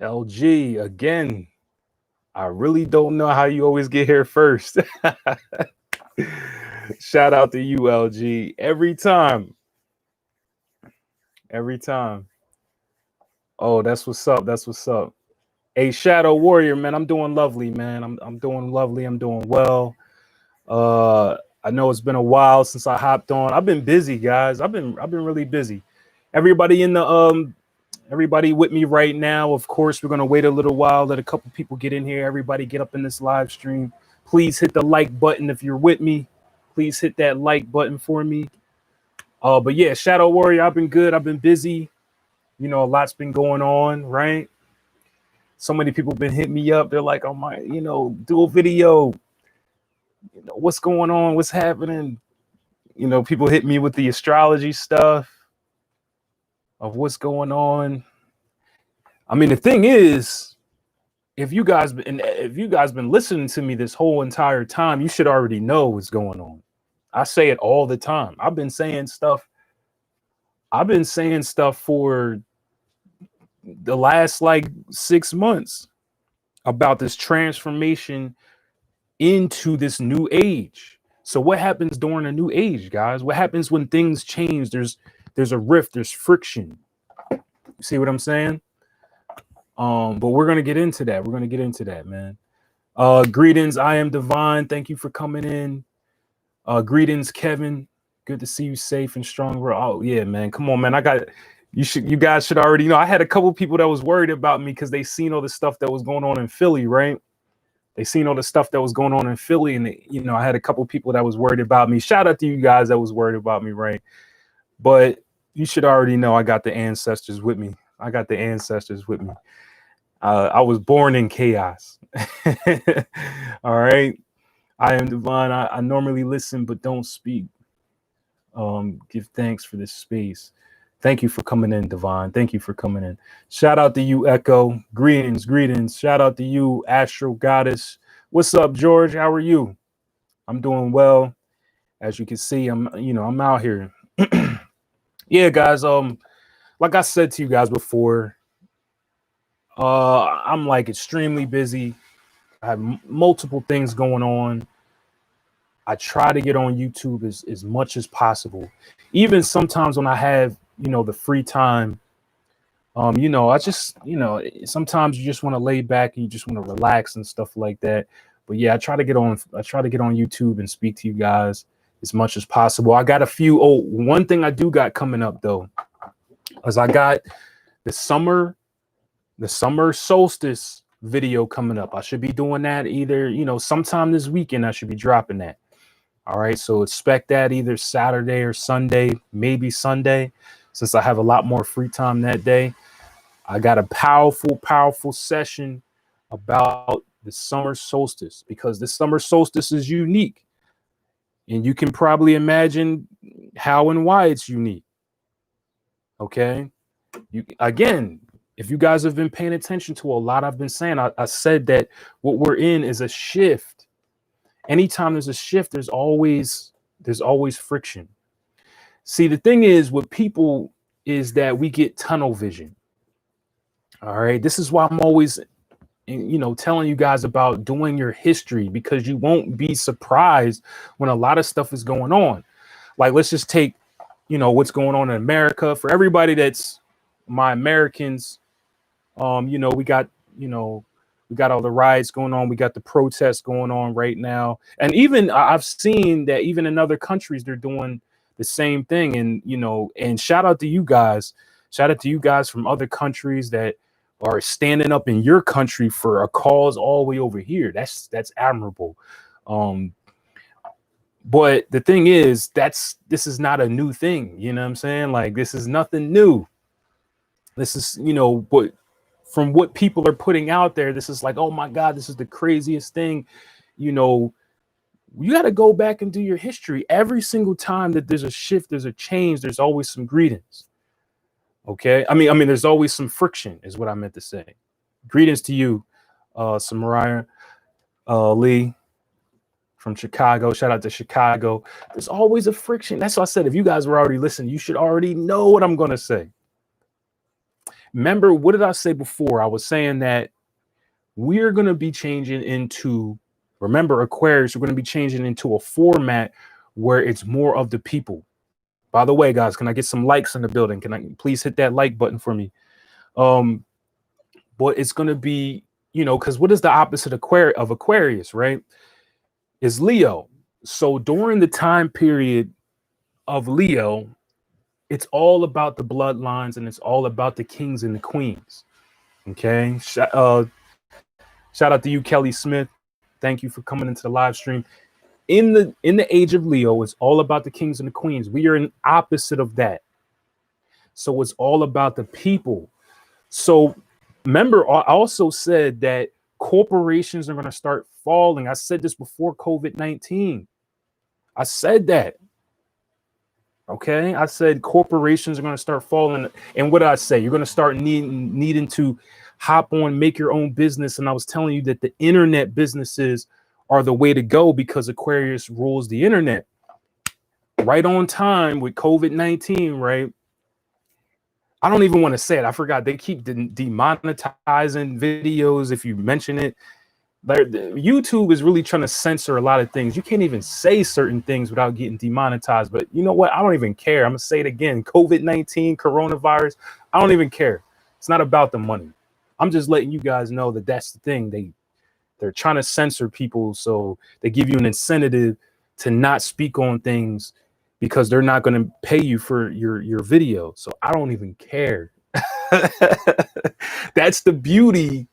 LG again. I really don't know how you always get here first. Shout out to you, LG. Every time. Every time. Oh, that's what's up. That's what's up. Hey, Shadow Warrior, man. I'm doing lovely, man. I'm doing lovely. I'm doing well. I know it's been a while since I hopped on. I've been busy, guys. I've been really busy. Everybody in the everybody with me right now. Of course, we're gonna wait a little while, let a couple people get in here. Everybody get up in this live stream. Please hit the like button if you're with me. Please hit that like button for me. But yeah, Shadow Warrior, I've been good. I've been busy. You know, a lot's been going on, right? So many people been hitting me up. They're like, "Oh my, do a video. What's going on? What's happening?" People hit me with the astrology stuff of what's going on. I mean, the thing is, if you guys been listening to me this whole entire time, you should already know what's going on. I say it all the time. I've been saying stuff. I've been saying stuff for the last like 6 months about this transformation into this new age. So what happens during a new age, guys? What happens when things change? There's a rift, there's friction. You see what I'm saying? But we're gonna get into that. We're gonna get into that, man. Greetings, I am Divine. Thank you for coming in. Greetings, Kevin. Good to see you safe and strong. Oh yeah, man. Come on, man. You guys should already know. I had a couple people that was worried about me because they seen all the stuff that was going on in Philly, right? They seen all the stuff that was going on in Philly, and I had a couple people that was worried about me. Shout out to you guys that was worried about me, right? But you should already know I got the ancestors with me. I got the ancestors with me. I was born in chaos. All right. I am Divine. I normally listen but don't speak. Give thanks for this space. Thank you for coming in, Divine. Thank you for coming in. Shout out to you, Echo. Greetings, greetings. Shout out to you, Astral Goddess. What's up, George? How are you? I'm doing well. As you can see, I'm out here. Yeah, guys. Like I said to you guys before, I'm like extremely busy. I have multiple things going on. I try to get on YouTube as much as possible. Even sometimes when I have, the free time, I just, sometimes you just want to lay back and you just want to relax and stuff like that. But yeah, I try to get on YouTube and speak to you guys as much as possible. I got one thing I do got coming up though, is I got the summer solstice video coming up. I should be doing that either, sometime this weekend. I should be dropping that. All right, so expect that either Saturday or Sunday, maybe Sunday, since I have a lot more free time that day. I got a powerful session about the summer solstice, because the summer solstice is unique. And you can probably imagine how and why it's unique. Okay. Again, if you guys have been paying attention to a lot I've been saying, I said that what we're in is a shift. Anytime there's a shift, there's always friction. See, the thing is with people is that we get tunnel vision. All right. This is why I'm always, telling you guys about doing your history, because you won't be surprised when a lot of stuff is going on. Like, let's just take, what's going on in America. For everybody that's my Americans, we got, we got all the riots going on. We got the protests going on right now. And even I've seen that even in other countries, they're doing the same thing. And, and shout out to you guys. Shout out to you guys from other countries that are standing up in your country for a cause all the way over here. That's admirable. But the thing is, this is not a new thing. You know what I'm saying? Like, this is nothing new. This is, but from what people are putting out there, this is like, oh my God, this is the craziest thing. You got to go back and do your history. Every single time that there's a shift, there's a change, there's always some greetings. Okay. I mean, there's always some friction is what I meant to say. Greetings to you, Samariah Lee from Chicago. Shout out to Chicago. There's always a friction. That's why I said, if you guys were already listening, you should already know what I'm going to say. remember, what did I say before? I was saying that we're going to be changing into, remember, Aquarius, we're going to be changing into a format where it's more of the people. By the way, guys, can I get some likes in the building? Can I please hit that like button for me? But it's going to be, because what is the opposite of Aquarius, right? Is Leo. So during the time period of Leo, it's all about the bloodlines and it's all about the kings and the queens. Okay. Shout out to you, Kelly Smith. Thank you for coming into the live stream. In the age of Leo, it's all about the kings and the queens. We are in opposite of that. So it's all about the people. So remember, I also said that corporations are going to start falling. I said this before COVID-19. I said that. Okay. I said corporations are going to start falling. And what did I say? You're going to start needing to hop on, make your own business. And I was telling you that the internet businesses are the way to go because Aquarius rules the internet. Right on time with COVID-19, right? I don't even want to say it. I forgot. They keep demonetizing videos if you mention it. YouTube is really trying to censor a lot of things. You can't even say certain things without getting demonetized. But you know what? I don't even care. I'm going to say it again. COVID-19, coronavirus. I don't even care. It's not about the money. I'm just letting you guys know that that's the thing. They're trying to censor people. So they give you an incentive to not speak on things because they're not going to pay you for your video. So I don't even care. That's the beauty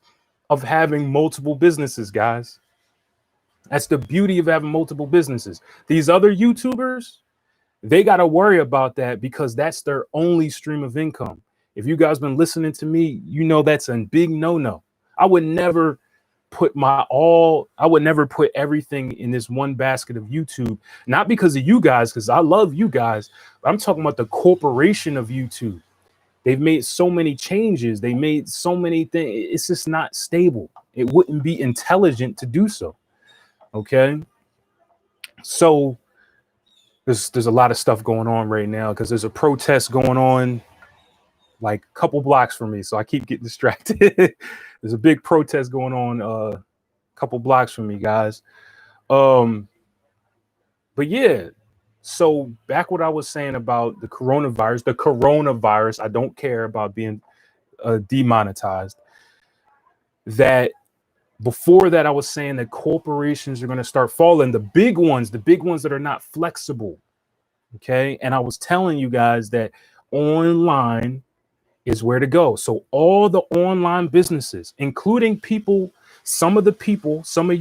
of having multiple businesses, guys. That's the beauty of having multiple businesses. These other YouTubers, they got to worry about that because that's their only stream of income. If you guys been listening to me, you know that's a big no-no. I would never put everything in this one basket of YouTube, not because of you guys, because I love you guys. But I'm talking about the corporation of YouTube. They've made so many changes. They made so many things. It's just not stable. It wouldn't be intelligent to do so. Okay. So there's a lot of stuff going on right now because there's a protest going on like a couple blocks from me. So I keep getting distracted. There's a big protest going on a couple blocks from me, guys. But yeah. So back what I was saying about the coronavirus, I don't care about being demonetized. That before that, I was saying that corporations are going to start falling. The big ones that are not flexible. Okay. And I was telling you guys that online is where to go. So all the online businesses, including some of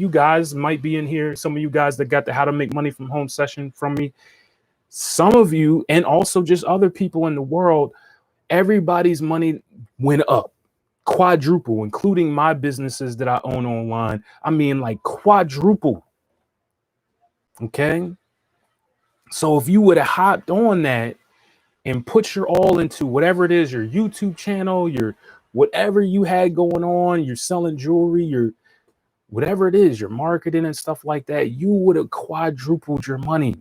you guys might be in here. Some of you guys that got the How to Make Money from Home session from me. Some of you, and also just other people in the world, everybody's money went up, quadruple, including my businesses that I own online. I mean, like quadruple. Okay. So if you would have hopped on that and put your all into whatever it is, your YouTube channel, your whatever you had going on, you're selling jewelry, your whatever it is, your marketing and stuff like that, you would have quadrupled your money.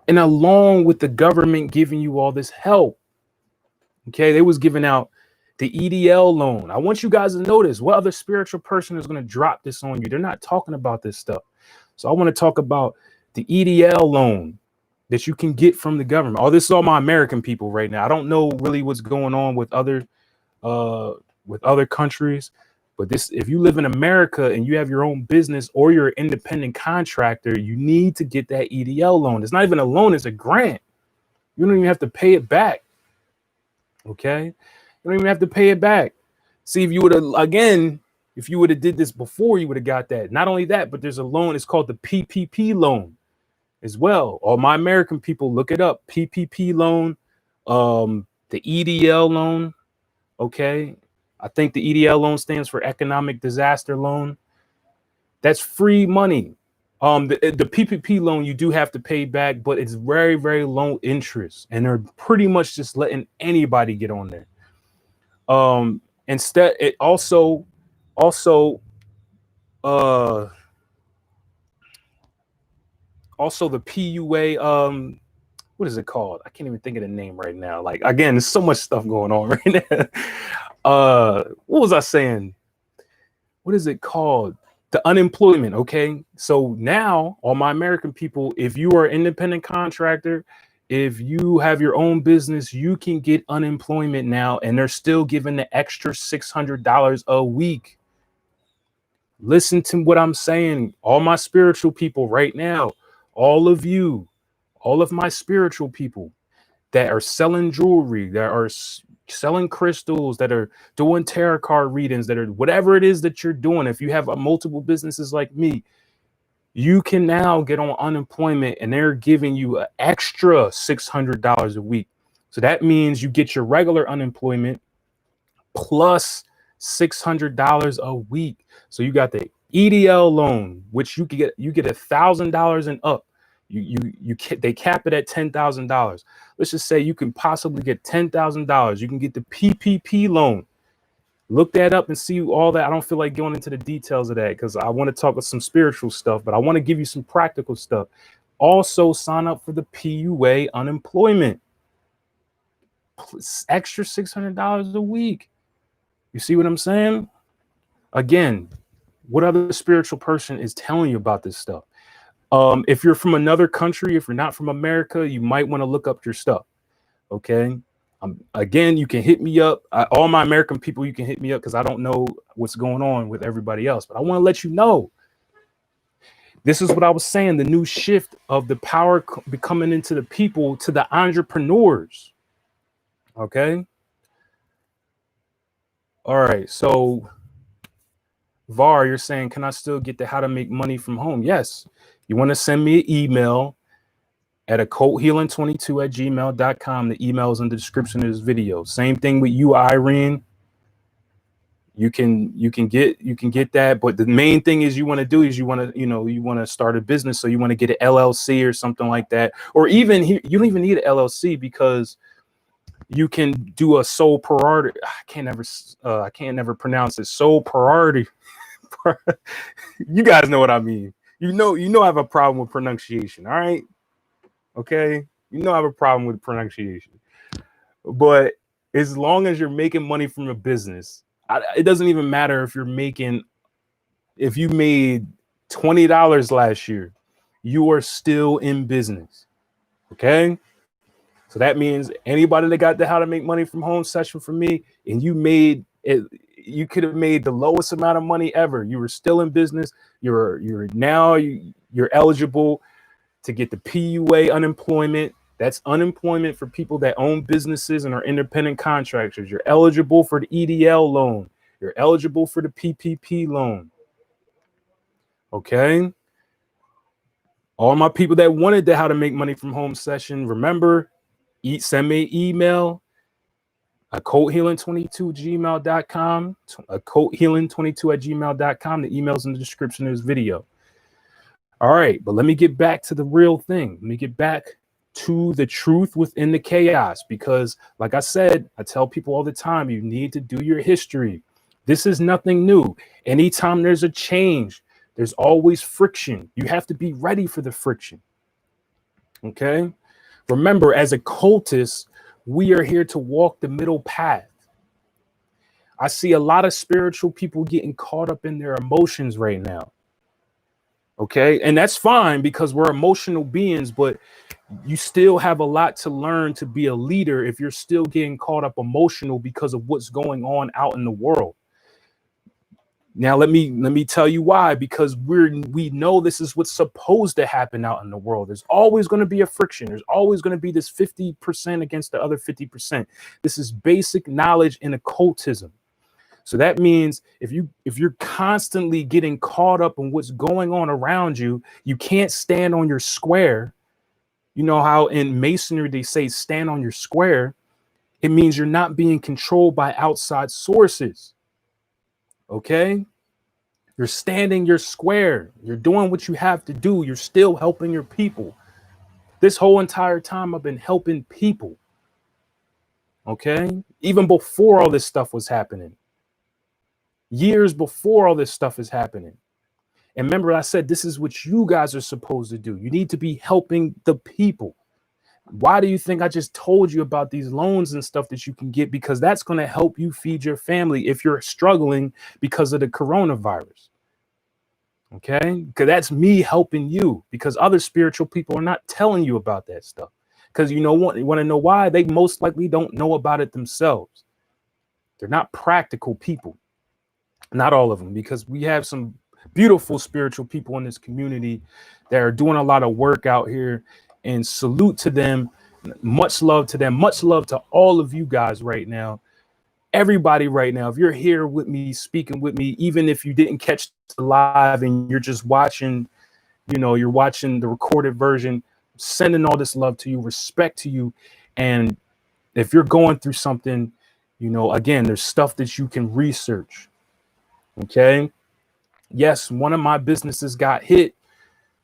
And along with the government giving you all this help, okay, they was giving out the EDL loan. I want you guys to notice what other spiritual person is going to drop this on you. They're not talking about this stuff. So I want to talk about the EDL loan that you can get from the government. Oh, this is all my American people right now. I don't know really what's going on with other countries, but if you live in America and you have your own business or you're an independent contractor, you need to get that EDL loan. It's not even a loan, it's a grant. You don't even have to pay it back. Okay. You don't even have to pay it back. See, if you would have did this before, you would have got that. Not only that, but there's a loan. It's called the PPP loan as well. All my American people, look it up. PPP loan, the EDL loan. Okay. I think the EDL loan stands for Economic Disaster Loan. That's free money. The PPP loan you do have to pay back, but it's very, very low interest, and they're pretty much just letting anybody get on there. Instead, it also the PUA. what is it called? I can't even think of the name right now. Like, again, there's so much stuff going on right now. What was I saying? What is it called? The unemployment. Okay. So now, all my American people, if you are an independent contractor, if you have your own business, you can get unemployment now, and they're still giving the extra $600 a week. Listen to what I'm saying. All my spiritual people right now, all of you, all of my spiritual people that are selling jewelry, that are selling crystals, that are doing tarot card readings, that are whatever it is that you're doing. If you have multiple businesses like me, you can now get on unemployment, and they're giving you an extra $600 a week. So that means you get your regular unemployment plus $600 a week. So you got the EDL loan, which you get $1,000 and up. They cap it at $10,000. Let's just say you can possibly get $10,000. You can get the PPP loan. Look that up and see all that. I don't feel like going into the details of that because I want to talk about some spiritual stuff, but I want to give you some practical stuff. Also, sign up for the PUA unemployment. Extra $600 a week. You see what I'm saying? Again, what other spiritual person is telling you about this stuff? If you're from another country, if you're not from America, you might want to look up your stuff. Okay. Again, you can hit me up. All my American people, you can hit me up because I don't know what's going on with everybody else. But I want to let you know. This is what I was saying. The new shift of the power coming into the people, to the entrepreneurs. Okay. All right. So VAR, you're saying, can I still get the how to make money from home? Yes. You want to send me an email at occulthealing22@gmail.com. The email is in the description of this video. Same thing with you, Irene. You can get that, but the main thing is you want to do is you want to start a business, so you want to get an LLC or something like that, or even you don't even need an LLC because you can do a sole proprietor. I can't never pronounce it. Sole proprietor. You guys know what I mean. You know I have a problem with pronunciation. All right. Okay. I have a problem with pronunciation. But as long as you're making money from a business, it doesn't even matter if you made $20 last year, you are still in business. Okay. So that means anybody that got the how to make money from home session from me, and you made it, you could have made the lowest amount of money ever. You were still in business. You're eligible to get the PUA unemployment. That's unemployment for people that own businesses and are independent contractors. You're eligible for the EDL loan. You're eligible for the PPP loan. Okay. All my people that wanted the how to make money from home session, remember, send me an email, occulthealing22@gmail.com, occulthealing22@gmail.com. The email's in the description of this video. All right, but let me get back to the real thing. Let me get back to the truth within the chaos, because like I said, I tell people all the time, you need to do your history. This is nothing new. Anytime there's a change, there's always friction. You have to be ready for the friction. Okay. Remember, as occultists, we are here to walk the middle path. I see a lot of spiritual people getting caught up in their emotions right now. Okay. And that's fine because we're emotional beings, but you still have a lot to learn to be a leader if you're still getting caught up emotional because of what's going on out in the world. Now, let me tell you why, because we know this is what's supposed to happen out in the world. There's always going to be a friction. There's always going to be this 50% against the other 50%. This is basic knowledge in occultism. So that means if you're constantly getting caught up in what's going on around you, you can't stand on your square. You know how in masonry they say stand on your square. It means you're not being controlled by outside sources. Okay? You're standing your square. You're doing what you have to do. You're still helping your people. This whole entire time I've been helping people. Okay? Even before all this stuff was happening. Years before all this stuff is happening. And remember, I said this is what you guys are supposed to do. You need to be helping the people. Why do you think I just told you about these loans and stuff that you can get? Because that's going to help you feed your family if you're struggling because of the coronavirus. Okay, because that's me helping you, because other spiritual people are not telling you about that stuff. Because you want to know why? They most likely don't know about it themselves. They're not practical people. Not all of them, because we have some beautiful spiritual people in this community that are doing a lot of work out here, and salute to them. Much love to them. Much love to all of you guys right now. Everybody right now, if you're here with me, speaking with me, even if you didn't catch the live and you're just watching, you're watching the recorded version, sending all this love to you, respect to you. And if you're going through something, again, there's stuff that you can research. Okay. Yes, one of my businesses got hit,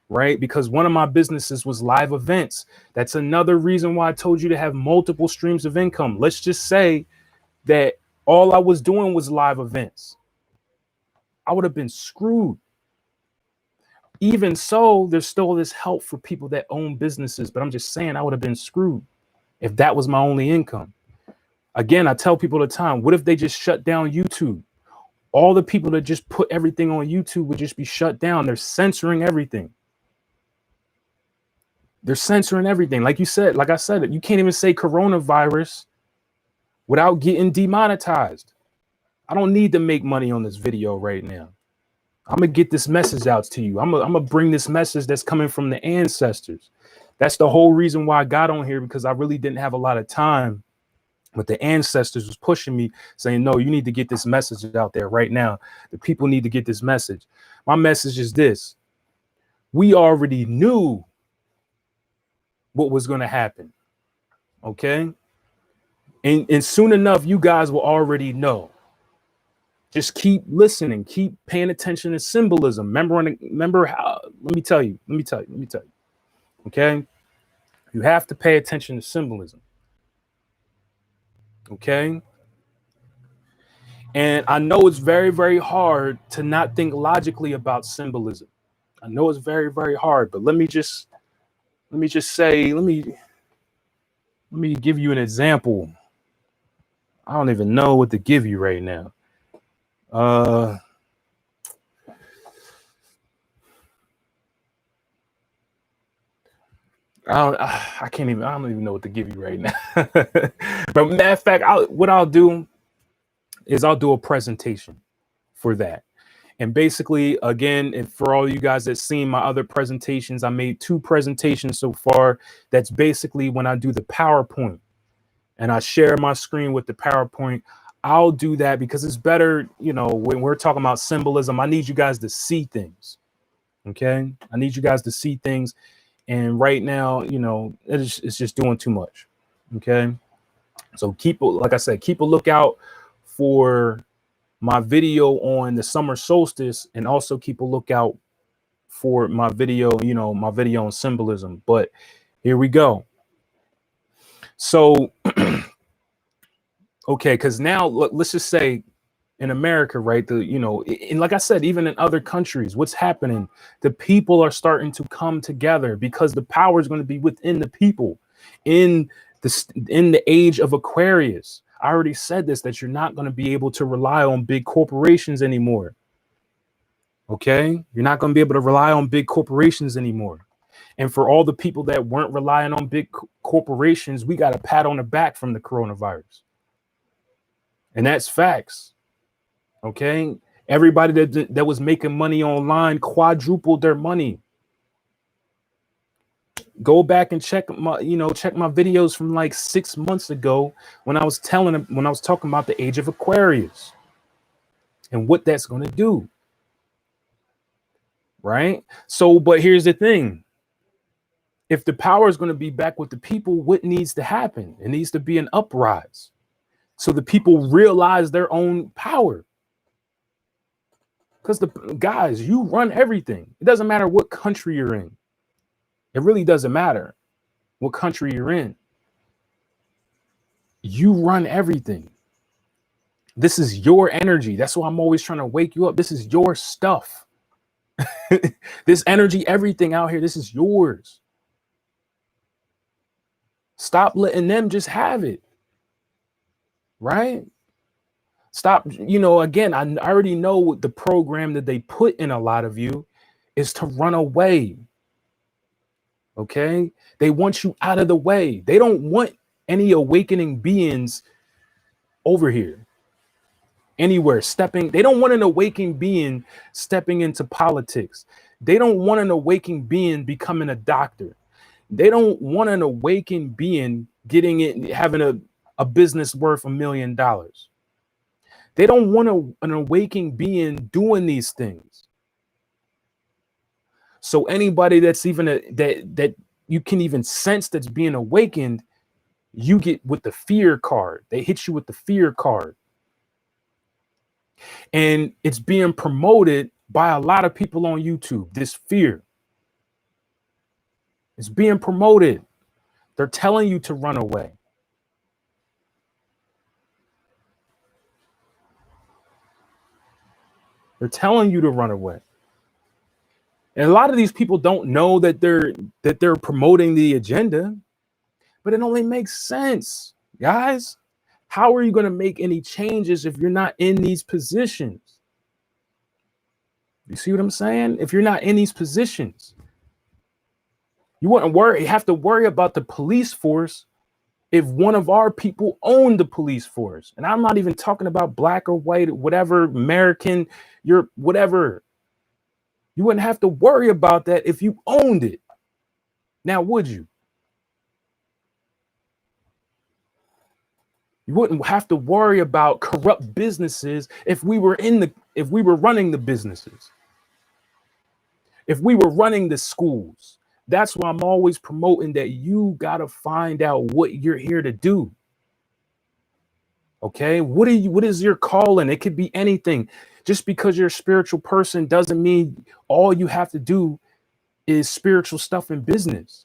right? Because one of my businesses was live events. That's another reason why I told you to have multiple streams of income. Let's just say that all I was doing was live events. I would have been screwed. Even so, there's still this help for people that own businesses, but I'm just saying I would have been screwed if that was my only income. Again, I tell people all the time, what if they just shut down YouTube? All the people that just put everything on YouTube would just be shut down. They're censoring everything. They're censoring everything. Like I said, you can't even say coronavirus without getting demonetized. I don't need to make money on this video right now. I'm going to get this message out to you. I'm going to bring this message that's coming from the ancestors. That's the whole reason why I got on here, because I really didn't have a lot of time. But the ancestors was pushing me, saying, no, you need to get this message out there right now. The people need to get this message. My message is this. We already knew what was going to happen. Okay. And soon enough, you guys will already know. Just keep listening, keep paying attention to symbolism. Remember how, let me tell you. Okay. You have to pay attention to symbolism. Okay. And I know it's very, very hard to not think logically about symbolism. I know it's very, very hard, but let me give you an example. I don't even know what to give you right now. I don't even know what to give you right now. But matter of fact, what I'll do is I'll do a presentation for that. And basically, again, and for all you guys that seen my other presentations, I made 2 presentations so far. That's basically when I do the PowerPoint and I share my screen with the PowerPoint. I'll do that because it's better, when we're talking about symbolism, I need you guys to see things. Okay. I need you guys to see things. And right now, it's just doing too much. Okay. So like I said, keep a lookout for my video on the summer solstice, and also keep a lookout for my video, my video on symbolism. But here we go. So, okay. Cause now let's just say in America, right? And like I said, even in other countries, what's happening? The people are starting to come together because the power is going to be within the people. In the age of Aquarius, I already said this, that you're not going to be able to rely on big corporations anymore. Okay, you're not going to be able to rely on big corporations anymore. And for all the people that weren't relying on big corporations, we got a pat on the back from the coronavirus, and that's facts. Okay, everybody that was making money online quadrupled their money. Go back and check my videos from like 6 months ago when I was talking about the age of Aquarius and what that's going to do. Right. So, but here's the thing. If the power is going to be back with the people, what needs to happen? It needs to be an uprise. So the people realize their own power. Because guys, you run everything. It doesn't matter what country you're in. It really doesn't matter what country you're in. You run everything. This is your energy. That's why I'm always trying to wake you up. This is your stuff. This energy, everything out here, this is yours. Stop letting them just have it, right? Stop, again, I already know what the program that they put in a lot of you is to run away. Okay? They want you out of the way. They don't want any awakening beings over here, anywhere stepping. They don't want an awakening being stepping into politics. They don't want an awakening being becoming a doctor. They don't want an awakened being getting it, having a business worth $1 million. They don't want an awakened being doing these things. So anybody that's even that you can even sense that's being awakened, you get with the fear card. They hit you with the fear card. And it's being promoted by a lot of people on YouTube. This fear. It's being promoted. They're telling you to run away. They're telling you to run away. And a lot of these people don't know that they're promoting the agenda, but it only makes sense, guys. How are you going to make any changes if you're not in these positions? You see what I'm saying? If you're not in these positions, you wouldn't have to worry about the police force if one of our people owned the police force. And I'm not even talking about black or white, whatever, American, you're whatever. You wouldn't have to worry about that if you owned it. Now, would you? You wouldn't have to worry about corrupt businesses if we were running the businesses. If we were running the schools. That's why I'm always promoting that you got to find out what you're here to do. Okay? What is your calling? It could be anything. Just because you're a spiritual person doesn't mean all you have to do is spiritual stuff in business.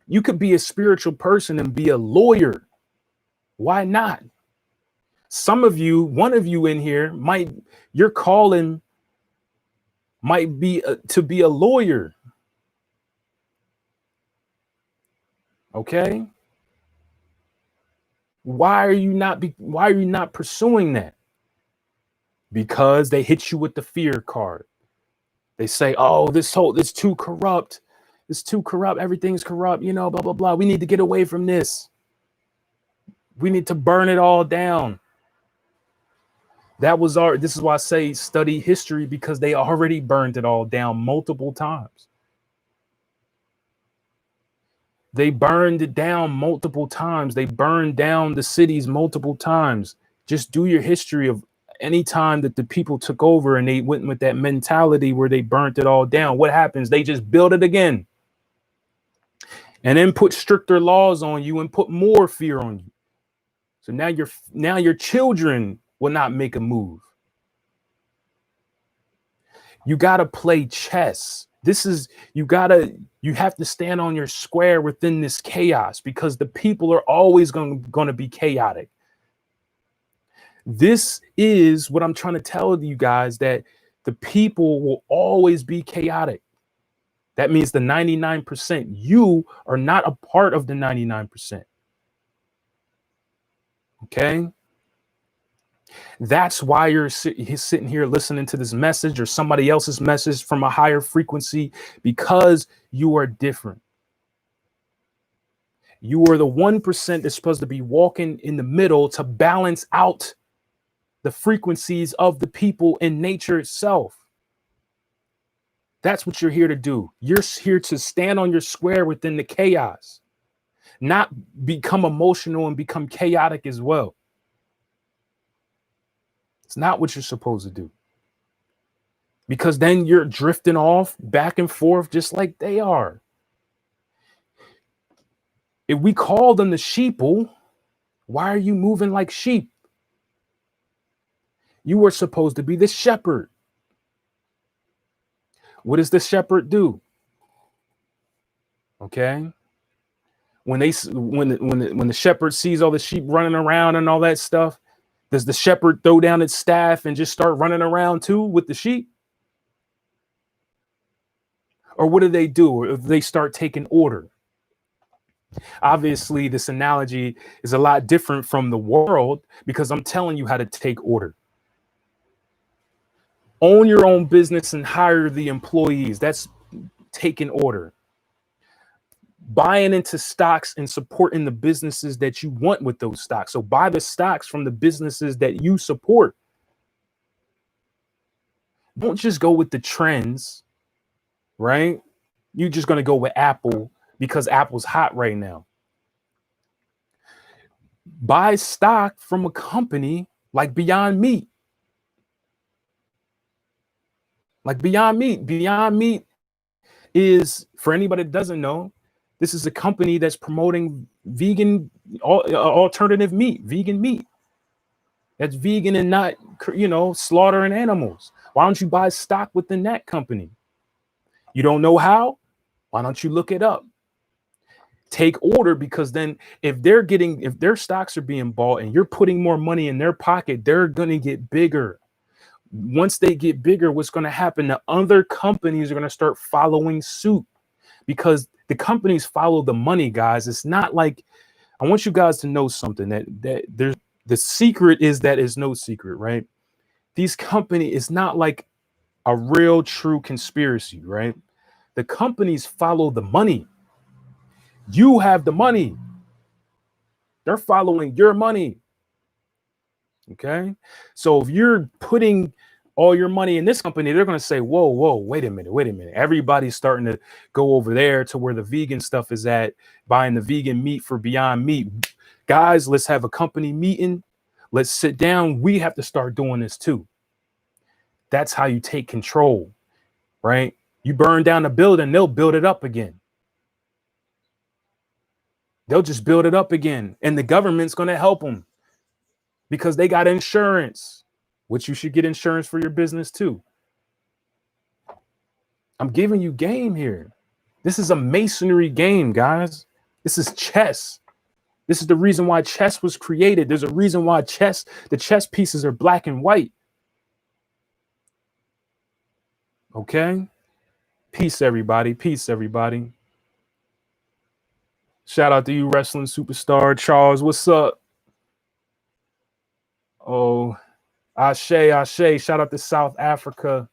You could be a spiritual person and be a lawyer. Why not? Some of you, one of you in here your calling might be to be a lawyer. Okay? Why are you not pursuing that? Because they hit you with the fear card. They say, "Oh, it's too corrupt. It's too corrupt. Everything's corrupt, blah blah blah. We need to get away from this. We need to burn it all down." This is why I say study history, because they already burned it all down multiple times. They burned it down multiple times. They burned down the cities multiple times. Just do your history of any time that the people took over and they went with that mentality where they burnt it all down. What happens? They just build it again. And then put stricter laws on you and put more fear on you. So now your children will not make a move. You got to play chess. You have to stand on your square within this chaos, because the people are always going to be chaotic. This is what I'm trying to tell you guys, that the people will always be chaotic. That means the 99%, you are not a part of the 99%. Okay? That's why he's sitting here listening to this message or somebody else's message from a higher frequency, because you are different. You are the 1% that's supposed to be walking in the middle to balance out the frequencies of the people in nature itself. That's what you're here to do. You're here to stand on your square within the chaos, not become emotional and become chaotic as well. It's not what you're supposed to do, because then you're drifting off back and forth just like they are. If we call them the sheeple, why are you moving like sheep? You were supposed to be the shepherd. What does the shepherd do? Okay. When the shepherd sees all the sheep running around and all that stuff, does the shepherd throw down its staff and just start running around too with the sheep? Or what do? Or they start taking order? Obviously, this analogy is a lot different from the world because I'm telling you how to take order. Own your own business and hire the employees. That's taking order. Buying into stocks and supporting the businesses that you want with those stocks. So buy the stocks from the businesses that you support. Don't just go with the trends, right? You're just going to go with Apple because Apple's hot right now. Buy stock from a company like Beyond Meat. Like Beyond Meat. Beyond Meat is, for anybody that doesn't know, this is a company that's promoting vegan alternative meat, vegan meat. That's vegan and not, slaughtering animals. Why don't you buy stock within that company? You don't know how? Why don't you look it up? Take order, because then if their stocks are being bought and you're putting more money in their pocket, they're going to get bigger. Once they get bigger, what's going to happen? The other companies are going to start following suit, because the companies follow the money, guys. It's not like, I want you guys to know something, that there's, the secret is that is no secret, right? These companies, it's not like a real true conspiracy, right? The companies follow the money. You have the money. They're following your money. Okay. So if you're putting all your money in this company, they're going to say, whoa, wait a minute. Everybody's starting to go over there to where the vegan stuff is at, buying the vegan meat for Beyond Meat. Guys, let's have a company meeting. Let's sit down. We have to start doing this too. That's how you take control, right? You burn down a building, they'll build it up again. They'll just build it up again. And the government's going to help them because they got insurance, which you should get insurance for your business too. I'm giving you game here. This is a masonry game, guys. This is chess. This is the reason why chess was created. There's a reason why the chess pieces are black and white. Okay? Peace, everybody. Peace, everybody. Shout out to you, wrestling superstar Charles. What's up? Oh, Ashe. Shout out to South Africa.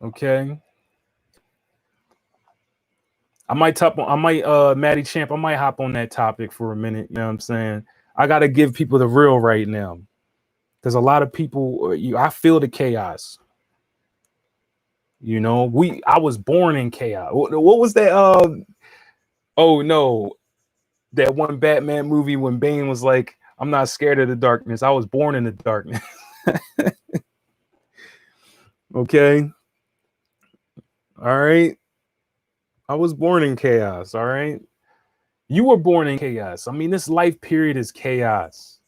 Okay. Maddie Champ, I might hop on that topic for a minute. You know what I'm saying? I got to give people the real right now, because a lot of people, I feel the chaos. I was born in chaos. What was that? Oh no, that one Batman movie when Bane was like, "I'm not scared of the darkness. I was born in the darkness." Okay. All right. I was born in chaos. All right. You were born in chaos. I mean, this life period is chaos.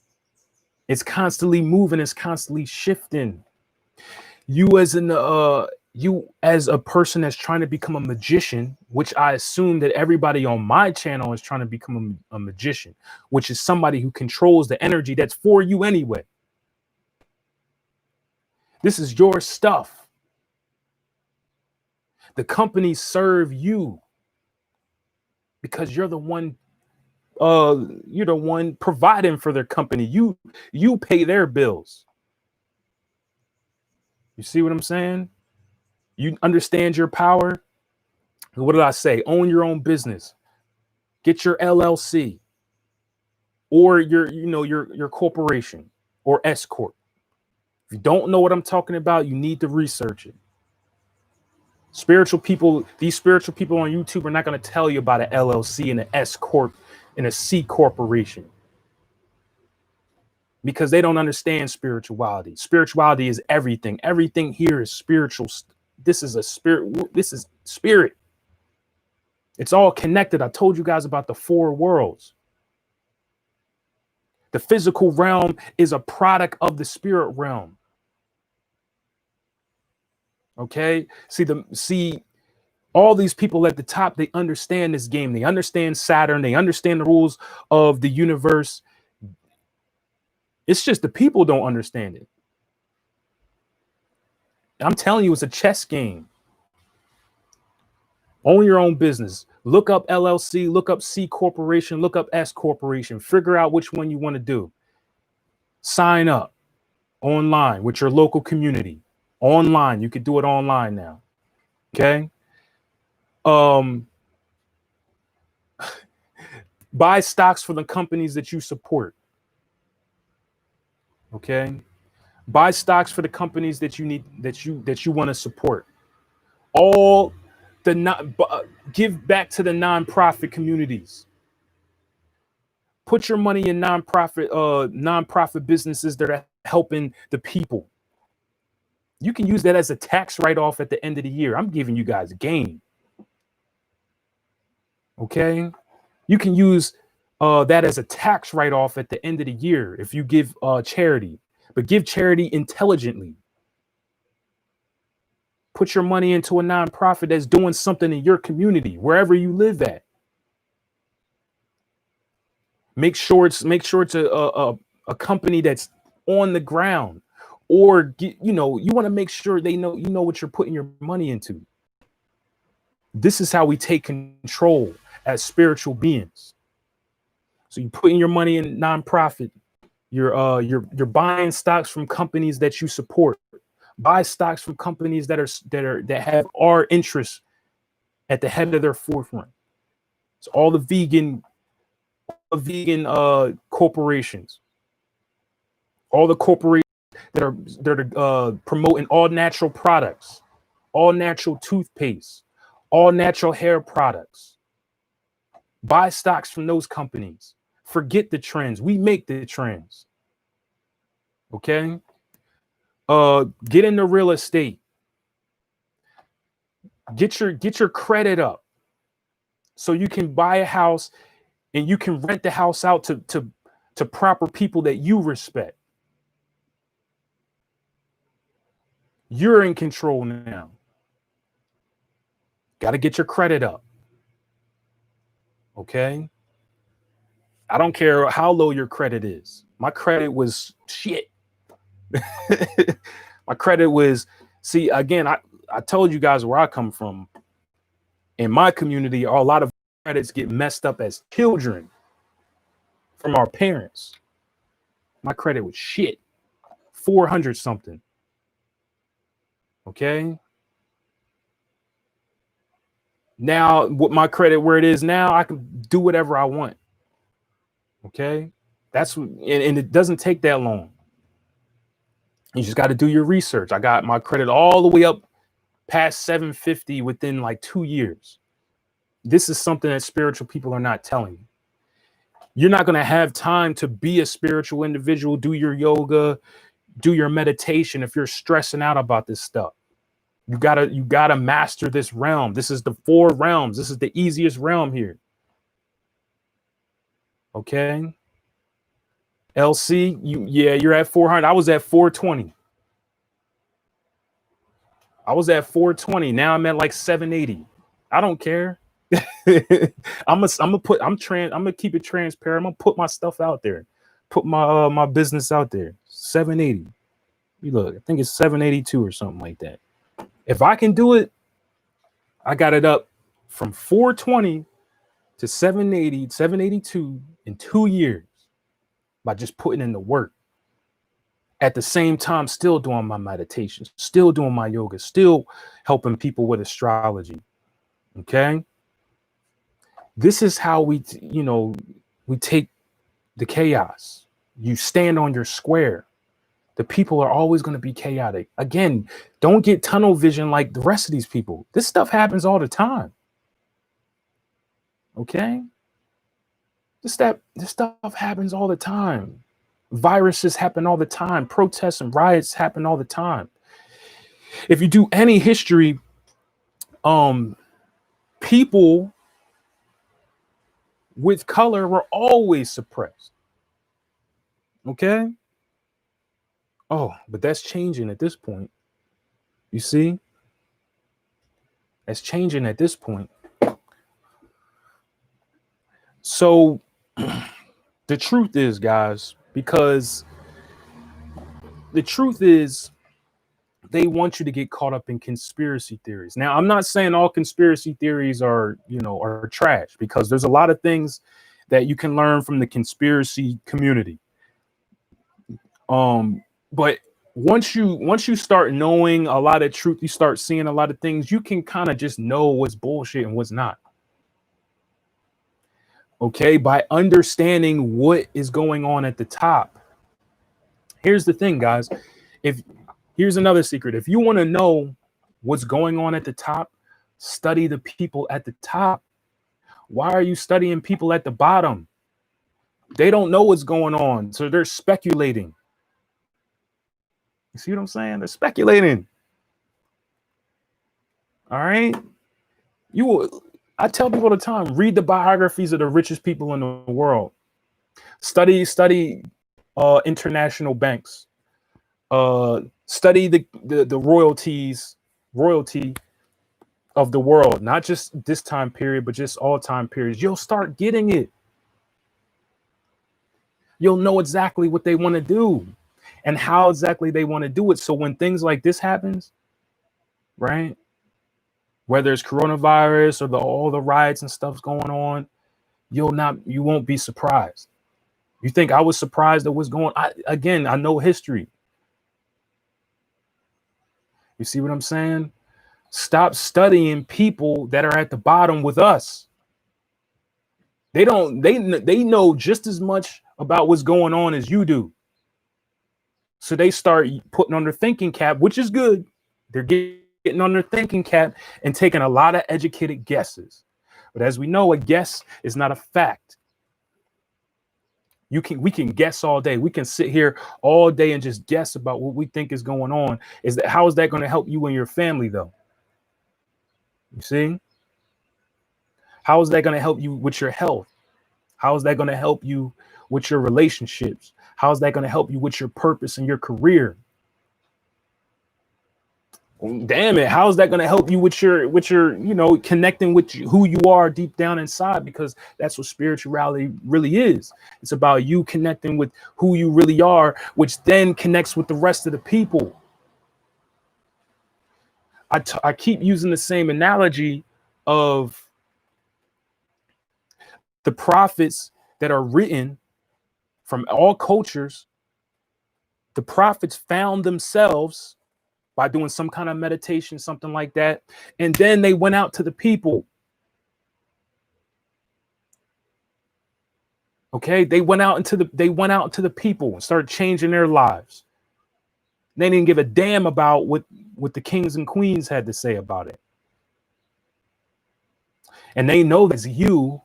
It's constantly moving. It's constantly shifting. You as a person that's trying to become a magician, which I assume that everybody on my channel is trying to become a magician, which is somebody who controls the energy that's for you anyway. This is your stuff. The companies serve you because you're the one providing for their company. You pay their bills. You see what I'm saying? You understand your power. What did I say? Own your own business. Get your LLC or your corporation or S corp. If you don't know what I'm talking about, you need to research it. These spiritual people on YouTube are not going to tell you about an LLC and an S corp and a C corporation, because they don't understand spirituality. Spirituality is everything. Everything here is spiritual. This is a spirit. This is spirit. It's all connected. I told you guys about the 4 worlds. The physical realm is a product of the spirit realm. Okay. See, all these people at the top, they understand this game. They understand Saturn. They understand the rules of the universe. It's just the people don't understand it. I'm telling you, it's a chess game. Own your own business. Look up LLC, look up C corporation, look up S corporation. Figure out which one you want to do. Sign up online with your local community. Online, you could do it online now. Okay. Buy stocks for the companies that you support. Okay. Buy stocks for the companies that you need, that you want to support. All the give back to the nonprofit communities. Put your money in nonprofit businesses that are helping the people. You can use that as a tax write-off at the end of the year. I'm giving you guys game. Okay. You can use that as a tax write-off at the end of the year if you give charity, but give charity intelligently. Put your money into a nonprofit that's doing something in your community, wherever you live at. Make sure it's a company that's on the ground, or you want to make sure they know what you're putting your money into. This is how we take control as spiritual beings. So you putting your money in nonprofit. You're buying stocks from companies that you support. Buy stocks from companies that have our interests at the head of their forefront. So all the vegan corporations, all the corporations that are promoting all natural products, all natural toothpaste, all natural hair products. Buy stocks from those companies. Forget the trends. We make the trends. Okay. Get into real estate. Get your credit up so you can buy a house and you can rent the house out to proper people that you respect. You're in control now. Got to get your credit up. Okay. I don't care how low your credit is. My credit was shit. My credit was, see, again, I told you guys where I come from. In my community, a lot of credits get messed up as children from our parents. My credit was shit. 400 something. Okay. Now, with my credit where it is now, I can do whatever I want. Okay. And it doesn't take that long. You just got to do your research. I got my credit all the way up past 750 within like 2 years. This is something that spiritual people are not telling you. You're not going to have time to be a spiritual individual, do your yoga, do your meditation if you're stressing out about this stuff. You gotta master this realm. This is the 4 realms. This is the easiest realm here. Okay. LC, you're at 400. I was at 420. Now I'm at like 780. I don't care. I'm gonna keep it transparent. I'm gonna put my stuff out there. Put my business out there. 780. You look, I think it's 782 or something like that. If I can do it, I got it up from 420 to 780, 782 in 2 years by just putting in the work. At the same time, still doing my meditation, still doing my yoga, still helping people with astrology. Okay. This is how we take the chaos. You stand on your square. The people are always going to be chaotic. Again, don't get tunnel vision like the rest of these people. This stuff happens all the time. Okay? This stuff happens all the time. Viruses happen all the time. Protests and riots happen all the time. If you do any history, people with color were always suppressed. Okay? Oh, but that's changing at this point. You see? That's changing at this point. So the truth is, guys, because the truth is They want you to get caught up in conspiracy theories. Now, I'm not saying all conspiracy theories are, are trash, because there's a lot of things that you can learn from the conspiracy community. But once you start knowing a lot of truth, you start seeing a lot of things, you can kind of just know what's bullshit and what's not. Okay, by understanding what is going on at the top. Here's the thing, guys. Here's another secret. If you want to know what's going on at the top, study the people at the top. Why are you studying people at the bottom? They don't know what's going on, so they're speculating. You see what I'm saying? They're speculating. All right. I tell people all the time, read the biographies of the richest people in the world. Study international banks. Study the royalty of the world, not just this time period, but just all time periods. You'll start getting it. You'll know exactly what they want to do and how exactly they want to do it. So when things like this happens, right? Whether it's coronavirus or all the riots and stuff's going on, you won't be surprised. You think I was surprised at what's going on? I know history. You see what I'm saying? Stop studying people that are at the bottom with us. They know just as much about what's going on as you do. So they start putting on their thinking cap, which is good. They're getting on their thinking cap and taking a lot of educated guesses. But as we know, a guess is not a fact. We can guess all day. We can sit here all day and just guess about what we think is going on. How is that going to help you and your family, though? You see? How is that going to help you with your health? How is that going to help you with your relationships? How is that going to help you with your purpose and your career? Damn it. How is that going to help you with your connecting with who you are deep down inside? Because that's what spirituality really is. It's about you connecting with who you really are, which then connects with the rest of the people. I keep using the same analogy of the prophets that are written from all cultures. The prophets found themselves by doing some kind of meditation, something like that. And then they went out to the people. Okay, they went out into the people and started changing their lives. They didn't give a damn about what the kings and queens had to say about it. And they know that's you.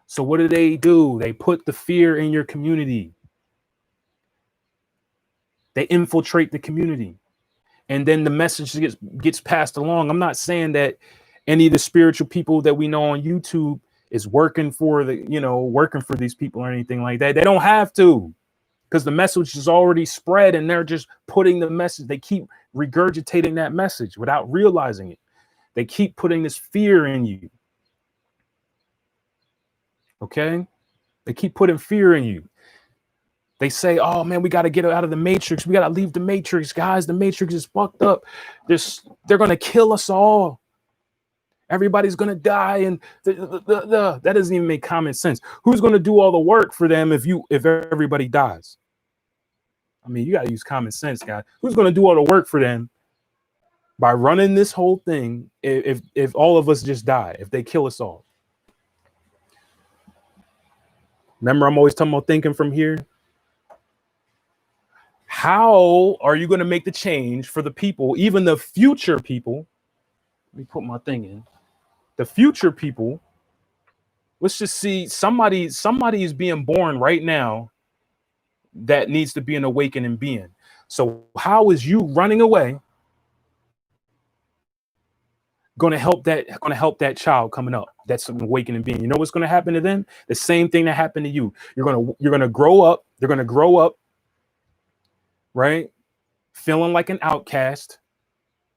So what do? They put the fear in your community. They infiltrate the community. And then the message gets passed along. I'm not saying that any of the spiritual people that we know on YouTube is working for these people or anything like that. They don't have to, because the message is already spread and they're just putting the message. They keep regurgitating that message without realizing it. They keep putting this fear in you. Okay? They keep putting fear in you. They say, oh man, we got to get out of the matrix. We got to leave the matrix, guys. The matrix is fucked up. They're going to kill us all. Everybody's going to die. And that doesn't even make common sense. Who's going to do all the work for them if everybody dies? I mean, you got to use common sense, guys. Who's going to do all the work for them by running this whole thing if all of us just die, if they kill us all? Remember, I'm always talking about thinking from here. How are you going to make the change for the people, even the future people? Let me put my thing in. The future people. Let's just see, somebody is being born right now that needs to be an awakening being. So how is you running away going to help that child coming up? That's an awakening being. You know what's going to happen to them? The same thing that happened to you. You're going to grow up. They're going to grow up, right? Feeling like an outcast.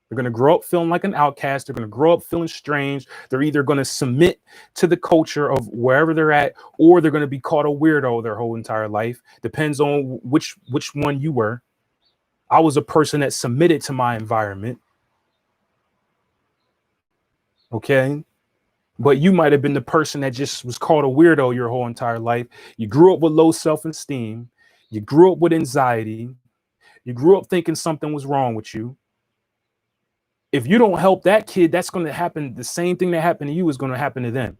They're going to grow up feeling like an outcast. They're going to grow up feeling strange. They're either going to submit to the culture of wherever they're at, or they're going to be called a weirdo their whole entire life. Depends on which one you were. I was a person that submitted to my environment. Okay. But you might have been the person that just was called a weirdo your whole entire life. You grew up with low self-esteem. You grew up with anxiety. You grew up thinking something was wrong with you. If you don't help that kid, that's going to happen. The same thing that happened to you is going to happen to them.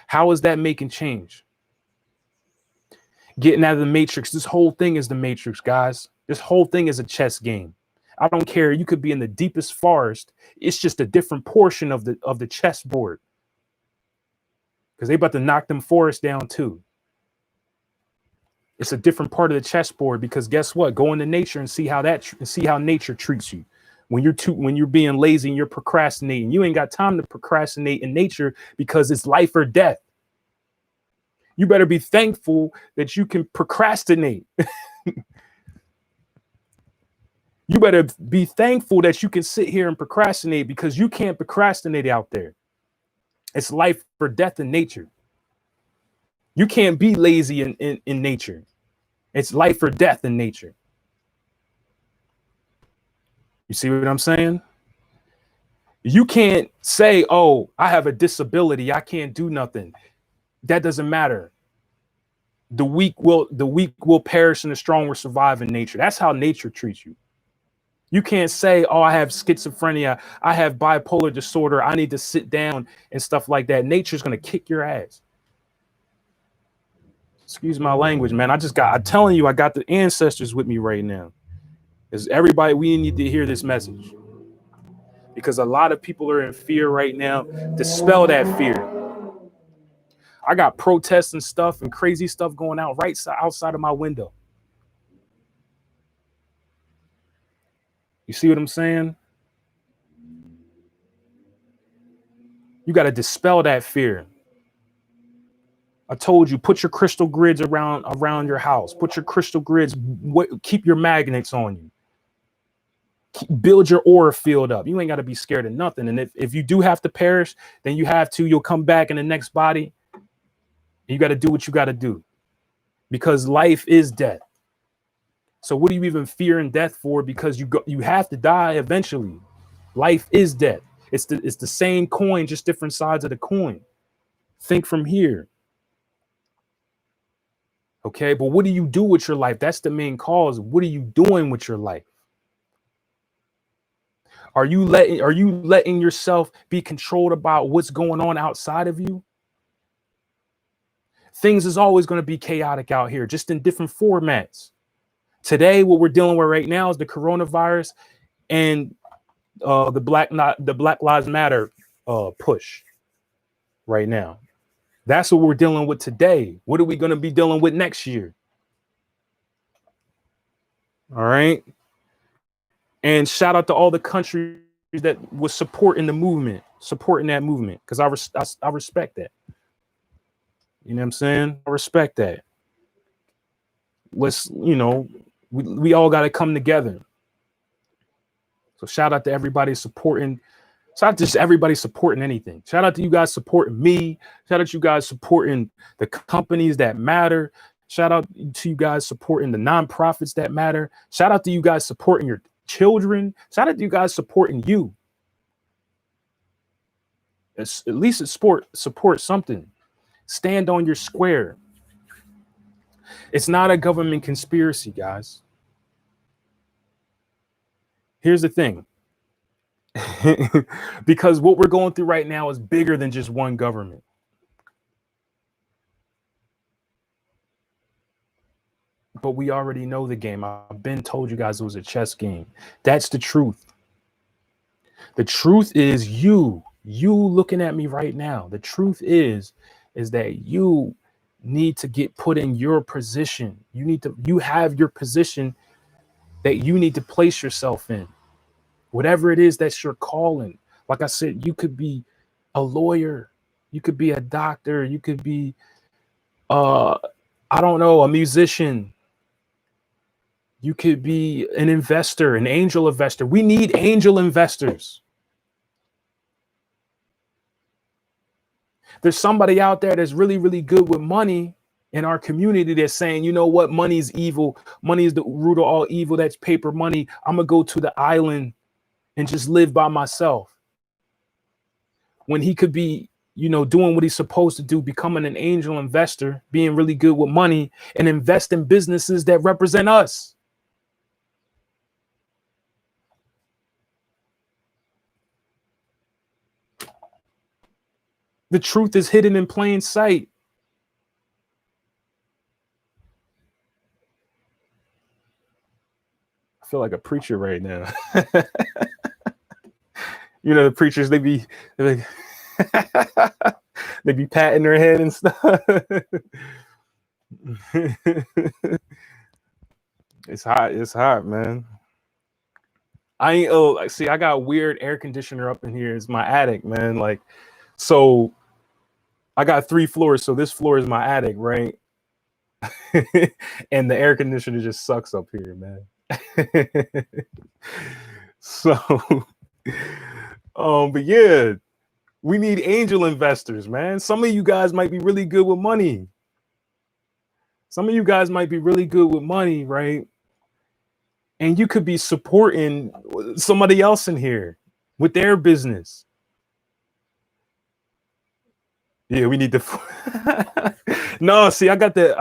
How is that making change? Getting out of the matrix. This whole thing is the matrix, guys. This whole thing is a chess game. I don't care. You could be in the deepest forest. It's just a different portion of the chessboard. Because they about to knock them forests down too. It's a different part of the chessboard, because guess what? Go into nature and see how nature treats you. When you're being lazy and you're procrastinating, you ain't got time to procrastinate in nature, because it's life or death. You better be thankful that you can procrastinate. You better be thankful that you can sit here and procrastinate, because you can't procrastinate out there. It's life or death in nature. You can't be lazy in nature. It's life or death in nature. You see what I'm saying? You can't say, oh, I have a disability, I can't do nothing. That doesn't matter. The weak will perish and the strong will survive in nature. That's how nature treats you. You can't say, oh, I have schizophrenia, I have bipolar disorder, I need to sit down and stuff like that. Nature's going to kick your ass. Excuse my language, man. I'm telling you, I got the ancestors with me right now. Because everybody, we need to hear this message. Because a lot of people are in fear right now. Dispel that fear. I got protests and stuff and crazy stuff going out right outside of my window. You see what I'm saying? You got to dispel that fear. I told you, put your crystal grids around your house. Put your crystal grids, keep your magnets on you. Build your aura field up. You ain't got to be scared of nothing. And if you do have to perish, then you'll come back in the next body. You got to do what you got to do, because life is death. So what are you even fearing death for? Because you have to die eventually. Life is death. It's the same coin, just different sides of the coin. Think from here. Okay, but what do you do with your life? That's the main cause. What are you doing with your life? Are you letting yourself be controlled about what's going on outside of you? Things is always going to be chaotic out here, just in different formats. Today, what we're dealing with right now is the coronavirus and the Black Lives Matter push right now. That's what we're dealing with today. What are we going to be dealing with next year? All right. And shout out to all the countries that was supporting that movement, because I respect that. You know what I'm saying? I respect that. Let's, we all got to come together. So shout out to everybody supporting. Shout out to everybody supporting anything. Shout out to you guys supporting me. Shout out to you guys supporting the companies that matter. Shout out to you guys supporting the nonprofits that matter. Shout out to you guys supporting your children. Shout out to you guys supporting you. At least it support something. Stand on your square. It's not a government conspiracy, guys. Here's the thing. Because what we're going through right now is bigger than just one government. But we already know the game. I've been told you guys it was a chess game. That's the truth. The truth is you looking at me right now. The truth is that you need to get put in your position. You have your position that you need to place yourself in. Whatever it is that's your calling. Like I said, you could be a lawyer, you could be a doctor, you could be I don't know, a musician. You could be an investor, an angel investor. We need angel investors. There's somebody out there that's really, really good with money, in our community that's saying, you know what, money is evil. Money is the root of all evil. That's paper money. I'm going to go to the island and just live by myself. When he could be, you know, doing what he's supposed to do, becoming an angel investor, being really good with money, and invest in businesses that represent us. The truth is hidden in plain sight. I feel like a preacher right now. You know, the preachers, they be like, they be patting their head and stuff. It's hot, man. I ain't see, I got weird air conditioner up in here. It's my attic, man. Like, so I got 3 floors, so this floor is my attic, right? And the air conditioner just sucks up here, man. So but yeah, we need angel investors, man. Some of you guys might be really good with money. Some of you guys might be really good with money, right? And you could be supporting somebody else in here with their business. Yeah, we need the no, see, I got the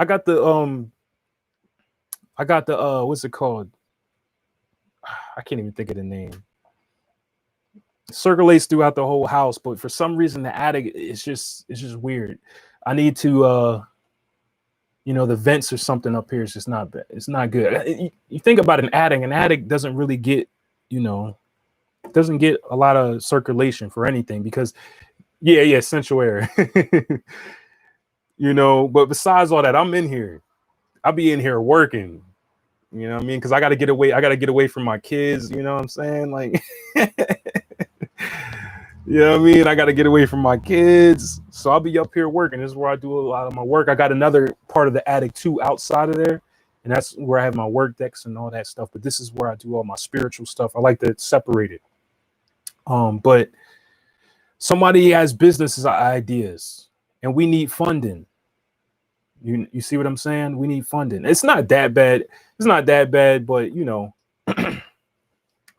what's it called? I can't even think of the name. Circulates throughout the whole house, but for some reason the attic it's just weird. I need to you know, the vents or something up here is just not bad. It's not good. You think about an attic doesn't really get, you know, doesn't get a lot of circulation for anything because yeah, central air. You know, but besides all that, I'm in here. I'll be in here working. You know what I mean? Because I gotta get away from my kids, you know what I'm saying? Like you know what I mean? I got to get away from my kids. So I'll be up here working. This is where I do a lot of my work. I got another part of the attic too outside of there. And that's where I have my work decks and all that stuff. But this is where I do all my spiritual stuff. I like to separate it. But somebody has business ideas and we need funding. You see what I'm saying? We need funding. It's not that bad. It's not that bad, but you know,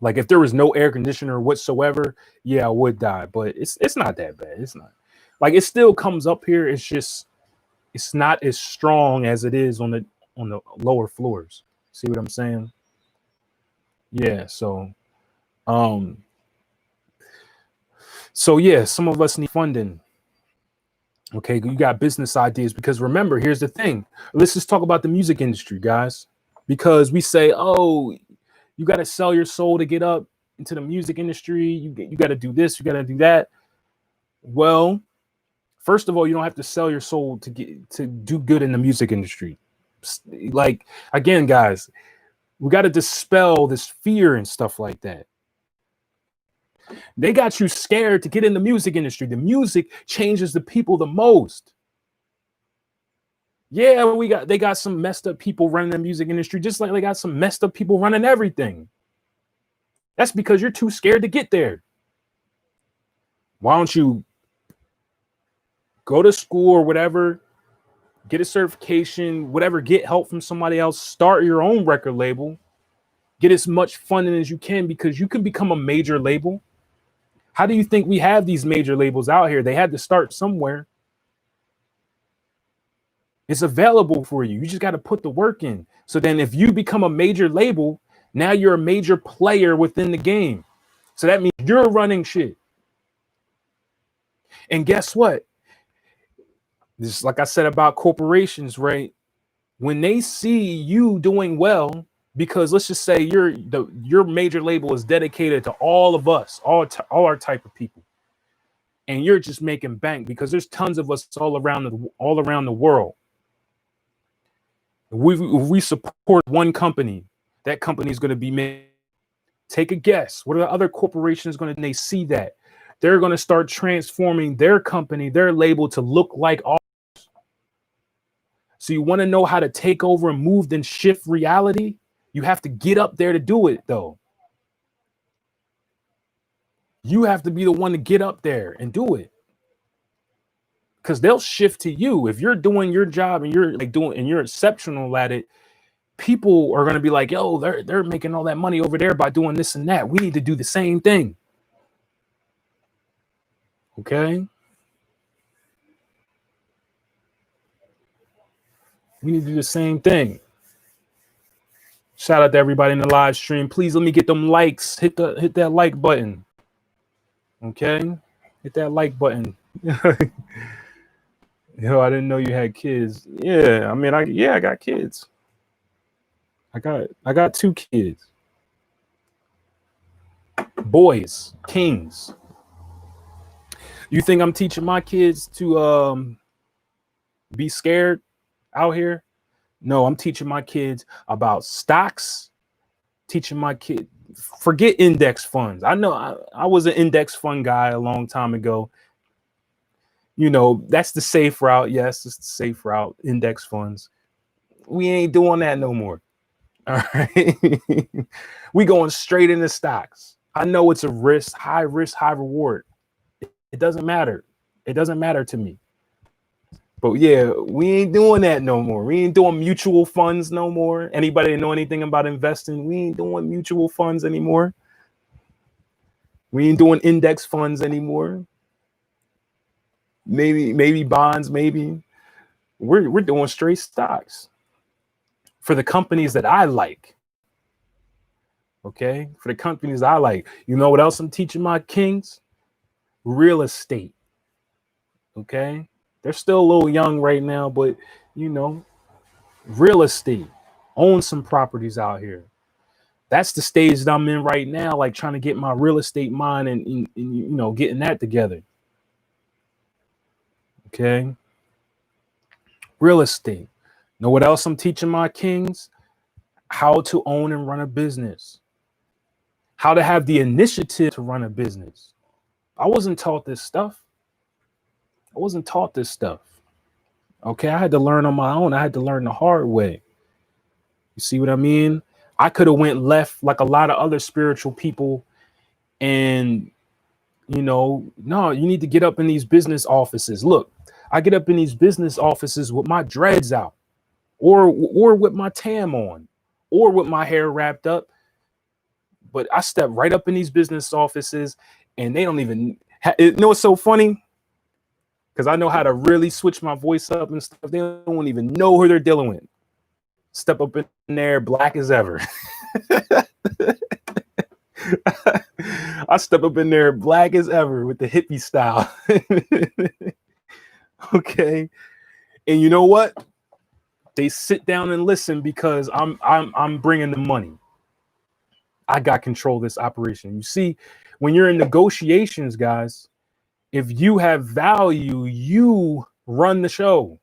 like if there was no air conditioner whatsoever, yeah, I would die. But it's not that bad. It's not like it still comes up here. It's just it's not as strong as it is on the lower floors. See what I'm saying? Yeah. So yeah, some of us need funding. Okay, you got business ideas because remember, here's the thing. Let's just talk about the music industry, guys, because we say, oh, you got to sell your soul to get up into the music industry. You got to do this. You got to do that. Well, first of all, you don't have to sell your soul to do good in the music industry. Like, again, guys, we got to dispel this fear and stuff like that. They got you scared to get in the music industry. The music changes the people the most. Yeah, they got some messed up people running the music industry, just like they got some messed up people running everything. That's because you're too scared to get there. Why don't you go to school or whatever, get a certification, whatever, get help from somebody else, start your own record label, get as much funding as you can because you can become a major label. How do you think we have these major labels out here? They had to start somewhere. It's available for you. You just got to put the work in. So then if you become a major label, now you're a major player within the game. So that means you're running shit. And guess what? This is like I said about corporations, right? When they see you doing well, because let's just say your major label is dedicated to all of us, all our type of people. And you're just making bank because there's tons of us all around the world. If we support one company, that company is going to be made. Take a guess. What are the other corporations going to? They see that they're going to start transforming their company, their label to look like ours. So you want to know how to take over and move and shift reality? You have to get up there to do it, though. You have to be the one to get up there and do it. because they'll shift to you if you're doing your job and you're like doing and you're exceptional at it. People are going to be like, yo, they're making all that money over there by doing this and that. We need to do the same thing. Okay. We need to do the same thing. Shout out to everybody in the live stream. Please let me get them likes. Hit that like button. Okay. Hit that like button. Yo, I didn't know you had kids. Yeah, I mean, I got kids. I got 2 kids. Boys, kings. You think I'm teaching my kids to be scared out here? No, I'm teaching my kids about stocks, teaching my kid, forget index funds. I know I was an index fund guy a long time ago. You know, that's the safe route. Yes, it's the safe route, index funds. We ain't doing that no more. All right. We going straight into stocks. I know it's a risk, high reward. It doesn't matter. It doesn't matter to me. But yeah, we ain't doing that no more. We ain't doing mutual funds no more. Anybody know anything about investing? We ain't doing mutual funds anymore. We ain't doing index funds anymore. Maybe bonds, maybe. We're doing straight stocks for the companies that I like. Okay, for the companies I like. You know what else I'm teaching my kings? Real estate. Okay, they're still a little young right now, but you know, real estate. Own some properties out here. That's the stage that I'm in right now, like trying to get my real estate mind and you know, getting that together. Okay. Real estate. Know what else I'm teaching my kings? How to own and run a business. How to have the initiative to run a business. I wasn't taught this stuff. Okay, I had to learn on my own. I had to learn the hard way. You see what I mean? I could have went left like a lot of other spiritual people and, you know, no, you need to get up in these business offices. Look, I get up in these business offices with my dreads out or with my tam on or with my hair wrapped up. But I step right up in these business offices and they don't even, you know, it's so funny because I know how to really switch my voice up and stuff. They don't even know who they're dealing with. Step up in there, black as ever. I step up in there, black as ever, with the hippie style. Okay, and you know what? They sit down and listen because I'm bringing the money. I got control of this operation. You see, when you're in negotiations, guys, if you have value, you run the show.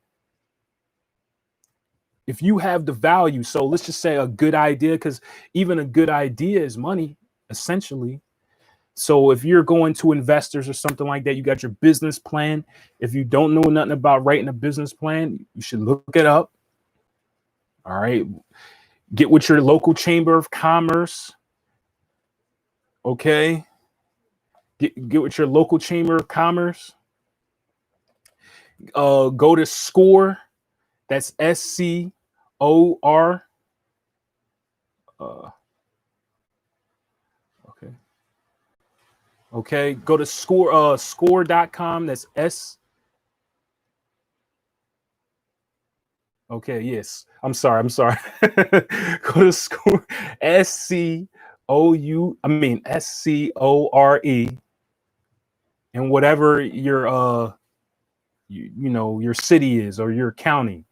If you have the value, so let's just say a good idea, because even a good idea is money, essentially. So if you're going to investors or something like that, you got your business plan. If you don't know nothing about writing a business plan, you should look it up. All right. Get with your local chamber of commerce. Okay. Get with your local chamber of commerce. Go to SCORE. That's SCOR. Okay. Okay. Go to score.com. That's S. Okay. Yes. I'm sorry. Go to SCORE. SCOU. I mean SCORE. And whatever your you know your city is or your county.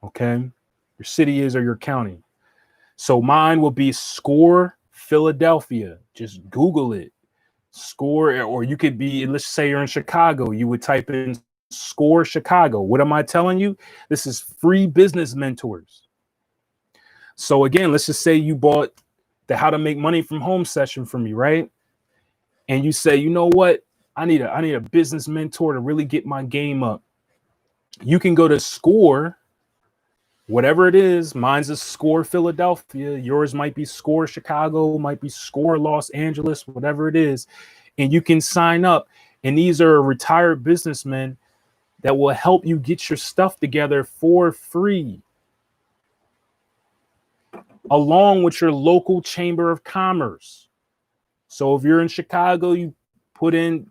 Okay. Your city is or your county. So mine will be SCORE Philadelphia. Just Google it. SCORE, or you could be, let's say you're in Chicago, you would type in SCORE Chicago. What am I telling you? This is free business mentors. So again, let's just say you bought the How to Make Money from Home session from me, right? And you say, you know what? I need a business mentor to really get my game up. You can go to SCORE, whatever it is. Mine's a SCORE Philadelphia. Yours might be SCORE Chicago, might be SCORE Los Angeles, whatever it is. And you can sign up. And these are retired businessmen that will help you get your stuff together for free, along with your local chamber of commerce. So if you're in Chicago, you put in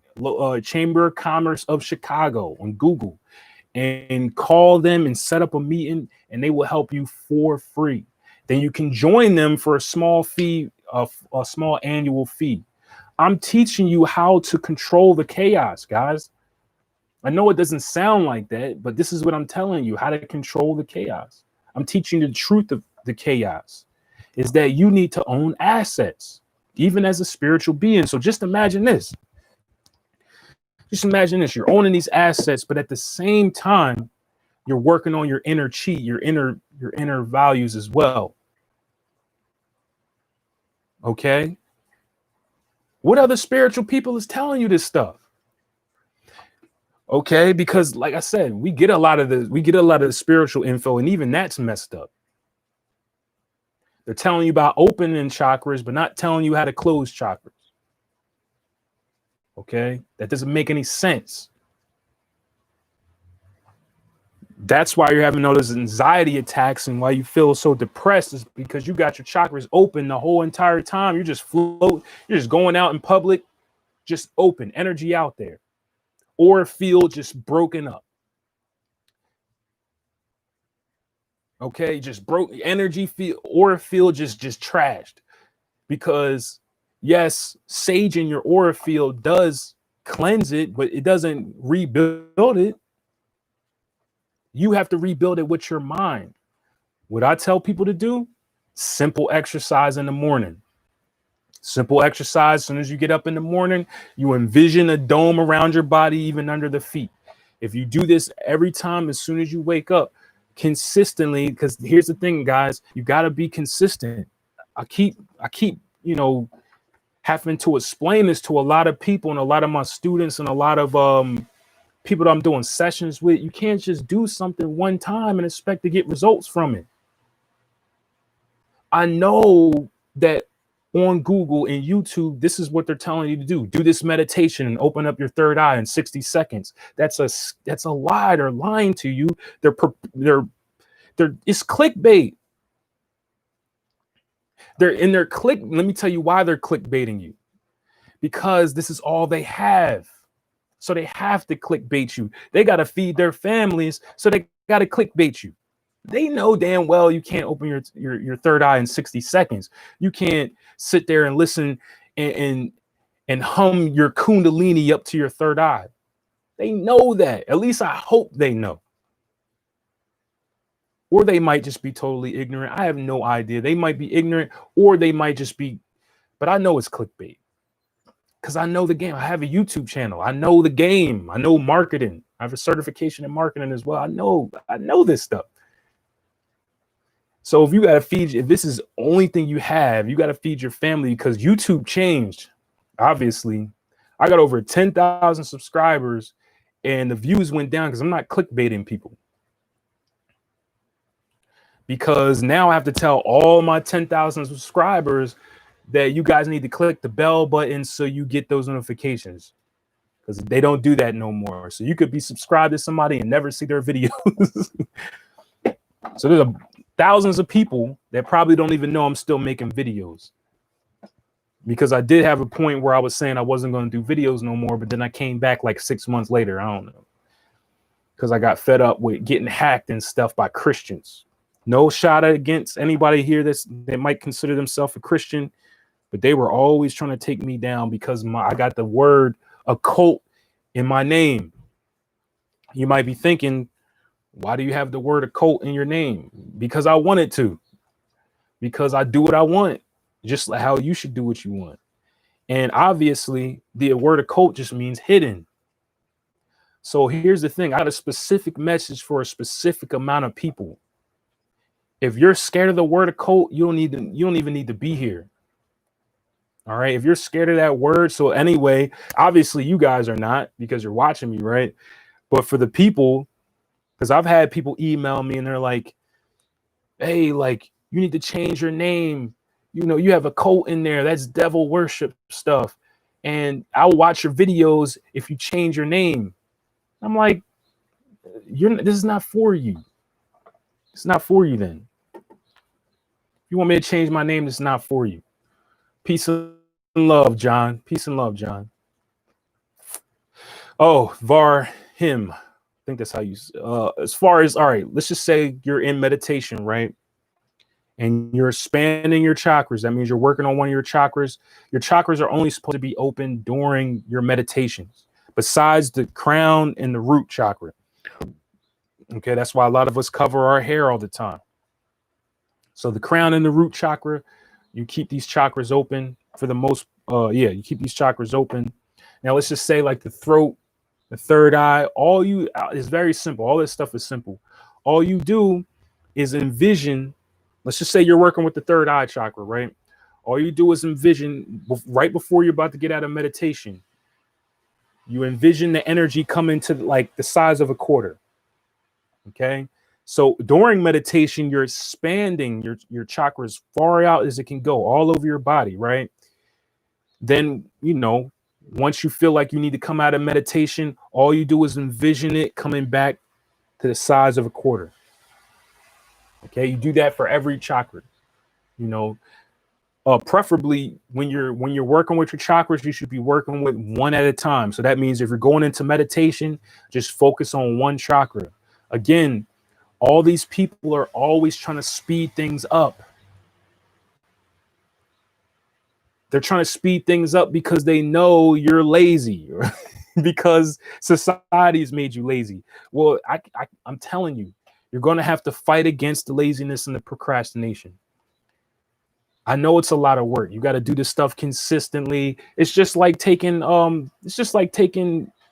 Chamber of Commerce of Chicago on Google and call them and set up a meeting, and they will help you for free. Then you can join them for a small fee, a small annual fee. I'm teaching you how to control the chaos, guys. I know it doesn't sound like that, but this is what I'm telling you, how to control the chaos. I'm teaching you the truth of the chaos is that you need to own assets, even as a spiritual being. So just imagine this. Just imagine this. You're owning these assets, but at the same time, you're working on your inner chi, your inner values as well. Okay? What other spiritual people is telling you this stuff? Okay, because like I said, we get a lot of the spiritual info, and even that's messed up. They're telling you about opening chakras, but not telling you how to close chakras. Okay, that doesn't make any sense. That's why you're having all those anxiety attacks, and why you feel so depressed is because you got your chakras open the whole entire time. You're just float, you're just going out in public, just open energy out there. Or feel just broken up. Okay, just broke energy feel, or feel just trashed. Because yes, sage in your aura field does cleanse it, but it doesn't rebuild it. You have to rebuild it with your mind. What I tell people to do, simple exercise in the morning. Simple exercise. As soon as you get up in the morning, you envision a dome around your body, even under the feet. If you do this every time, as soon as you wake up, consistently, because here's the thing, guys, you got to be consistent. I keep, having to explain this to a lot of people and a lot of my students and a lot of people that I'm doing sessions with. You can't just do something one time and expect to get results from it. I know that on Google and YouTube, this is what they're telling you to do. Do this meditation and open up your third eye in 60 seconds. That's a lie. They're lying to you. It's clickbait. Let me tell you why they're clickbaiting you. Because this is all they have. So they have to clickbait you. They got to feed their families, so they got to clickbait you. They know damn well you can't open your third eye in 60 seconds. You can't sit there and listen and hum your kundalini up to your third eye. They know that. At least I hope they know. Or they might just be totally ignorant. I have no idea. They might be ignorant, or they might just be, but I know it's clickbait. Because I know the game. I have a YouTube channel. I know the game. I know marketing. I have a certification in marketing as well. I know this stuff. So if you got to feed, if this is the only thing you have, you got to feed your family, because YouTube changed. Obviously, I got over 10,000 subscribers and the views went down because I'm not clickbaiting people. Because now I have to tell all my 10,000 subscribers that you guys need to click the bell button so you get those notifications, because they don't do that no more. So you could be subscribed to somebody and never see their videos. So there's thousands of people that probably don't even know I'm still making videos, because I did have a point where I was saying I wasn't going to do videos no more, but then I came back like 6 months later. I don't know, because I got fed up with getting hacked and stuff by Christians. No shot against anybody here that might consider themselves a Christian, but they were always trying to take me down because I got the word occult in my name. You might be thinking, why do you have the word occult in your name? Because I wanted to. Because I do what I want, just like how you should do what you want. And obviously, the word occult just means hidden. So here's the thing. I got a specific message for a specific amount of people. If you're scared of the word occult, you don't even need to be here. All right. If you're scared of that word. So anyway, obviously you guys are not, because you're watching me, right? But for the people, because I've had people email me and they're like, hey, like, you need to change your name. You know, you have a cult in there. That's devil worship stuff. And I'll watch your videos if you change your name. I'm like, This is not for you. It's not for you then. If you want me to change my name, it's not for you. Peace and love, John. Peace and love, John. Oh, var him. I think that's how you as far as, all right, let's just say you're in meditation, right? And you're expanding your chakras. That means you're working on one of your chakras. Your chakras are only supposed to be open during your meditations, besides the crown and the root chakra. Okay, that's why a lot of us cover our hair all the time. So the crown and the root chakra, you keep these chakras open for the most, you keep these chakras open. Now let's just say like the throat, the third eye, all you is very simple. All this stuff is simple. All you do is envision, let's just say you're working with the third eye chakra, right? All you do is envision right before you're about to get out of meditation, you envision the energy coming to like the size of a quarter. Okay. So during meditation, you're expanding your chakras far out as it can go, all over your body, right? Then, once you feel like you need to come out of meditation, all you do is envision it coming back to the size of a quarter. Okay, you do that for every chakra. Preferably when you're working with your chakras, you should be working with one at a time. So that means if you're going into meditation, just focus on one chakra. Again, all these people are always trying to speed things up. They're trying to speed things up because they know you're lazy, because society's made you lazy. Well, I'm telling you, you're going to have to fight against the laziness and the procrastination. I know it's a lot of work. You got to do this stuff consistently. It's just like taking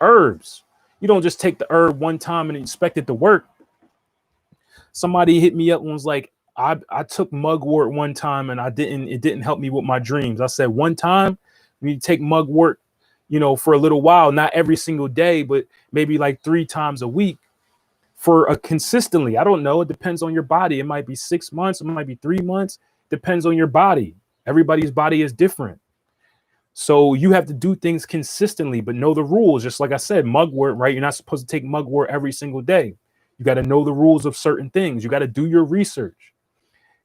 herbs. You don't just take the herb one time and expect it to work. Somebody hit me up and was like, I took mugwort one time and it didn't help me with my dreams. I said, one time you take mugwort, for a little while, not every single day, but maybe like 3 times a week for a consistently. I don't know. It depends on your body. It might be 6 months. It might be 3 months. Depends on your body. Everybody's body is different. So you have to do things consistently, but know the rules. Just like I said, mugwort, right? You're not supposed to take mugwort every single day. You got to know the rules of certain things. You got to do your research.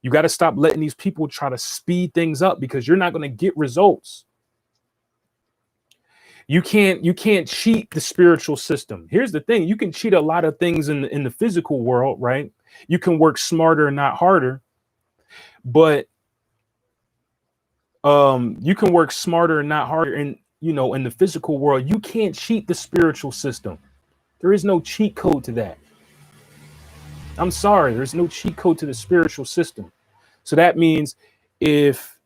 You got to stop letting these people try to speed things up, because you're not going to get results. You can't cheat the spiritual system. Here's the thing. You can cheat a lot of things in the physical world, right? You can work smarter and not harder, but you can work smarter and not harder. And, in the physical world, you can't cheat the spiritual system. There is no cheat code to that. I'm sorry, there's no cheat code to the spiritual system. So that means if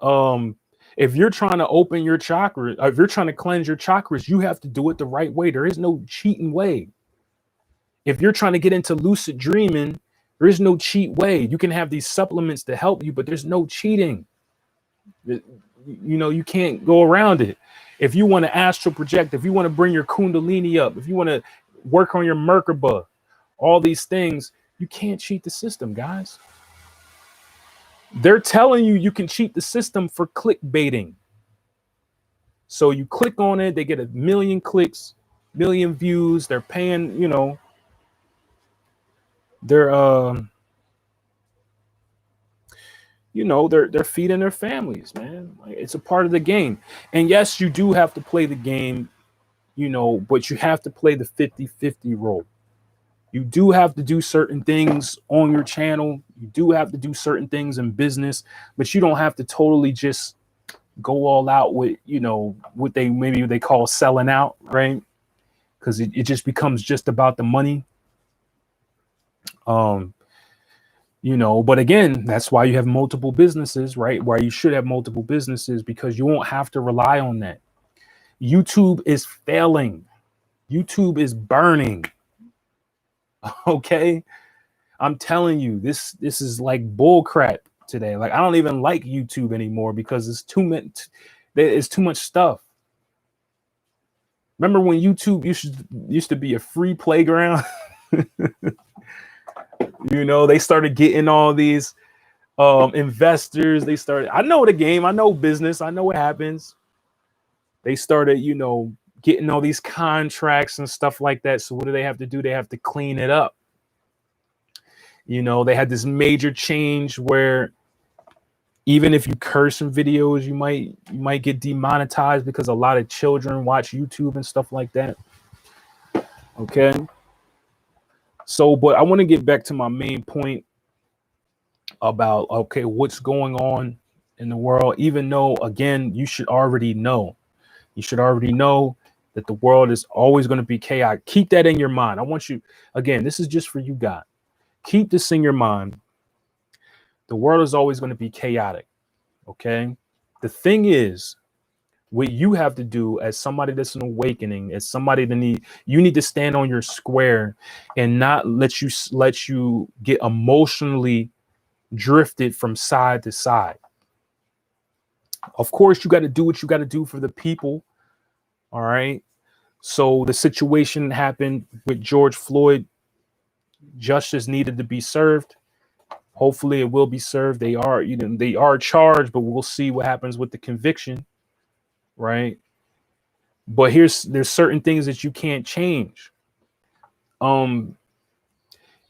you're trying to open your chakra, if you're trying to cleanse your chakras, you have to do it the right way. There is no cheating way. If you're trying to get into lucid dreaming, there is no cheat way. You can have these supplements to help you, but there's no cheating. You can't go around it. If you want to astral project, if you want to bring your kundalini up, if you want to work on your Merkaba, all these things, you can't cheat the system, guys. They're telling you can cheat the system for clickbaiting. So you click on it, they get 1 million clicks, 1 million views. They're paying, they're they're feeding their families, man. It's a part of the game. And yes, you do have to play the game, but you have to play the 50-50 role. You do have to do certain things on your channel. You do have to do certain things in business, but you don't have to totally just go all out with, what they call selling out, right? Because it just becomes just about the money. But again, that's why you have multiple businesses, right? Why you should have multiple businesses, because you won't have to rely on that. YouTube is failing. YouTube is burning. Okay, I'm telling you, this is like bull crap today. Like, I don't even like YouTube anymore because it's too much stuff. Remember when YouTube used to be a free playground? They started getting all these investors. I know the game, I know business, I know what happens. They started, getting all these contracts and stuff like that. So what do they have to do? They have to clean it up. You know, they had this major change where even if you curse in videos, you might get demonetized because a lot of children watch YouTube and stuff like that. Okay. So, but I want to get back to my main point about, okay, what's going on in the world, even though, again, you should already know. You should already know that the world is always going to be chaotic. Keep that in your mind. I want you, again, this is just for you guys. Keep this in your mind. The world is always going to be chaotic. Okay. The thing is, what you have to do as somebody that's an awakening, as somebody that you need to stand on your square and not let you get emotionally drifted from side to side. Of course, you got to do what you got to do for the people. All right. So the situation happened with George Floyd. Justice needed to be served. Hopefully it will be served. They are charged, but we'll see what happens with the conviction. Right. But there's certain things that you can't change. Again,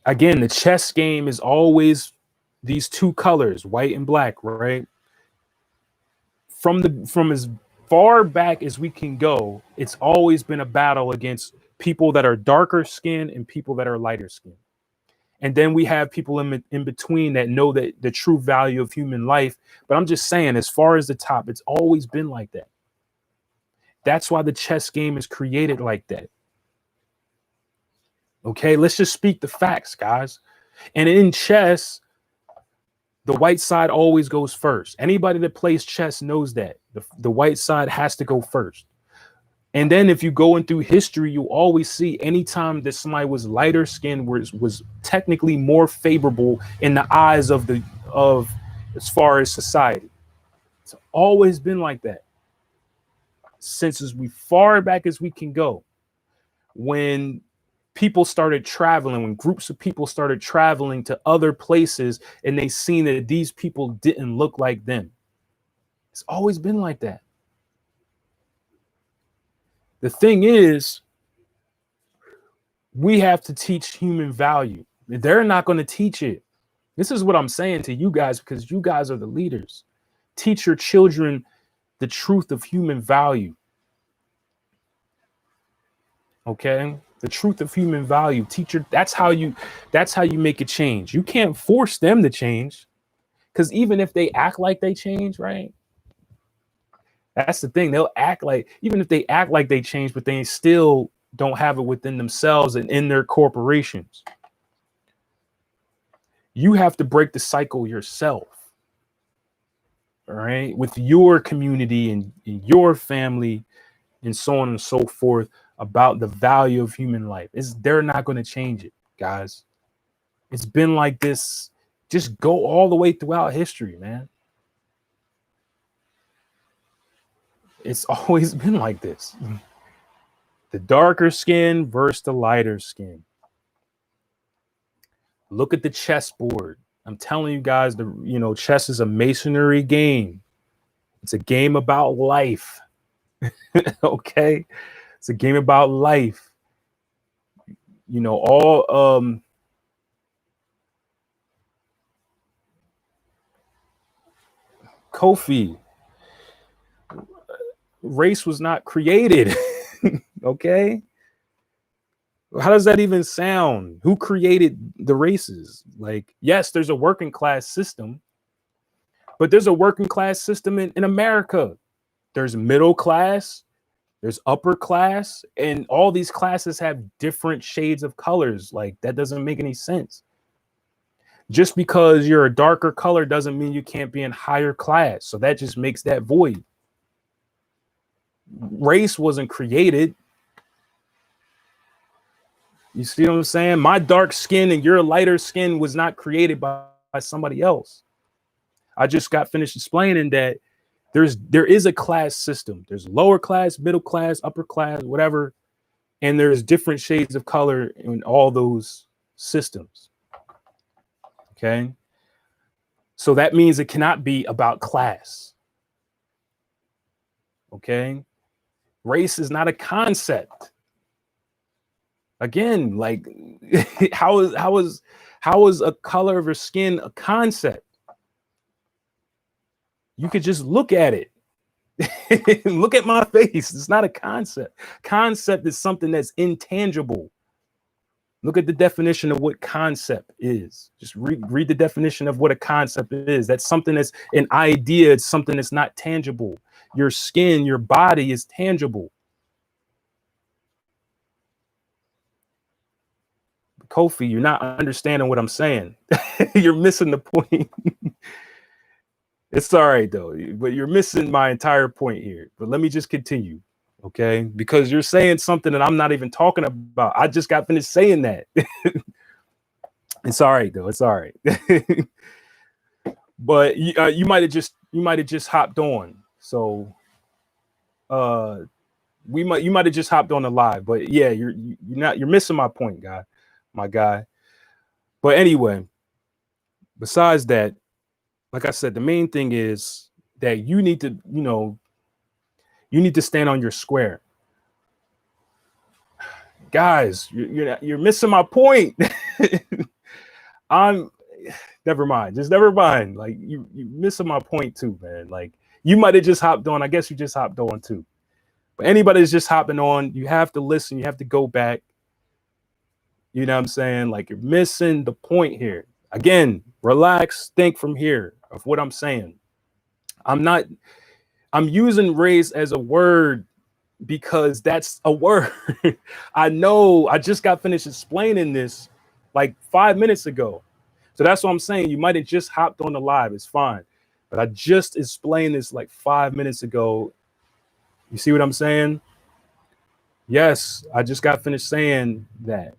the chess game is always these two colors, white and black, right? From as far back as we can go, it's always been a battle against people that are darker skinned and people that are lighter skinned. And then we have people in between that know that the true value of human life. But I'm just saying, as far as the top, it's always been like that. That's why the chess game is created like that. Okay, let's just speak the facts, guys. And in chess, the white side always goes first. Anybody that plays chess knows that. The white side has to go first. And then if you go in through history, you always see anytime that somebody was lighter skinned was technically more favorable in the eyes of as far as society. It's always been like that. Since as far back as we can go. When people started traveling, when groups of people started traveling to other places and they seen that these people didn't look like them. It's always been like that. The thing is, we have to teach human value. They're not going to teach it. This is what I'm saying to you guys, because you guys are the leaders. Teach your children the truth of human value. Okay? The truth of human value. Teacher, that's how you make a change. You can't force them to change, because even if they act like they change, right? That's the thing. They'll act like, even if they act like they change, but they still don't have it within themselves and in their corporations. You have to break the cycle yourself. All right, with your community and your family and so on and so forth, about the value of human life. They're not going to change it, guys. It's been like this. Just go all the way throughout history, man. It's always been like this. The darker skin versus the lighter skin. Look at the chessboard. I'm telling you guys, chess is a masonry game. It's a game about life. Okay? It's a game about life. Kofi, race was not created. Okay? How does that even sound? Who created the races? Like, yes, there's a working class system, but there's a working class system in America. There's middle class, there's upper class, and all these classes have different shades of colors. Like, that doesn't make any sense. Just because you're a darker color doesn't mean you can't be in higher class. So that just makes that void. Race wasn't created. You see what I'm saying? My dark skin and your lighter skin was not created by somebody else. I just got finished explaining that there is a class system. There's lower class, middle class, upper class, whatever. And there's different shades of color in all those systems. Okay. So that means it cannot be about class. Okay. Race is not a concept. Again, like how is a color of your skin a concept? You could just look at it. Look at my face. It's not a concept. Concept is something that's intangible. Look at the definition of what concept is. Just read the definition of what a concept is. That's something that's an idea. It's something that's not tangible. Your skin, your body is tangible. Kofi, you're not understanding what I'm saying. You're missing the point. It's all right though, but you're missing my entire point here. But let me just continue, okay? Because you're saying something that I'm not even talking about. I just got finished saying that. It's all right though. It's all right. But you might have just hopped on. So you might have just hopped on the live. But yeah, you're missing my point, my guy. But anyway, besides that, like I said, the main thing is that you need to, you need to stand on your square. Guys, you're missing my point. Never mind. Just never mind. Like you're missing my point too, man. Like you might have just hopped on. I guess you just hopped on too. But anybody that's just hopping on, you have to listen. You have to go back. You know what I'm saying? Like you're missing the point here. Again, relax, think from here of what I'm saying. I'm using race as a word because that's a word. I know I just got finished explaining this like 5 minutes ago. So that's what I'm saying. You might have just hopped on the live. It's fine. But I just explained this like 5 minutes ago. You see what I'm saying? Yes, I just got finished saying that.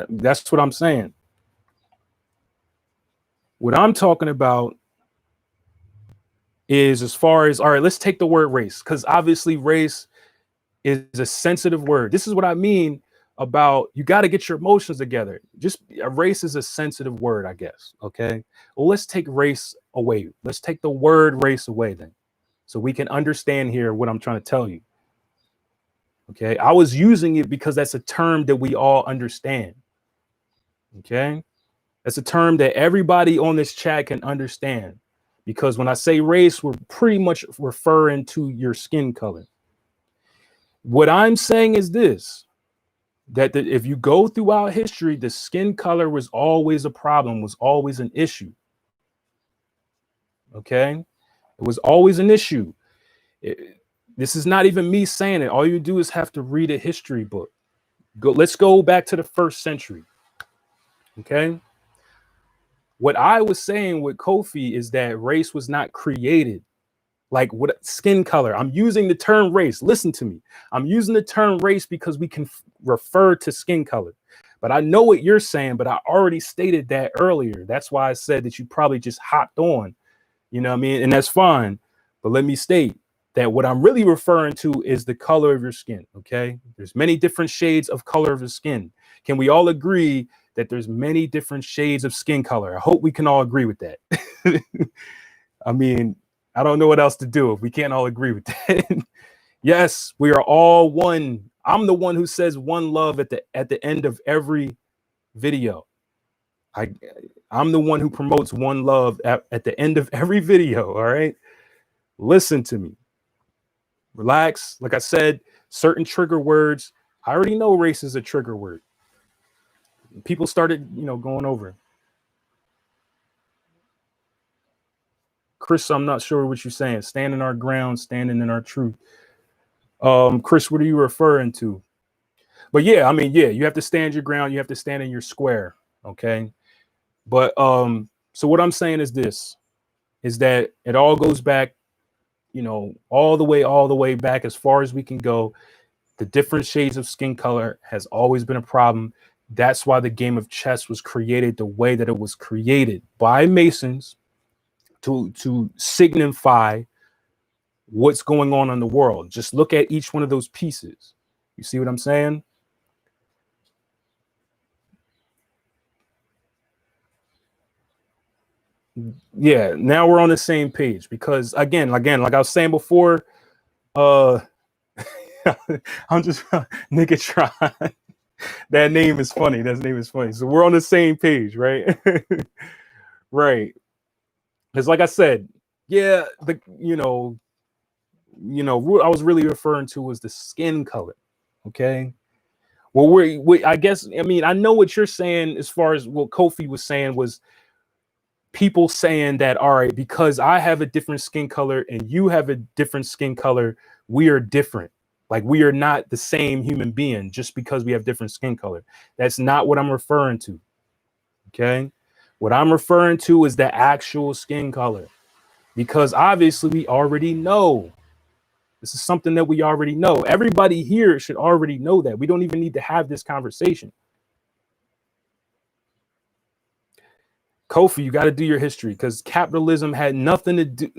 That's what I'm saying. What I'm talking about is as far as, all right, let's take the word race, because obviously race is a sensitive word. This is what I mean about you got to get your emotions together. Just race is a sensitive word, I guess. Okay. Well, let's take race away. Let's take the word race away then, so we can understand here what I'm trying to tell you. Okay. I was using it because that's a term that we all understand. Okay. That's a term that everybody on this chat can understand, because when I say race, we're pretty much referring to your skin color. What I'm saying is this, that if you go throughout history, the skin color was always a problem, was always an issue. Okay. It was always an issue. This is not even me saying it. All you do is have to read a history book. Let's go back to the 1st century. Okay. What I was saying with Kofi is that race was not created. Like what skin color? I'm using the term race. Listen to me. I'm using the term race because we can refer to skin color. But I know what you're saying, but I already stated that earlier. That's why I said that you probably just hopped on. You know what I mean? And that's fine. But let me state that what I'm really referring to is the color of your skin. Okay. There's many different shades of color of the skin. Can we all agree that there's many different shades of skin color? I hope we can all agree with that. I mean, I don't know what else to do if we can't all agree with that. Yes, we are all one. I'm the one who says one love at the end of every video. I'm the one who promotes one love at the end of every video. All right. Listen to me. Relax. Like I said, certain trigger words. I already know race is a trigger word. People started, going over. Chris, I'm not sure what you're saying. Standing our ground, standing in our truth. Chris, what are you referring to? But yeah, I mean, yeah, you have to stand your ground. You have to stand in your square. Okay. But so what I'm saying is this, is that it all goes back, all the way back as far as we can go. The different shades of skin color has always been a problem. That's why the game of chess was created the way that it was created by Masons to signify what's going on in the world. Just look at each one of those pieces. You see what I'm saying? Yeah, now we're on the same page, because again, like I was saying before, Uh, I'm just nigga try. That name is funny. That name is funny. So we're on the same page, right? Right. Because like I said, yeah, what I was really referring to was the skin color. Okay. Well, I guess, I mean, I know what you're saying as far as what Kofi was saying was people saying that, all right, because I have a different skin color and you have a different skin color, we are different. Like we are not the same human being just because we have different skin color. That's not what I'm referring to. Okay. What I'm referring to is the actual skin color, because obviously we already know. This is something that we already know. Everybody here should already know that. We don't even need to have this conversation. Kofi, you got to do your history because capitalism had nothing to do.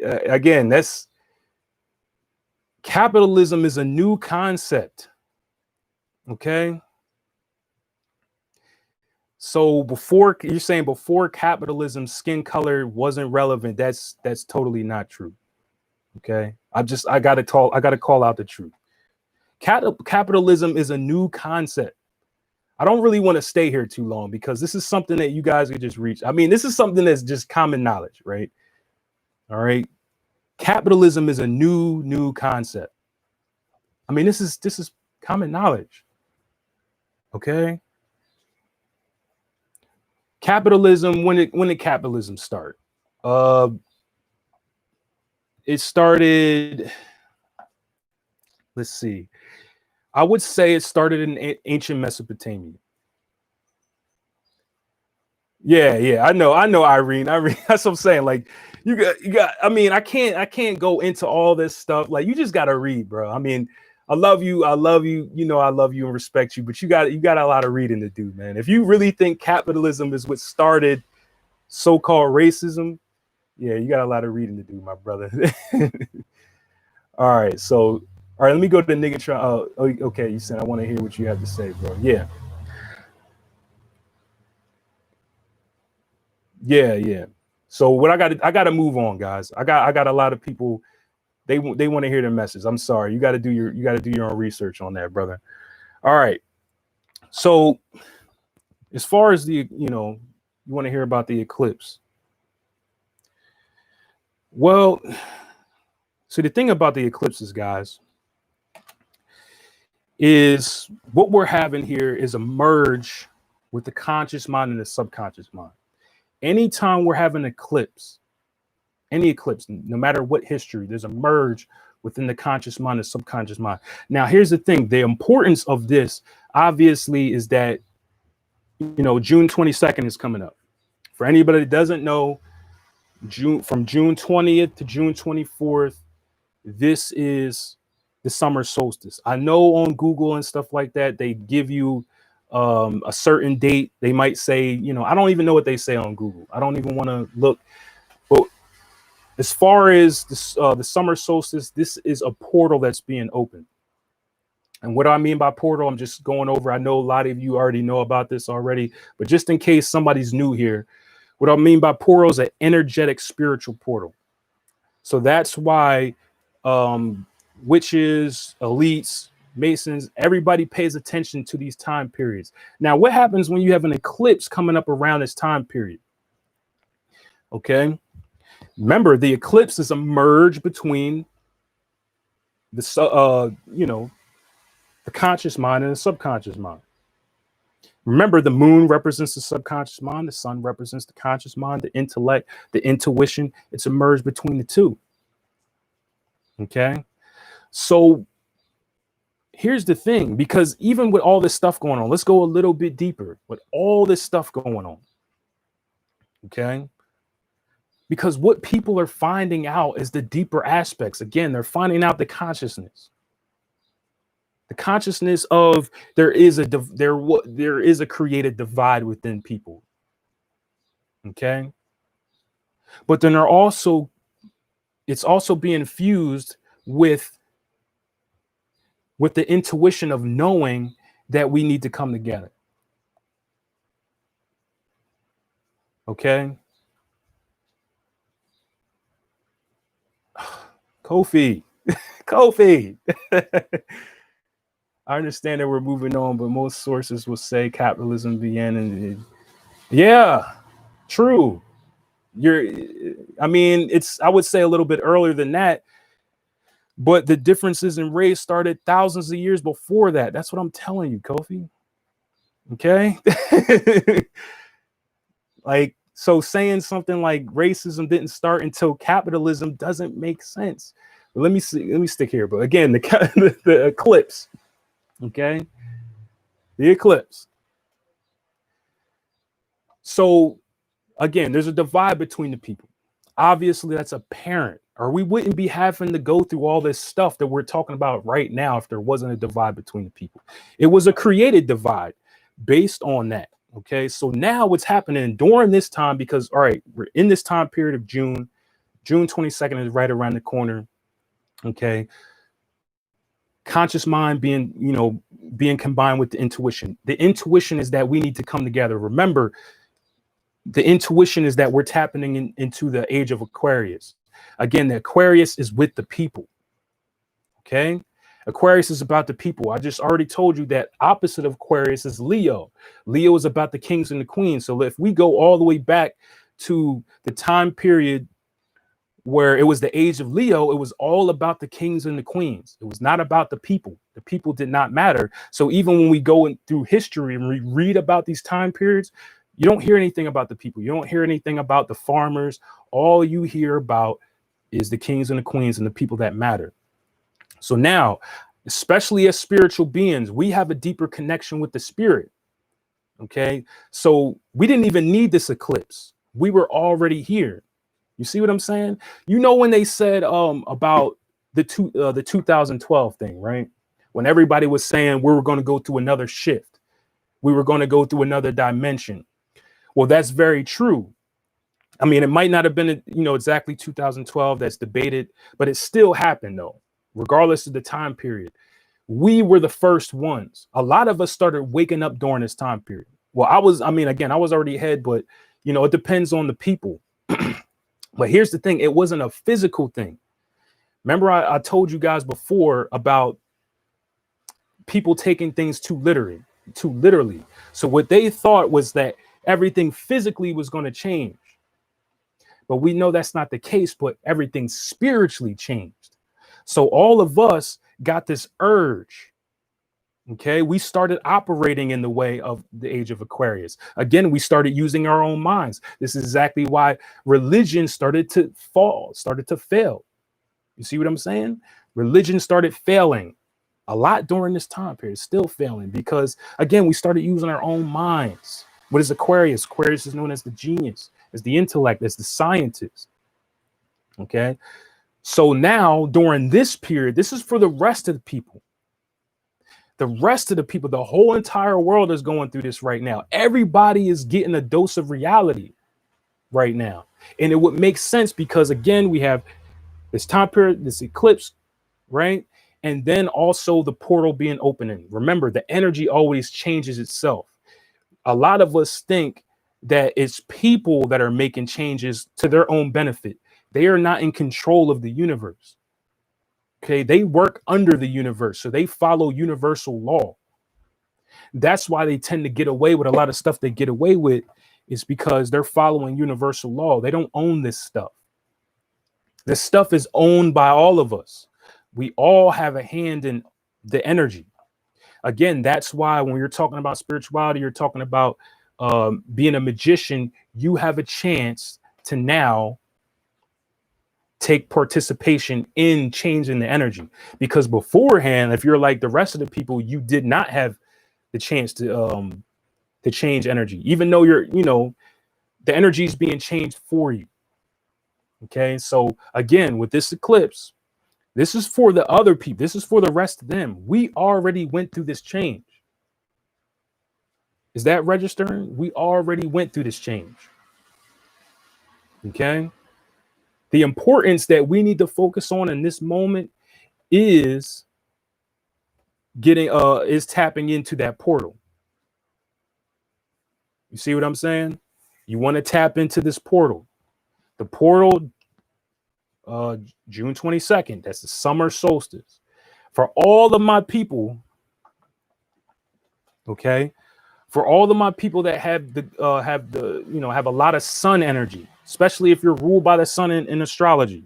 Again, that's capitalism is a new concept. Okay. So before you're saying before capitalism, skin color wasn't relevant. That's totally not true. Okay. I gotta call out the truth. Capitalism is a new concept. I don't really want to stay here too long because this is something that you guys could just reach. I mean, this is something that's just common knowledge, right? All right. Capitalism is a new concept. I mean, this is common knowledge. Okay. Capitalism, when did capitalism start? It started, let's see. I would say it started in ancient Mesopotamia. Yeah, I know, Irene. That's what I'm saying. Like, you got. I mean, I can't go into all this stuff. Like, you just gotta read, bro. I mean, I love you. You know, I love you and respect you, but you got a lot of reading to do, man. If you really think capitalism is what started so-called racism, yeah, you got a lot of reading to do, my brother. All right, so all right, let me go to the nigga try. Oh, okay. You said I want to hear what you have to say, bro. Yeah. Yeah. So what I got to move on, guys. I got a lot of people. They want to hear the message. I'm sorry. You got to do your own research on that, brother. All right. So as far as you want to hear about the eclipse. Well, so the thing about the eclipses, guys, is what we're having here is a merge with the conscious mind and the subconscious mind. Anytime we're having any eclipse, no matter what history, there's a merge within the conscious mind and subconscious mind. Now, here's the thing. The importance of this, obviously, is that, June 22nd is coming up. For anybody that doesn't know, from June 20th to June 24th, this is the summer solstice. I know on Google and stuff like that, they give you a certain date. They might say, I don't even know what they say on Google. I don't even want to look. But as far as the summer solstice, this is a portal that's being opened. And what do I mean by portal? I'm just going over. I know a lot of you already know about this already, but just in case somebody's new here, what I mean by portal is an energetic spiritual portal. So that's why witches, elites, masons, everybody pays attention to these time periods. Now, what happens when you have an eclipse coming up around this time period? Okay. Remember, the eclipse is a merge between the conscious mind and the subconscious mind. Remember, the moon represents the subconscious mind, the sun represents the conscious mind, the intellect, the intuition. It's a merge between the two. Okay. So here's the thing, because even with all this stuff going on, let's go a little bit deeper with all this stuff going on. Okay. Because what people are finding out is the deeper aspects. Again, they're finding out the consciousness. The consciousness of there is a created divide within people. Okay. But then it's also being fused with the intuition of knowing that we need to come together. Okay. Kofi. Kofi. I understand that we're moving on, but most sources will say capitalism began in. Yeah, true. You're, I mean, I would say a little bit earlier than that, but the differences in race started thousands of years before that. That's what I'm telling you, Kofi. Okay. Like, so saying something like racism didn't start until capitalism doesn't make sense. But let me see. Let me stick here. But again, the eclipse. Okay, the eclipse. So again, there's a divide between the people. Obviously, that's apparent, or we wouldn't be having to go through all this stuff that we're talking about right now if there wasn't a divide between the people. It was a created divide based on that. Okay, so now what's happening during this time, because all right, we're in this time period of June 22nd is right around the corner. Okay, conscious mind being, being combined with the intuition. The intuition is that we need to come together. Remember, the intuition is that we're tapping into the age of Aquarius. Again, the Aquarius is with the people. Okay, Aquarius is about the people. I just already told you that opposite of Aquarius is Leo. Leo is about the kings and the queens. So if we go all the way back to the time period where it was the age of Leo, it was all about the kings and the queens. It was not about the people. The people did not matter. So even when we go through history and we read about these time periods, you don't hear anything about the people. You don't hear anything about the farmers. All you hear about is the kings and the queens and the people that matter. So now, especially as spiritual beings, we have a deeper connection with the spirit. Okay. So we didn't even need this eclipse. We were already here. You see what I'm saying? You know, when they said about the 2012 thing, right? When everybody was saying we were going to go through another shift, we were going to go through another dimension. Well, that's very true. I mean, it might not have been, exactly 2012 that's debated, but it still happened though, regardless of the time period. We were the first ones. A lot of us started waking up during this time period. Well, I was already ahead, but it depends on the people. But here's the thing, it wasn't a physical thing. Remember, I told you guys before about people taking things too literally. So what they thought was that everything physically was going to change. But we know that's not the case, but everything spiritually changed. So all of us got this urge. Okay, we started operating in the way of the age of Aquarius. Again, we started using our own minds. This is exactly why religion started to fail. You see what I'm saying? Religion started failing a lot during this time period, still failing because, again, we started using our own minds. What is Aquarius? Aquarius is known as the genius, as the intellect, as the scientist. Okay, so now during this period, this is for the rest of the people. The rest of the people, the whole entire world is going through this right now. Everybody is getting a dose of reality right now. And it would make sense because, again, we have this time period, this eclipse, right? And then also the portal being opening. Remember, the energy always changes itself. A lot of us think that it's people that are making changes to their own benefit. They are not in control of the universe. Okay, they work under the universe, so they follow universal law. That's why they tend to get away with a lot of stuff they get away with, is because they're following universal law. They don't own this stuff. This stuff is owned by all of us. We all have a hand in the energy. Again, that's why when you're talking about spirituality, you're talking about being a magician, you have a chance to now take participation in changing the energy, because beforehand, if you're like the rest of the people, you did not have the chance to change energy, even though the energy is being changed for you. Okay, so again, with this eclipse, this is for the other people, this is for the rest of them. We already went through this change. Is that registering? We already went through this change. Okay, the importance that we need to focus on in this moment is tapping into that portal. You see what I'm saying? You want to tap into this portal. The portal June 22nd. That's the summer solstice. For all of my people, okay, for all of my people that have the have a lot of sun energy, especially if you're ruled by the sun in astrology,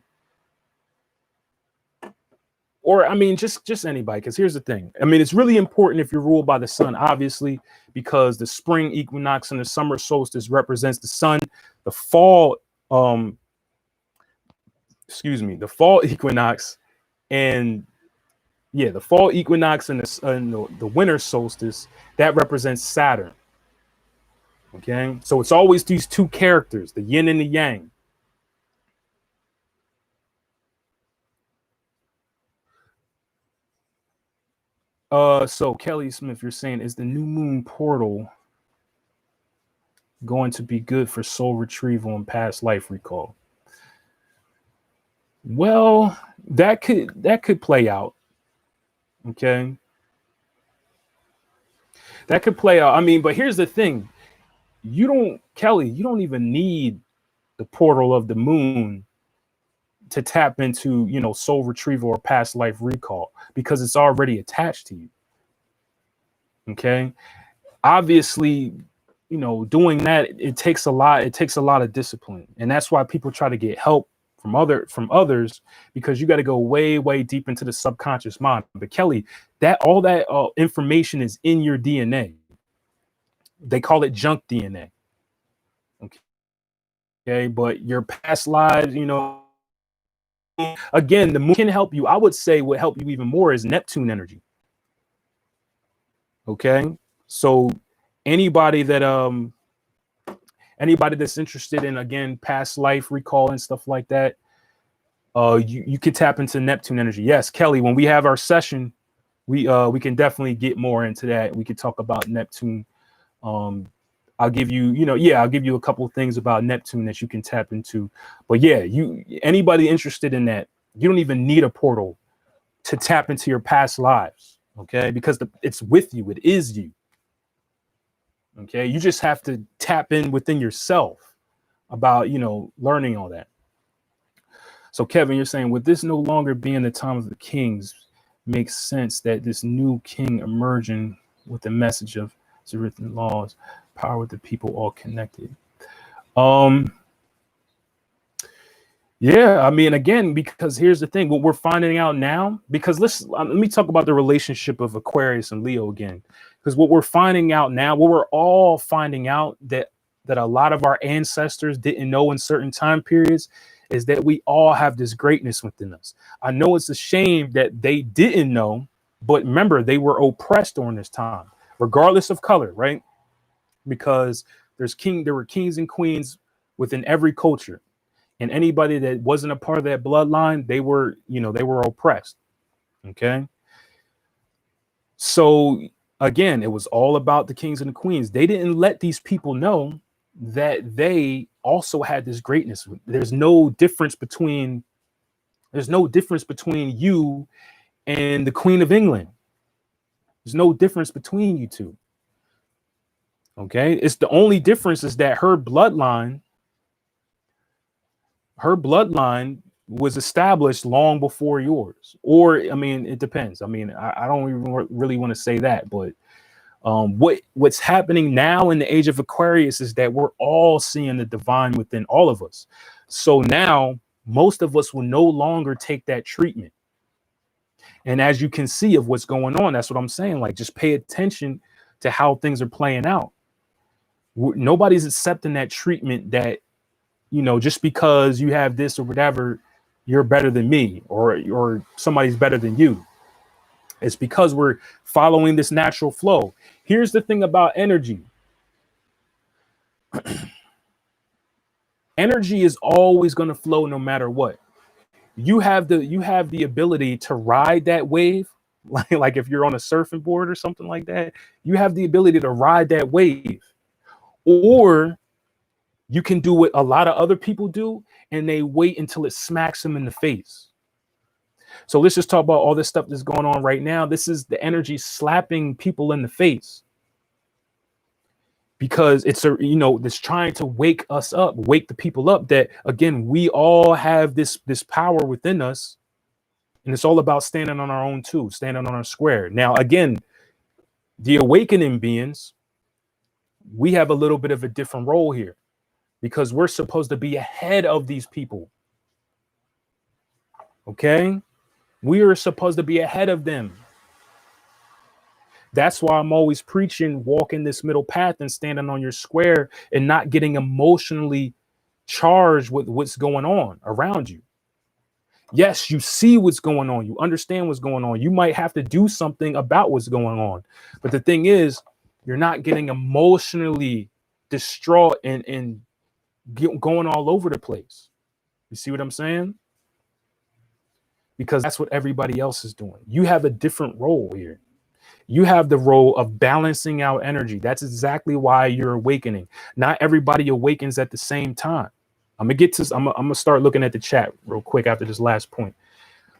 or I mean just anybody. Because here's the thing, I mean, it's really important if you're ruled by the sun, obviously, because the spring equinox and the summer solstice represents the sun. The fall, the fall equinox, and yeah, the fall equinox and the winter solstice, that represents Saturn. Okay, so it's always these two characters, the yin and the yang. So Kelly Smith, you're saying, is the new moon portal going to be good for soul retrieval and past life recall? Well, that could play out. Okay, that could play out. I mean, but here's the thing: Kelly, you don't even need the portal of the moon to tap into, soul retrieval or past life recall, because it's already attached to you. Okay, obviously, doing that, it takes a lot of discipline, and that's why people try to get help from others, because you got to go way deep into the subconscious mind. But Kelly, that all that information is in your DNA. They call it junk DNA. Okay, but your past lives, again, the moon can help you. I would say what help you even more is Neptune energy. Okay, so anybody that's interested in, again, past life recall and stuff like that, you can tap into Neptune energy. Yes, Kelly, when we have our session, we can definitely get more into that. We could talk about Neptune. I'll give you, I'll give you a couple of things about Neptune that you can tap into. But yeah, anybody interested in that, you don't even need a portal to tap into your past lives, okay? Because it's with you, it is you. Okay, you just have to tap in within yourself about, learning all that. So Kevin, you're saying, with this no longer being the time of the kings, makes sense that this new king emerging with the message of the written laws, power with the people, all connected. Yeah, I mean, again, because here's the thing, what we're finding out now, because let me talk about the relationship of Aquarius and Leo again, because what we're finding out now, what we're all finding out, that a lot of our ancestors didn't know in certain time periods, is that we all have this greatness within us. I know it's a shame that they didn't know, but remember, they were oppressed during this time, regardless of color, right? Because there were kings and queens within every culture. And anybody that wasn't a part of that bloodline, they were oppressed. Okay. So again, it was all about the kings and the queens. They didn't let these people know that they also had this greatness. There's no difference between you and the Queen of England. There's no difference between you two. Okay. It's the only difference is that her bloodline was established long before yours. Or, I mean, it depends. I mean, I don't even really want to say that, but what's happening now in the age of Aquarius is that we're all seeing the divine within all of us. So now most of us will no longer take that treatment. And as you can see of what's going on, that's what I'm saying. Like, just pay attention to how things are playing out. Nobody's accepting that treatment that, just because you have this or whatever, you're better than me, or somebody's better than you. It's because we're following this natural flow. Here's the thing about energy. Energy is always going to flow no matter what. You have the ability to ride that wave, like if you're on a surfing board or something like that, you have the ability to ride that wave. Or you can do what a lot of other people do, and they wait until it smacks them in the face. So let's just talk about all this stuff that's going on right now. This is the energy slapping people in the face. because it's a, you know, this trying to wake us up, wake the people up that, again, we all have this power within us, and it's all about standing on our own too, standing on our square. Now, again, the awakening beings, we have a little bit of a different role here because we're supposed to be ahead of these people. Okay, we are supposed to be ahead of them. That's why I'm always preaching walking this middle path and standing on your square and not getting emotionally charged with what's going on around you. Yes, you see what's going on. You understand what's going on. You might have to do something about what's going on. But the thing is, you're not getting emotionally distraught and going all over the place. You see what I'm saying? Because that's what everybody else is doing. You have a different role here. You have the role of balancing out energy. That's exactly why you're awakening. Not everybody awakens at the same time. I'm gonna start looking at the chat real quick after this last point.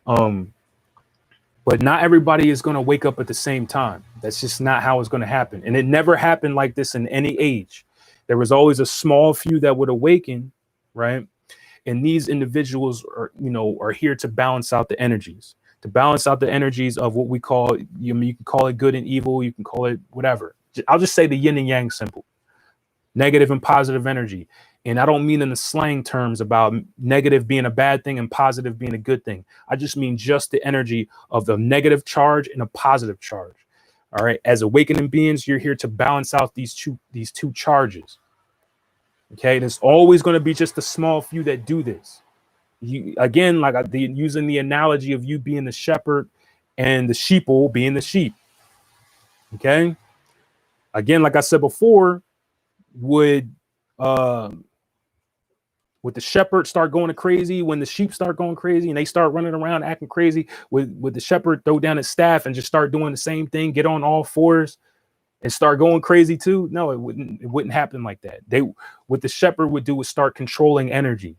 But not everybody is gonna wake up at the same time. That's just not how it's gonna happen. And it never happened like this in any age. There was always a small few that would awaken, right? And these individuals are, you know, are here to balance out the energies. To balance out the energies of what we call, you can call it good and evil, you can call it whatever. I'll just say the yin and yang symbol, negative and positive energy. And I don't mean in the slang terms about negative being a bad thing and positive being a good thing. I just mean just the energy of the negative charge and a positive charge. All right. As awakening beings, you're here to balance out these two charges. Okay. There's always going to be just a small few that do this. You, again, like using the analogy of you being the shepherd and the sheeple being the sheep. Okay. Again, like I said before, would the shepherd start going crazy when the sheep start going crazy and they start running around acting crazy? Would the shepherd throw down his staff and just start doing the same thing, get on all fours and start going crazy too? No, it wouldn't happen like that. What the shepherd would do is start controlling energy.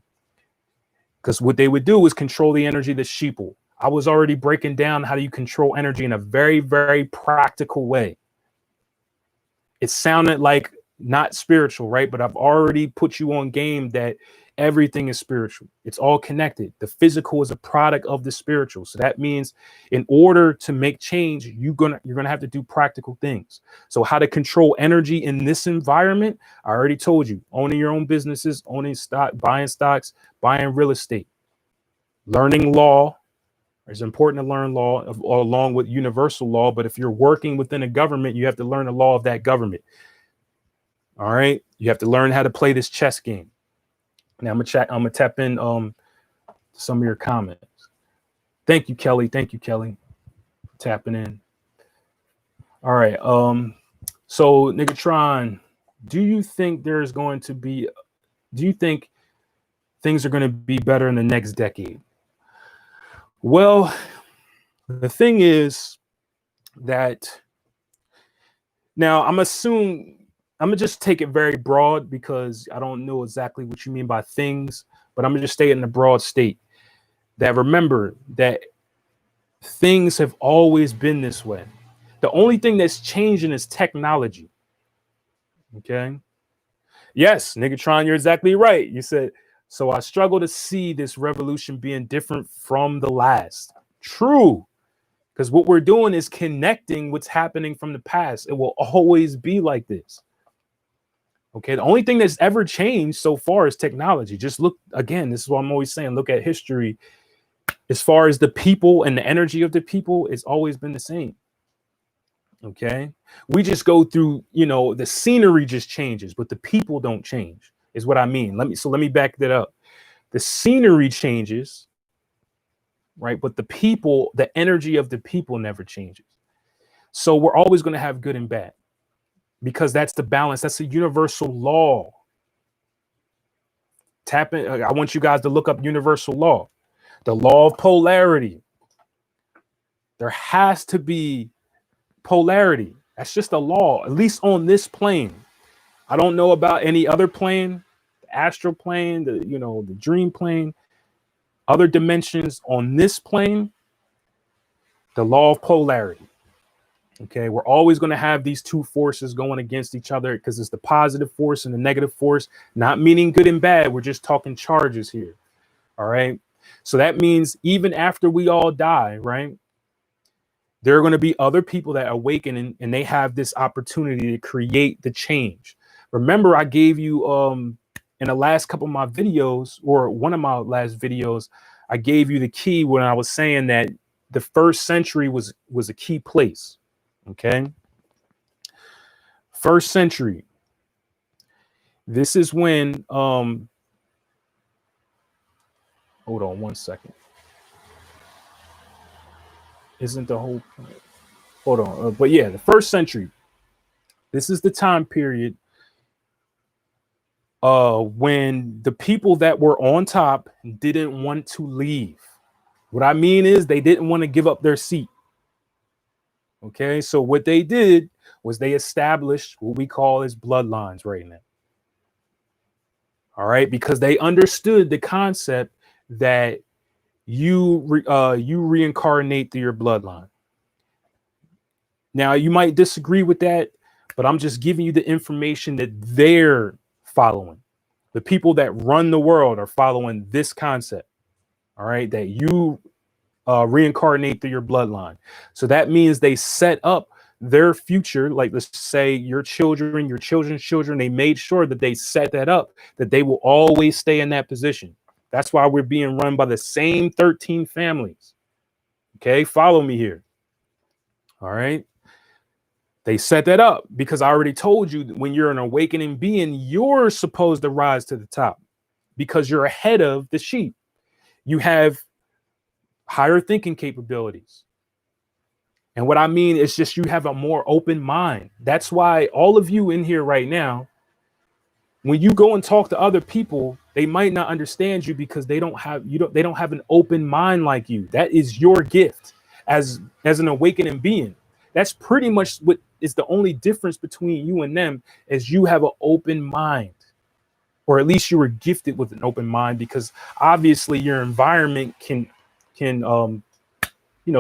Because what they would do is control the energy of the sheeple. I was already breaking down how do you control energy in a very, very practical way. It sounded like not spiritual, right? But I've already put you on game that everything is spiritual. It's all connected. The physical is a product of the spiritual. So that means in order to make change, you're gonna have to do practical things. So how to control energy in this environment? I already told you. Owning your own businesses, owning stock, buying stocks, buying real estate, learning law. It's important to learn law along with universal law. But if you're working within a government, you have to learn the law of that government. All right. You have to learn how to play this chess game. Now I'm gonna tap in some of your comments. Thank you, Kelly. Thank you, Kelly. Tapping in. All right. So Nigatron, do you think things are going to be better in the next decade? Well, the thing is that now I'm gonna just take it very broad because I don't know exactly what you mean by things, but I'm gonna just stay in a broad state. That remember that things have always been this way. The only thing that's changing is technology. Okay. Yes, Nigatron, you're exactly right. You said, so I struggle to see this revolution being different from the last. True. Because what we're doing is connecting what's happening from the past. It will always be like this. Okay. The only thing that's ever changed so far is technology. Just look again. This is what I'm always saying. Look at history. As far as the people and the energy of the people, it's always been the same. Okay. We just go through, the scenery just changes, but the people don't change, is what I mean. Let me back that up. The scenery changes, right? But the people, the energy of the people never changes. So we're always going to have good and bad because that's the balance. That's a universal law. Tap in. I want you guys to look up universal law, the law of polarity. There has to be polarity. That's just a law, at least on this plane. I don't know about any other plane, the astral plane, the dream plane, other dimensions. On this plane, the law of polarity. Okay, we're always going to have these two forces going against each other because it's the positive force and the negative force, not meaning good and bad. We're just talking charges here. All right. So that means even after we all die, right, there are going to be other people that awaken and they have this opportunity to create the change. Remember, I gave you in the last couple of my videos, or one of my last videos, I gave you the key when I was saying that the first century was a key place. Okay. First century. This is when hold on one second. Isn't the whole hold on. But yeah, the first century. This is the time period when the people that were on top didn't want to leave. What I mean is they didn't want to give up their seat. Okay, so what they did was they established what we call as bloodlines right now. All right, because they understood the concept that you reincarnate through your bloodline. Now you might disagree with that, but I'm just giving you the information that they're following. The people that run the world are following this concept. All right, that you reincarnate through your bloodline. So that means they set up their future, like let's say your children, your children's children, they made sure that they set that up, that they will always stay in that position. That's why we're being run by the same 13 families. Okay, follow me here. All right. They set that up because I already told you that when you're an awakening being, you're supposed to rise to the top because you're ahead of the sheep. You have higher thinking capabilities. And what I mean is just you have a more open mind. That's why all of you in here right now, when you go and talk to other people, they might not understand you because they don't have an open mind like you. That is your gift as an awakening being. That's pretty much what is the only difference between you and them, is you have an open mind, or at least you were gifted with an open mind, because obviously your environment can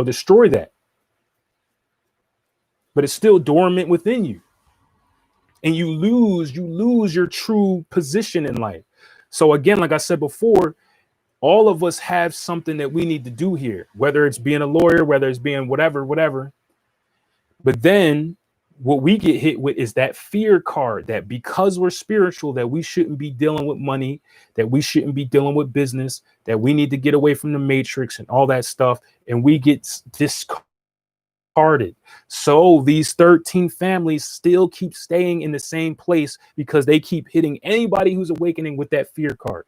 destroy that, but it's still dormant within you, and you lose your true position in life. So again, like I said before, all of us have something that we need to do here, whether it's being a lawyer, whether it's being whatever. But then what we get hit with is that fear card, that because we're spiritual, that we shouldn't be dealing with money, that we shouldn't be dealing with business, that we need to get away from the matrix and all that stuff. And we get discarded. So these 13 families still keep staying in the same place because they keep hitting anybody who's awakening with that fear card.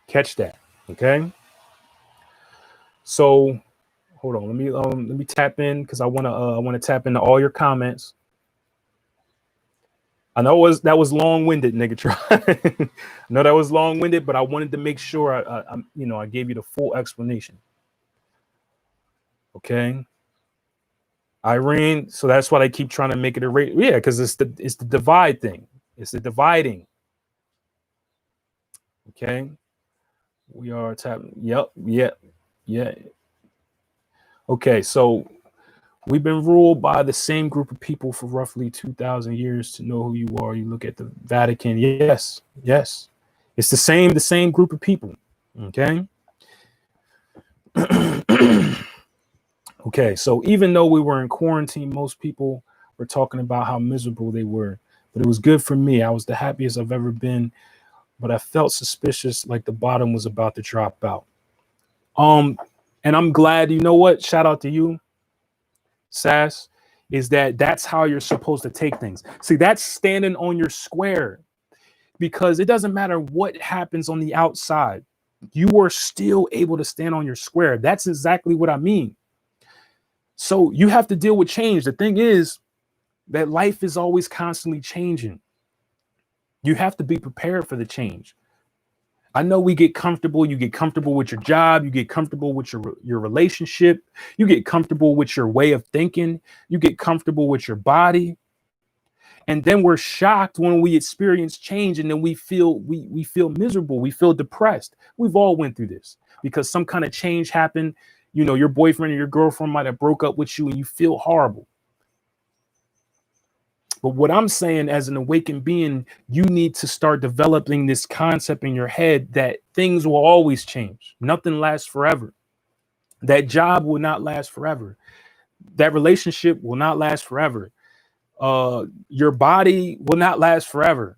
Catch that. Okay. So hold on, let me tap in because I want to tap into all your comments. I know that was long-winded, Negatron. I know that was long-winded, but I wanted to make sure I gave you the full explanation. Okay, Irene. So that's why they keep trying to make it a rate. Yeah, because it's the divide thing. It's the dividing. Okay, we are tapping. Yep. Yeah. Okay, so we've been ruled by the same group of people for roughly 2,000 years to know who you are. You look at the Vatican. Yes. It's the same group of people. Okay. Okay, so even though we were in quarantine, most people were talking about how miserable they were, but it was good for me. I was the happiest I've ever been, but I felt suspicious, like the bottom was about to drop out. And I'm glad, you know what? Shout out to you, Sass, is that's how you're supposed to take things. See, that's standing on your square, because it doesn't matter what happens on the outside. You are still able to stand on your square. That's exactly what I mean. So you have to deal with change. The thing is that life is always constantly changing. You have to be prepared for the change. I know we get comfortable. You get comfortable with your job. You get comfortable with your relationship. You get comfortable with your way of thinking. You get comfortable with your body. And then we're shocked when we experience change, and then we feel miserable. We feel depressed. We've all went through this because some kind of change happened. you know, your boyfriend or your girlfriend might have broke up with you and you feel horrible. But what I'm saying, as an awakened being, you need to start developing this concept in your head that things will always change. Nothing lasts forever. That job will not last forever. That relationship will not last forever. Your body will not last forever.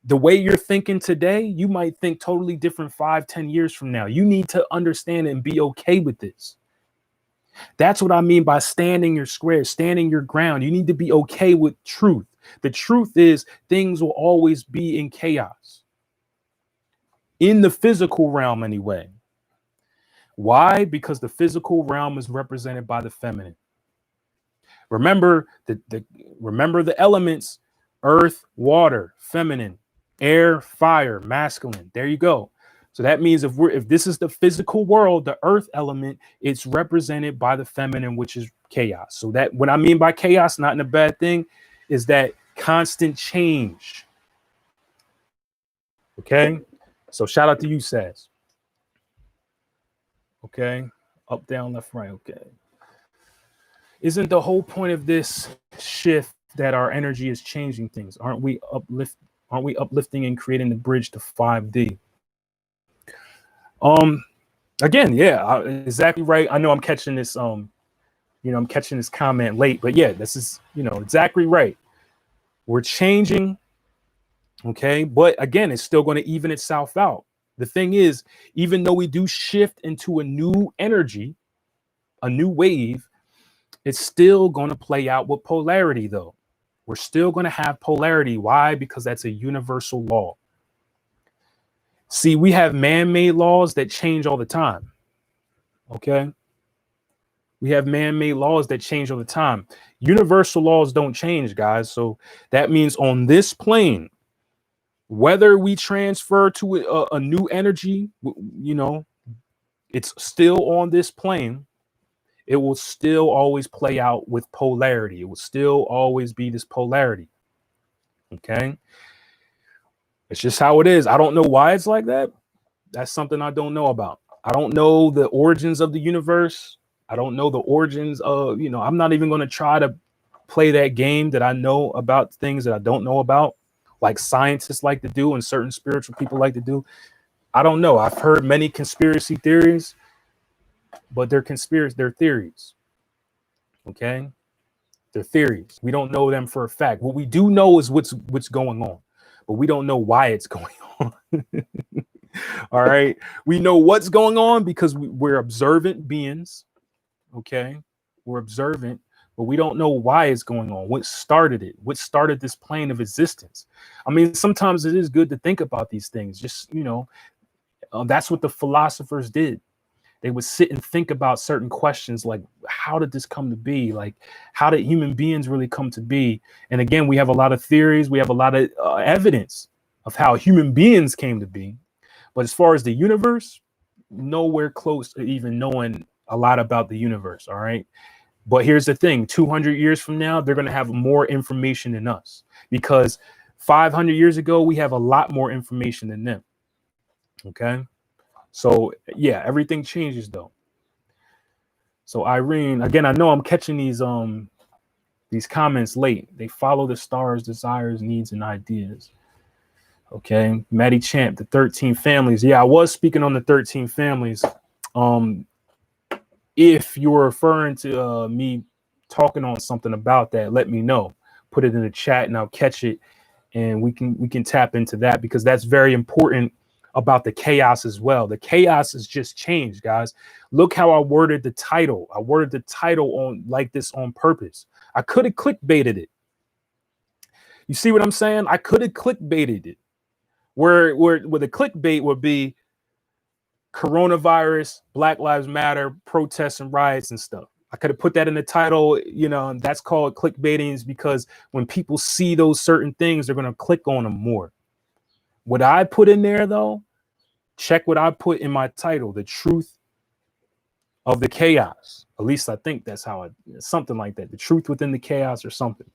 The way you're thinking today, you might think totally different 5-10 years from now. You need to understand and be okay with this. That's what I mean by standing your square, standing your ground. You need to be okay with truth. The truth is things will always be in chaos. In the physical realm, anyway. Why? Because the physical realm is represented by the feminine. Remember the elements: earth, water, feminine; air, fire, masculine. There you go. So that means if this is the physical world, the earth element, it's represented by the feminine, which is chaos. So that what I mean by chaos, not in a bad thing, is that constant change. Okay. So shout out to you, Saz. Okay. Up, down, left, right. Okay. Isn't the whole point of this shift that our energy is changing things? Aren't we uplifting and creating the bridge to 5D? Again, yeah, exactly right. I know I'm catching this I'm catching this comment late, but yeah, this is, exactly right. We're changing, okay, but again, it's still going to even itself out. The thing is, even though we do shift into a new energy, a new wave, it's still going to play out with polarity, though. We're still going to have polarity. Why? Because that's a universal law. See, we have man-made laws that change all the time. Okay? We have man-made laws that change all the time. Universal laws don't change, guys. So that means on this plane, whether we transfer to a new energy, it's still on this plane. It will still always play out with polarity. It will still always be this polarity. Okay? It's just how it is. I don't know why it's like that. That's something I don't know about. I don't know the origins of the universe. I don't know the origins of, I'm not even going to try to play that game that I know about things that I don't know about, like scientists like to do and certain spiritual people like to do. I don't know. I've heard many conspiracy theories, but they're theories. Okay? They're theories. We don't know them for a fact. What we do know is what's going on, but we don't know why it's going on. All right. We know what's going on because we're observant beings. Okay. We're observant, but we don't know why it's going on. What started it? What started this plane of existence? I mean, sometimes it is good to think about these things. Just, that's what the philosophers did. They would sit and think about certain questions like, how did this come to be? Like, how did human beings really come to be? And again, we have a lot of theories. We have a lot of evidence of how human beings came to be. But as far as the universe, nowhere close to even knowing a lot about the universe. All right. But here's the thing. 200 years from now, they're going to have more information than us, because 500 years ago, we have a lot more information than them. Okay. So yeah, everything changes though. So Irene, again, I know I'm catching these comments late. They follow the stars, desires, needs, and ideas. Okay, Maddie Champ, the 13 families. Yeah, I was speaking on the 13 families. If you're referring to me talking on something about that, let me know. Put it in the chat and I'll catch it, and we can tap into that, because that's very important about the chaos as well. The chaos has just changed, guys. Look how I worded the title. I worded the title on like this on purpose. I could have clickbaited it. You see what I'm saying? I could have clickbaited it. Where the clickbait would be coronavirus, Black Lives Matter, protests and riots and stuff. I could have put that in the title, and that's called clickbaiting, because when people see those certain things, they're going to click on them more. What I put in there, though, check what I put in my title: the truth of the chaos. At least I think that's how something like that. The truth within the chaos or something.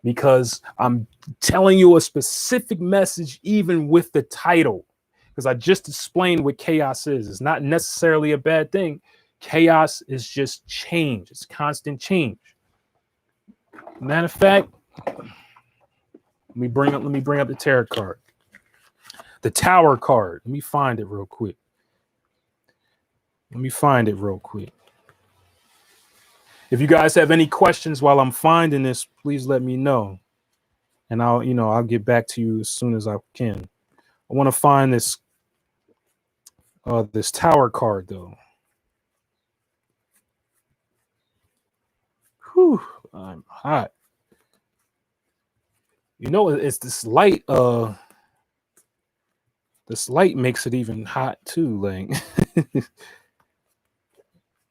Because I'm telling you a specific message, even with the title, because I just explained what chaos is. It's not necessarily a bad thing. Chaos is just change. It's constant change. Matter of fact, let me bring up the tarot card. The Tower card. Let me find it real quick. If you guys have any questions while I'm finding this, please let me know. And I'll get back to you as soon as I can. I want to find this Tower card though. Whew, I'm hot. It's this light. This light makes it even hot too. Like,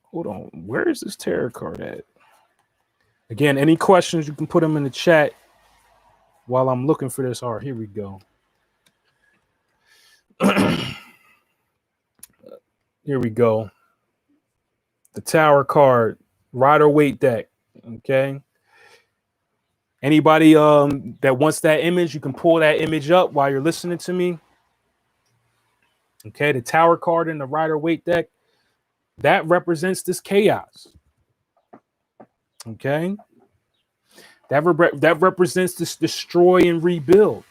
hold on, where is this tarot card at? Again, any questions, you can put them in the chat while I'm looking for this. All right, here we go. Here we go. The Tower card, Rider Waite deck. Okay. Anybody that wants that image, you can pull that image up while you're listening to me. Okay, the Tower card in the Rider Waite deck, that represents this chaos. Okay. That represents this destroy and rebuild.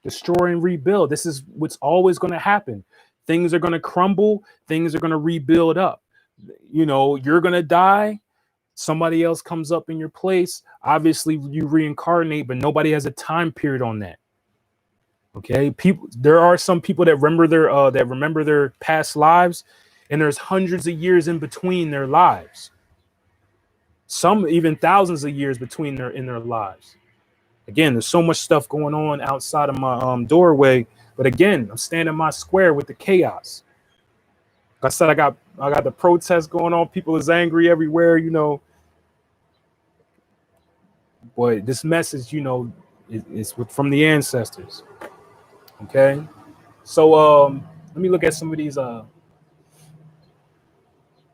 Destroy and rebuild. This is what's always going to happen. Things are going to crumble. Things are going to rebuild up. You're going to die. Somebody else comes up in your place. Obviously, you reincarnate, but nobody has a time period on that. Okay, there are some people that remember their past lives, and there's hundreds of years in between their lives. Some even thousands of years between their lives. Again, there's so much stuff going on outside of my doorway, but again, I'm standing my square with the chaos. Like I said, I got the protests going on. People is angry everywhere, But this message, it's from the ancestors. Okay, so let me look at some of these. All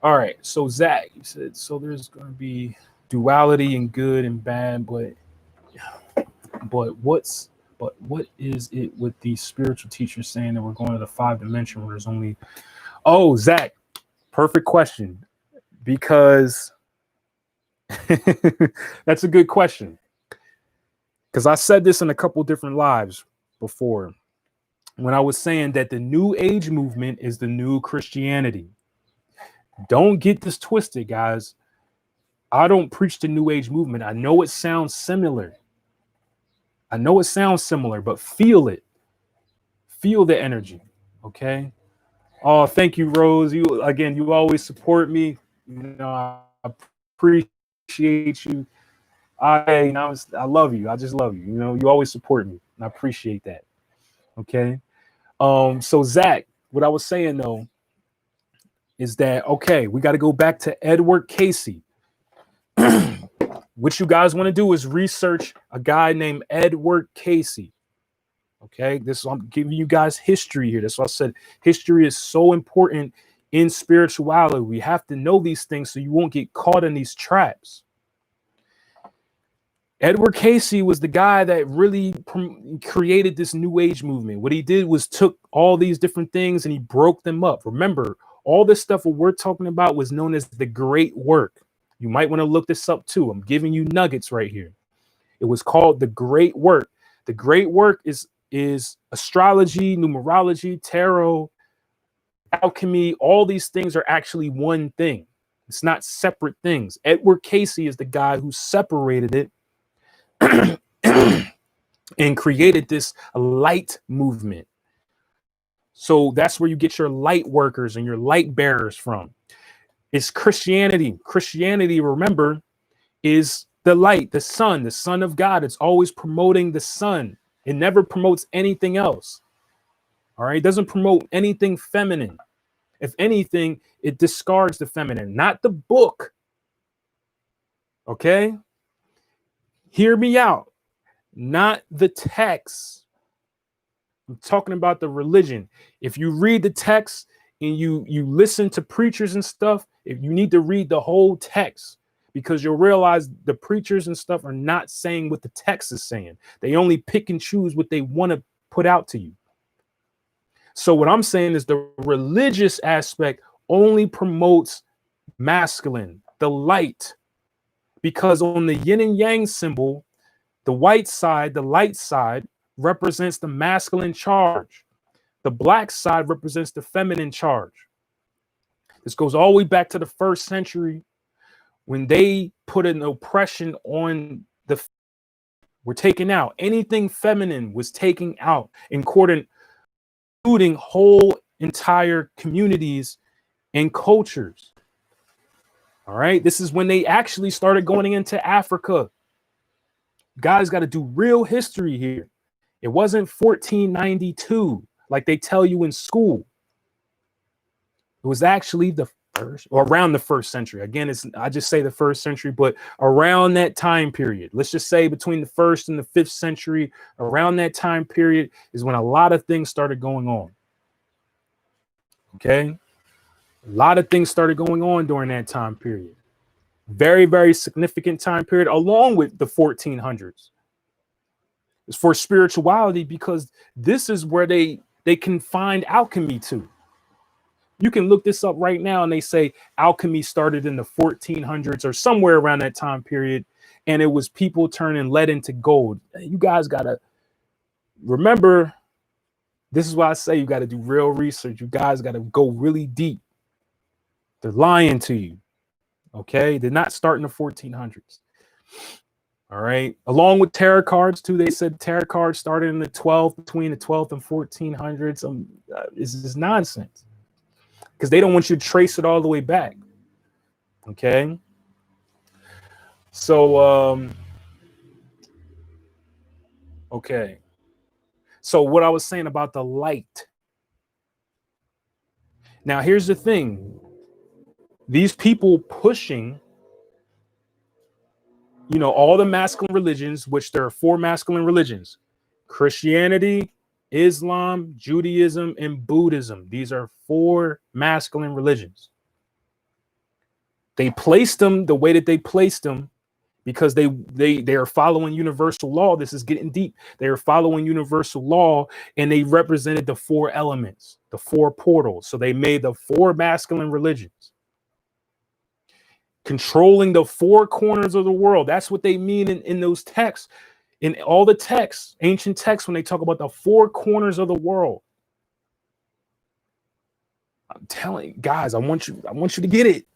right, so Zach, you said so. There's going to be duality and good and bad, but what is it with these spiritual teachers saying that we're going to the 5th dimension where there's only? Oh, Zach, perfect question, because that's a good question. Because I said this in a couple different lives before, when I was saying that the New Age movement is the new Christianity. Don't get this twisted, guys. I don't preach the New Age movement. I know it sounds similar. But feel it. Feel the energy. Okay. Oh, thank you, Rose. You always support me. I appreciate you. I love you. I just love you. You always support me. And I appreciate that. Okay. So Zach, what I was saying though is that we got to go back to Edward Casey. What you guys want to do is research a guy named Edward Casey. Okay, I'm giving you guys history here. That's why I said history is so important in spirituality. We have to know these things so you won't get caught in these traps. Edward Casey was the guy that really created this New Age movement. What he did was took all these different things and he broke them up. Remember, all this stuff what we're talking about was known as the Great Work. You might want to look this up too. I'm giving you nuggets right here. It was called the Great Work. The Great Work is astrology, numerology, tarot, alchemy. All these things are actually one thing. It's not separate things. Edward Casey is the guy who separated it and created this light movement. So that's where you get your light workers and your light bearers from. It's Christianity. Christianity, remember, is the light, the Son of God. It's always promoting the Son. It never promotes anything else. All right. It doesn't promote anything feminine. If anything, it discards the feminine, not the book. Okay. Hear me out. Not the text. I'm talking about the religion. If you read the text and you listen to preachers and stuff, if you need to read the whole text, because you'll realize the preachers and stuff are not saying what the text is saying. They only pick and choose what they want to put out to you. So what I'm saying is the religious aspect only promotes masculine, the light, because on the yin and yang symbol, the white side, the light side, represents the masculine charge. The black side represents the feminine charge. This goes all the way back to the 1st century when they put an oppression on the, were taken out. Anything feminine was taken out, including whole entire communities and cultures. All right. This is when they actually started going into Africa. Guys got to do real history here. It wasn't 1492 like they tell you in school. It was actually the first, or around the 1st century. Again, I just say the 1st century, but around that time period, let's just say between the 1st and the 5th century, around that time period is when a lot of things started going on. Okay. A lot of things started going on during that time period. Very, very significant time period, along with the 1400s. It's for spirituality, because this is where they can find alchemy to. You can look this up right now, and they say alchemy started in the 1400s or somewhere around that time period, and it was people turning lead into gold. You guys got to remember, this is why I say you got to do real research. You guys got to go really deep. They're lying to you. Okay, they're not starting the 1400s. All right, along with tarot cards too. They said tarot cards started in the 12th, between the 12th and 1400s. This is nonsense, because they don't want you to trace it all the way back. Okay, so okay, so what I was saying about the light. Now here's the thing: these people pushing, all the masculine religions, which there are 4 masculine religions: Christianity, Islam, Judaism, and Buddhism. These are 4 masculine religions. They placed them the way that they placed them because they are following universal law. This is getting deep. They are following universal law, and they represented the 4 elements, the 4 portals. So they made the 4 masculine religions, controlling the 4 corners of the world. That's what they mean in those texts, in all the texts, ancient texts, when they talk about the 4 corners of the world. I'm telling you guys, I want you to get it.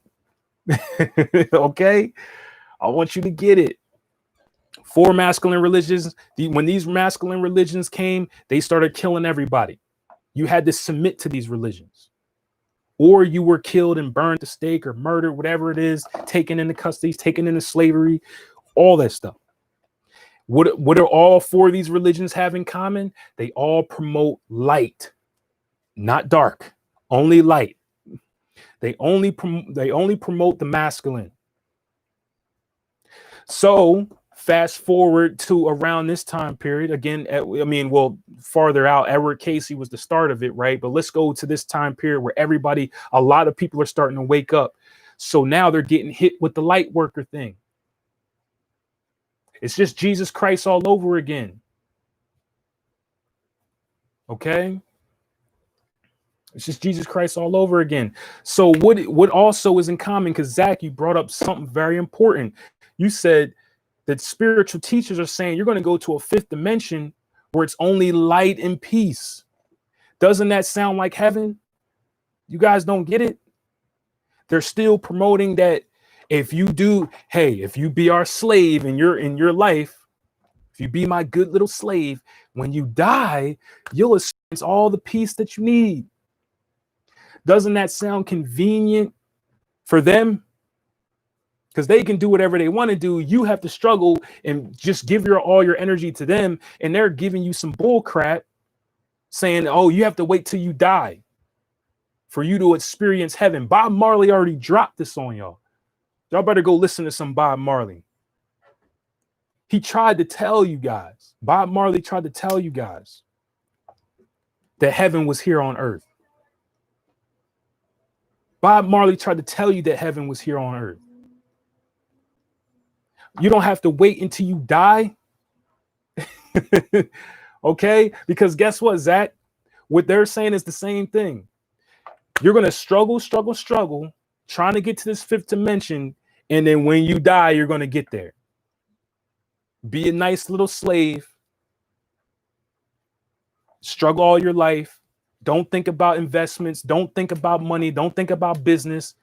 Okay, I want you to get it. 4 masculine religions. When these masculine religions came, they started killing everybody. You had to submit to these religions, or you were killed and burned at the stake or murdered, whatever it is, taken into custody, taken into slavery, all that stuff. What do all 4 of these religions have in common? They all promote light, not dark, only light. They only promote the masculine. So fast forward to around this time period again. Farther out, Edward Casey was the start of it, right? But let's go to this time period where a lot of people are starting to wake up. So now they're getting hit with the light worker thing. It's just Jesus Christ all over again. Okay? It's just Jesus Christ all over again. So what also is in common, because Zach, you brought up something very important. You said that spiritual teachers are saying you're going to go to a 5th dimension where it's only light and peace. Doesn't that sound like heaven? You guys don't get it? They're still promoting that if you be our slave in your life, if you be my good little slave, when you die, you'll experience all the peace that you need. Doesn't that sound convenient for them? Because they can do whatever they want to do. You have to struggle and just give all your energy to them, and they're giving you some bull crap, saying, oh, you have to wait till you die for you to experience heaven. Bob Marley already dropped this on y'all. Y'all better go listen to some Bob Marley. He tried to tell you guys. Bob Marley tried to tell you guys that heaven was here on earth. Bob Marley tried to tell you that heaven was here on earth. You don't have to wait until you die. Okay? Because guess what, Zach? What they're saying is the same thing. You're going to struggle, trying to get to this fifth dimension. And then when you die, you're going to get there. Be a nice little slave. Struggle all your life. Don't think about investments. Don't think about money. Don't think about business.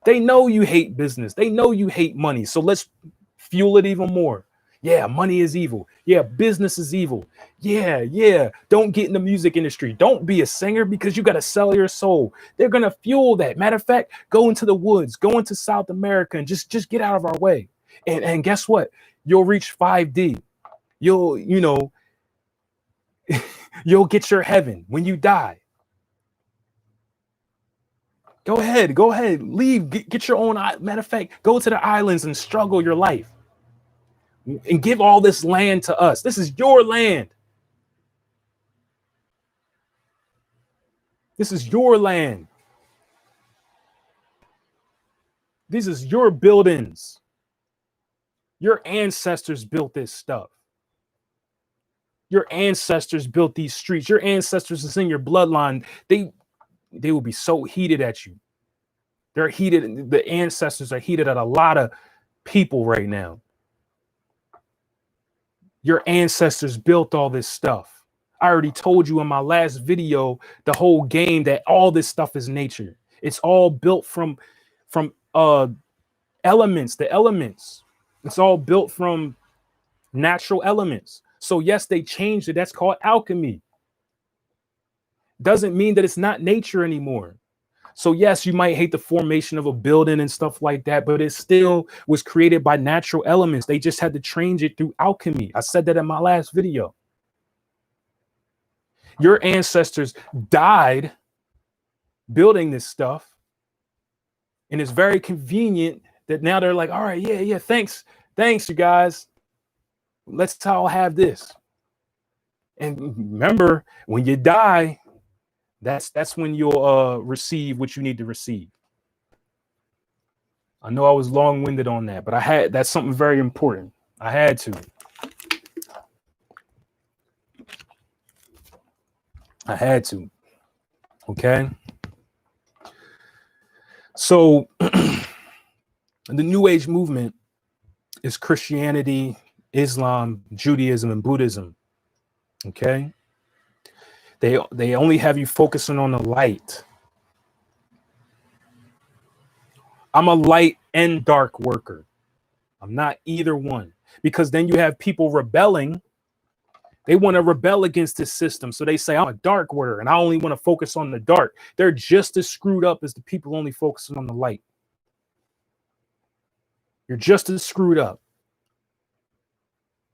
They know you hate business. They know you hate money. So let's fuel it even more. Yeah, money is evil. Yeah, business is evil. Yeah. Don't get in the music industry. Don't be a singer because you got to sell your soul. They're going to fuel that. Matter of fact, go into the woods, go into South America and just get out of our way. And guess what? You'll reach 5D. You'll get your heaven when you die. Go ahead, leave, get your own. Matter of fact, go to the islands and struggle your life and give all this land to us. This is your land. This is your land. This is your buildings. Your ancestors built this stuff. Your ancestors built these streets. Your ancestors is in your bloodline. They will be so heated at you. They're heated. The ancestors are heated at a lot of people right now. Your ancestors built all this stuff. I already told you in my last video, the whole game, that all this stuff is nature. It's all built from elements, the elements. It's all built from natural elements. So yes, they changed it. That's called alchemy. Doesn't mean that it's not nature anymore. So yes, you might hate the formation of a building and stuff like that, but it still was created by natural elements. They just had to change it through alchemy. I said that in my last video. Your ancestors died building this stuff. And it's very convenient that now they're like, all right, yeah, thanks, you guys. Let's all have this. And remember, when you die, that's when you'll receive what you need to receive. I know I was long-winded on that, but that's something very important. I had to. Okay. So the New Age movement is Christianity, Islam, Judaism, and Buddhism. Okay. They only have you focusing on the light. I'm a light and dark worker. I'm not either one, because then you have people rebelling. They want to rebel against this system. So they say, I'm a dark worker and I only want to focus on the dark. They're just as screwed up as the people only focusing on the light. You're just as screwed up.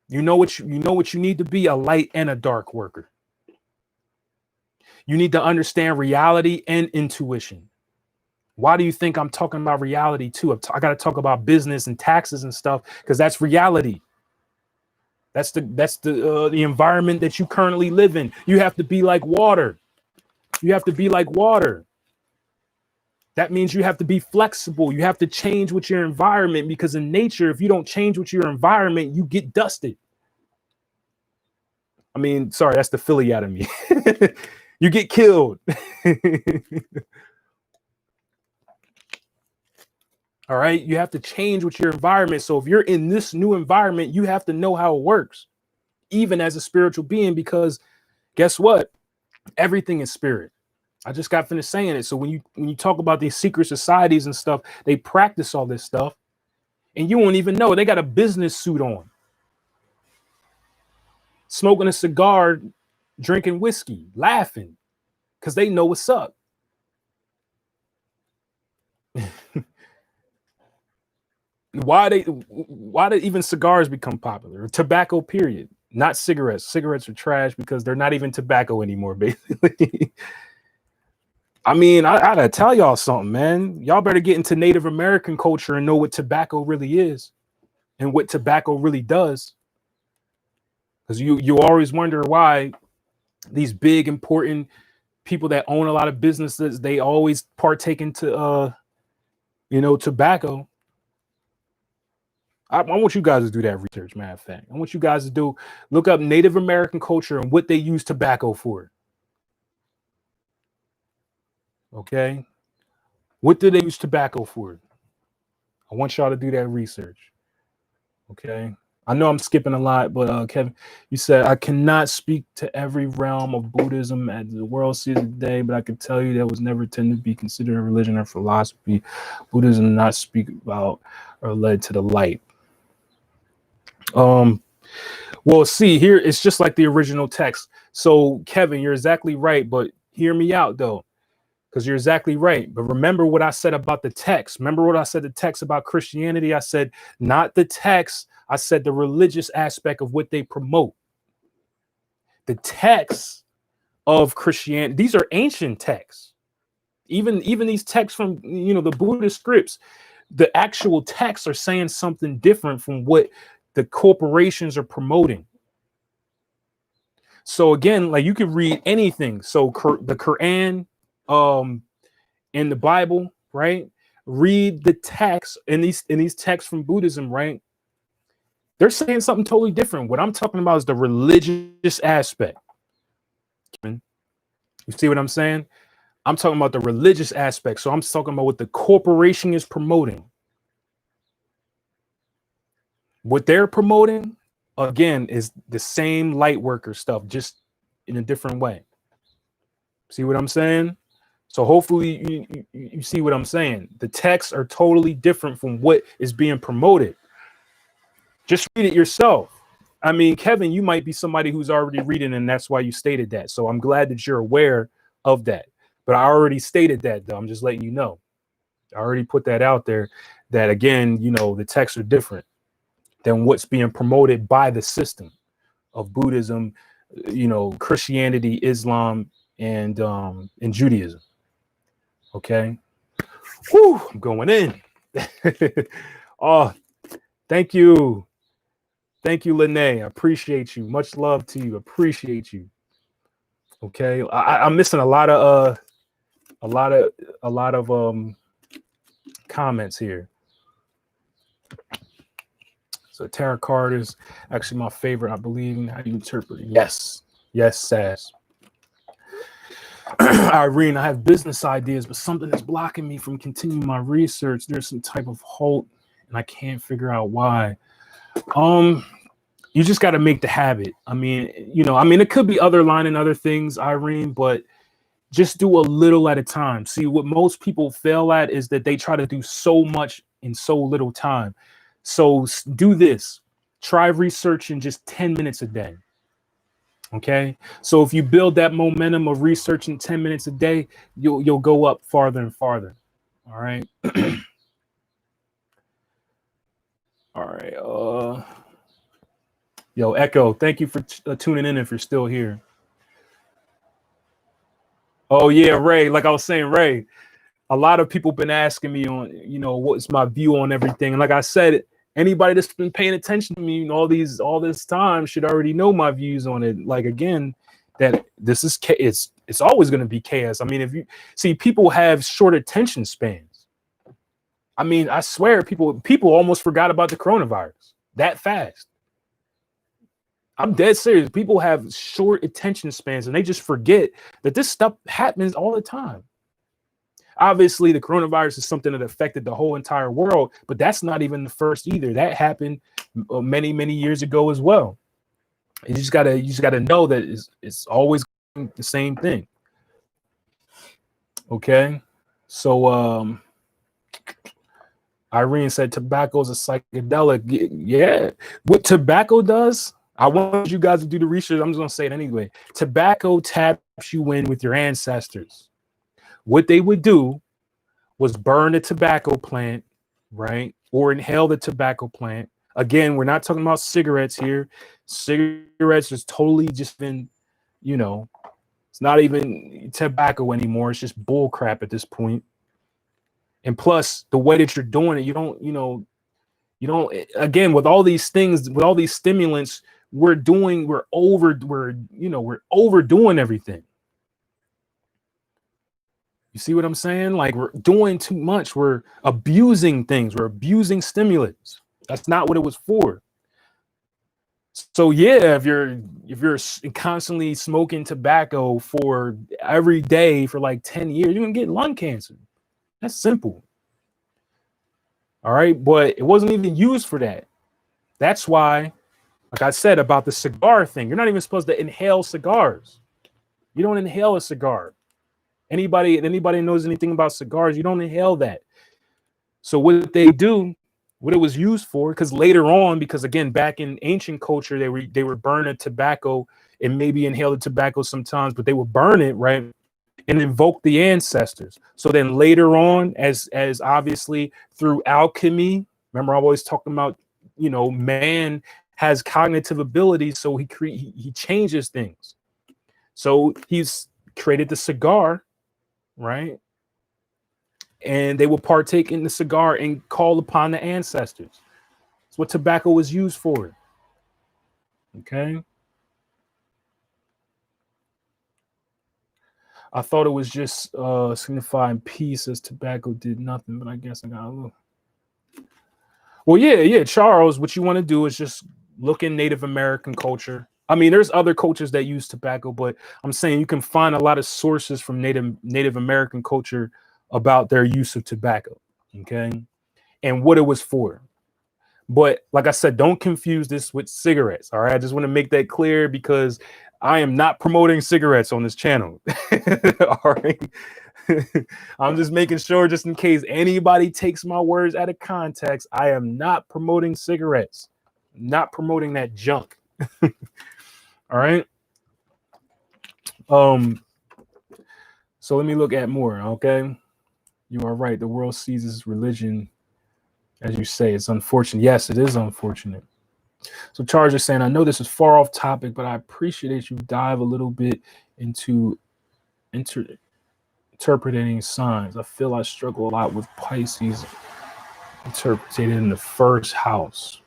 You know what you need to be: a light and a dark worker. You need to understand reality and intuition. Why do you think I'm talking about reality too? I got to talk about business and taxes and stuff, because that's reality. That's the environment that you currently live in. You have to be like water. You have to be like water. That means you have to be flexible. You have to change with your environment, because in nature, if you don't change with your environment, you get dusted. I mean, sorry, that's the Philly out of me. You get killed. All right. You have to change with your environment. So if you're in this new environment, you have to know how it works, even as a spiritual being, because guess what? Everything is spirit. I just got finished saying it. So when you talk about these secret societies and stuff, they practice all this stuff and you won't even know. They got a business suit on, smoking a cigar, drinking whiskey, laughing, because they know what's up. Why did even cigars become popular? Tobacco, period. Not cigarettes. Cigarettes are trash because they're not even tobacco anymore, basically. I mean, I gotta tell y'all something, man. Y'all better get into Native American culture and know what tobacco really is and what tobacco really does. Because you always wonder why these big, important people that own a lot of businesses, they always partake into tobacco. I want you guys to do that research, matter of fact. I want you guys to look up Native American culture and what they use tobacco for. Okay. What do they use tobacco for? I want y'all to do that research. Okay. I know I'm skipping a lot, but Kevin, you said I cannot speak to every realm of Buddhism as the world sees it today, but I can tell you that was never intended to be considered a religion or philosophy. Buddhism did not speak about or led to the light. Well, see, here it's just like the original text. So, Kevin, you're exactly right, but hear me out though, because you're exactly right. But remember what I said about the text. Remember what I said the text about Christianity. I said not the text. I said the religious aspect of what they promote. The texts of Christianity, these are ancient texts. Even these texts from the Buddhist scripts, the actual texts are saying something different from what the corporations are promoting. So again, like you could read anything. So the Quran, in the Bible, right? Read the text in these texts from Buddhism, right? They're saying something totally different. What I'm talking about is the religious aspect. You see what I'm saying? I'm talking about the religious aspect. So I'm talking about what the corporation is promoting. What they're promoting, again, is the same light worker stuff, just in a different way. See what I'm saying? So hopefully you see what I'm saying. The texts are totally different from what is being promoted. Just read it yourself. I mean, Kevin, you might be somebody who's already reading, and that's why you stated that. So I'm glad that you're aware of that. But I already stated that, though. I'm just letting you know. I already put that out there that, again, the texts are different than what's being promoted by the system of Buddhism, Christianity, Islam, and Judaism. Okay. Whew, I'm going in. Oh, thank you. Thank you, Lene. I appreciate you. Much love to you. Appreciate you. Okay. I'm missing a lot of comments here. So tarot card is actually my favorite, I believe. How do you interpret it? Yes. Yes, Sass. Irene, I have business ideas, but something is blocking me from continuing my research. There's some type of halt, and I can't figure out why. You just got to make the habit. I mean, it could be other line and other things, Irene, but just do a little at a time. See, what most people fail at is that they try to do so much in so little time. So do this. Try researching just 10 minutes a day. Okay. So if you build that momentum of researching 10 minutes a day, you'll go up farther and farther. All right. All right. Yo, Echo, thank you for tuning in if you're still here. Oh, yeah, Ray. Like I was saying, Ray, a lot of people been asking me on, what's my view on everything. And like I said, anybody that's been paying attention to me all this time should already know my views on it. Like, again, that this is it's always going to be chaos. I mean, if you see, people have short attention spans. I mean, I swear people almost forgot about the coronavirus that fast. I'm dead serious. People have short attention spans and they just forget that this stuff happens all the time. Obviously, the coronavirus is something that affected the whole entire world, but that's not even the first either. That happened many, many years ago as well. You just gotta know that it's always the same thing. Okay, so Irene said tobacco is a psychedelic. Yeah, what tobacco does, I want you guys to do the research. I'm just gonna say it anyway. Tobacco taps you in with your ancestors. What they would do was burn the tobacco plant, right? Or inhale the tobacco plant. Again, we're not talking about cigarettes here. Cigarettes is totally just been, it's not even tobacco anymore. It's just bull crap at this point. And plus, the way that you're doing it, you don't, again, with all these things, with all these stimulants, we're overdoing everything. You see what I'm saying? Like, we're doing too much. We're abusing things. We're abusing stimulants. That's not what it was for. So yeah, if you're constantly smoking tobacco for every day for like 10 years, you're gonna get lung cancer. That's simple. All right, but it wasn't even used for that. That's why, like I said about the cigar thing, you're not even supposed to inhale cigars. You don't inhale a cigar. Anybody knows anything about cigars, you don't inhale that. So what they do, what it was used for, because later on, because again, back in ancient culture, they were burning tobacco and maybe inhale the tobacco sometimes, but they would burn it, right? And invoke the ancestors. So then later on, as obviously through alchemy, remember I'm always talking about, man has cognitive abilities, so he changes things. So he's created the cigar, right? And they will partake in the cigar and call upon the ancestors. That's what tobacco was used for. Okay. I thought it was just signifying peace, as tobacco did nothing, but I guess I got a little. Well, yeah. Charles, what you want to do is just look in Native American culture. I mean, there's other cultures that use tobacco, but I'm saying you can find a lot of sources from Native American culture about their use of tobacco, okay, and what it was for. But like I said, don't confuse this with cigarettes. All right, I just want to make that clear because I am not promoting cigarettes on this channel. All right. I'm just making sure, just in case anybody takes my words out of context, I am not promoting cigarettes, not promoting that junk. All right. So let me look at more. Okay. You are right. The world sees this religion, as you say. It's unfortunate. Yes, it is unfortunate. So Charge is saying, I know this is far off topic, but I appreciate you dive a little bit into interpreting signs. I feel I struggle a lot with Pisces interpreted in the first house.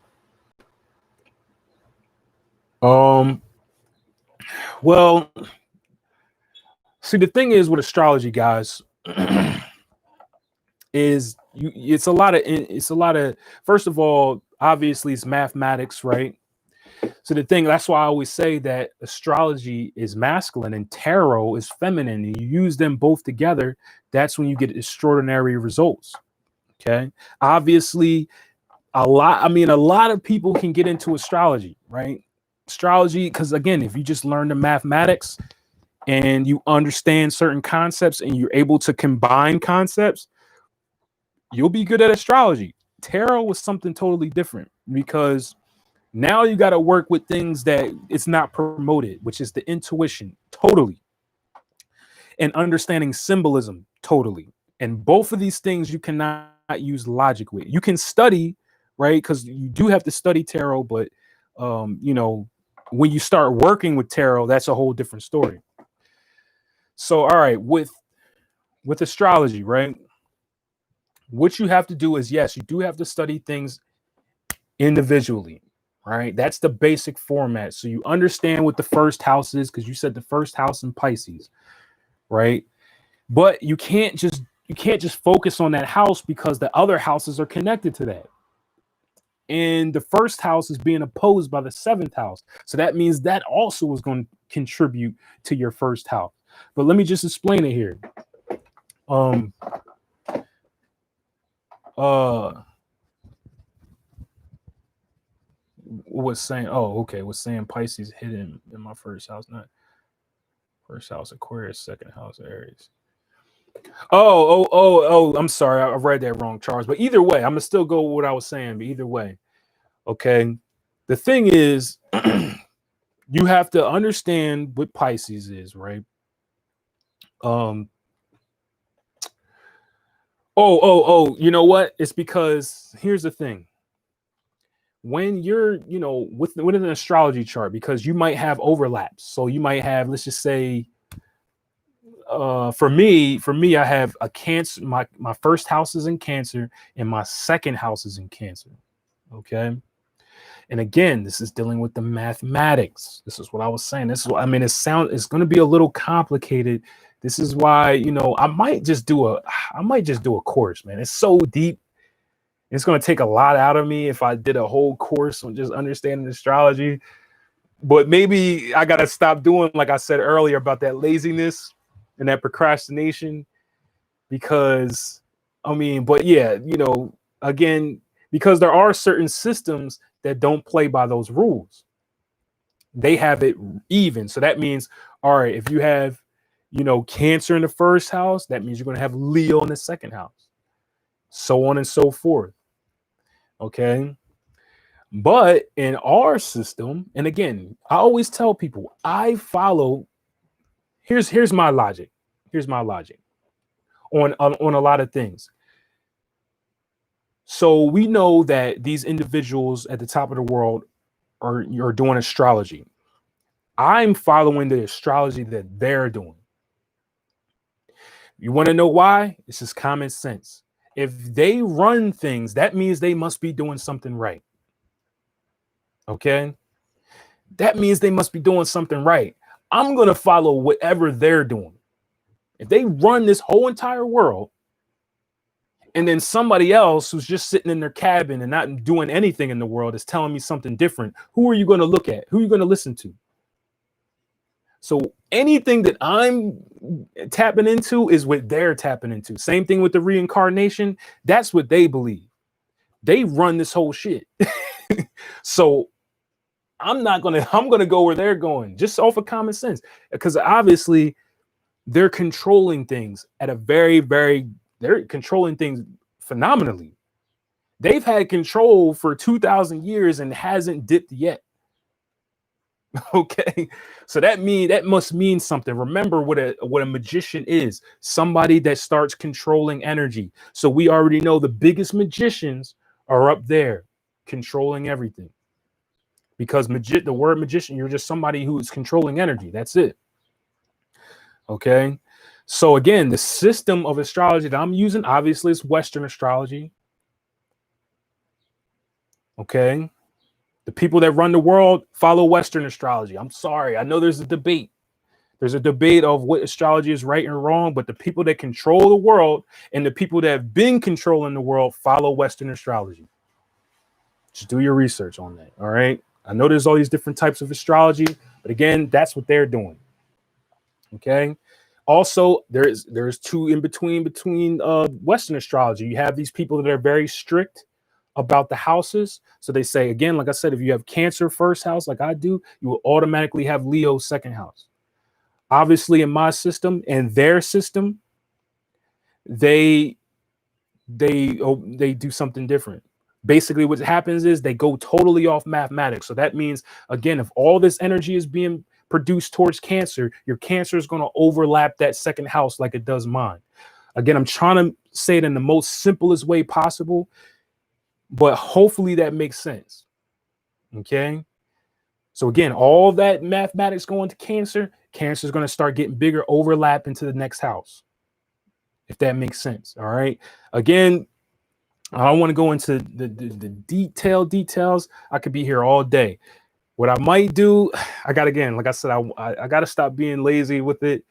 Well, see, the thing is with astrology, guys, is it's a lot of first of all, obviously it's mathematics, right? So the thing, that's why I always say that astrology is masculine and tarot is feminine. You use them both together, that's when you get extraordinary results. Okay. Obviously, a lot of people can get into astrology, right? Astrology, because again, if you just learn the mathematics and you understand certain concepts and you're able to combine concepts, you'll be good at astrology. Tarot was something totally different because now you got to work with things that it's not promoted, which is the intuition, totally, and understanding symbolism, totally. And both of these things you cannot use logic with. You can study, right? Because you do have to study tarot, but when you start working with tarot, that's a whole different story. So, all right, with astrology, right? What you have to do is, yes, you do have to study things individually, right? That's the basic format. So you understand what the first house is, because you said the first house in Pisces, right? But you can't just focus on that house because the other houses are connected to that. And the first house is being opposed by the seventh house. So that means that also is going to contribute to your first house. But let me just explain it here. Was saying, was saying Pisces hidden in my first house, not first house Aquarius, second house Aries. I'm sorry, I read that wrong, Charles. But either way, I'm gonna still go with what I was saying. But either way, okay. The thing is, you have to understand what Pisces is, right? You know what? It's because here's the thing. When you're, with an astrology chart, because you might have overlaps. So you might have, let's just say, for me, I have a Cancer. My first house is in Cancer, and my second house is in Cancer. Okay. And again, this is dealing with the mathematics. This is what I was saying. This is what I mean. It's going to be a little complicated. This is why, I might just do a course, man. It's so deep. It's going to take a lot out of me if I did a whole course on just understanding astrology. But maybe I got to stop doing, like I said earlier, about that laziness and that procrastination, because I mean, but yeah, again, because there are certain systems that don't play by those rules. They have it even. So that means, all right, if you have, Cancer in the first house, that means you're going to have Leo in the second house, so on and so forth. Okay. But in our system, and again, I always tell people, I follow, here's my logic. Here's my logic on a lot of things. So we know that these individuals at the top of the world are doing astrology. I'm following the astrology that they're doing. You want to know why? It's just common sense. If they run things, that means they must be doing something right. Okay? That means they must be doing something right. I'm going to follow whatever they're doing. If they run this whole entire world, and then somebody else who's just sitting in their cabin and not doing anything in the world is telling me something different, who are you going to look at? Who are you going to listen to? So anything that I'm tapping into is what they're tapping into. Same thing with the reincarnation. That's what they believe. They run this whole shit. So I'm going to go where they're going, just off of common sense, because obviously they're controlling things at a they're controlling things phenomenally. They've had control for 2,000 years and hasn't dipped yet. Okay, so that must mean something. Remember what a magician is: somebody that starts controlling energy. So we already know the biggest magicians are up there controlling everything, because the word magician, you're just somebody who is controlling energy. That's it. Okay, so again, the system of astrology that I'm using, obviously, is Western astrology. Okay, the people that run the world follow Western astrology. I'm sorry, I know there's a debate. There's a debate of what astrology is right and wrong, but the people that control the world and the people that have been controlling the world follow Western astrology. Just do your research on that. All right. I know there's all these different types of astrology, but again, that's what they're doing. Okay. Also, there's two in between Western astrology. You have these people that are very strict about the houses. So they say, again, like I said, if you have Cancer first house, like I do, you will automatically have Leo second house. Obviously, in my system and their system, they do something different. Basically, what happens is they go totally off mathematics. So that means, again, if all this energy is being produced towards Cancer, your Cancer is going to overlap that second house like it does mine. Again, I'm trying to say it in the most simplest way possible, but hopefully that makes sense. Okay. So again, all that mathematics going to Cancer, Cancer is going to start getting bigger, overlap into the next house, if that makes sense. All right. Again, I don't want to go into the details. I could be here all day. What I might do, like I said, I got to stop being lazy with it.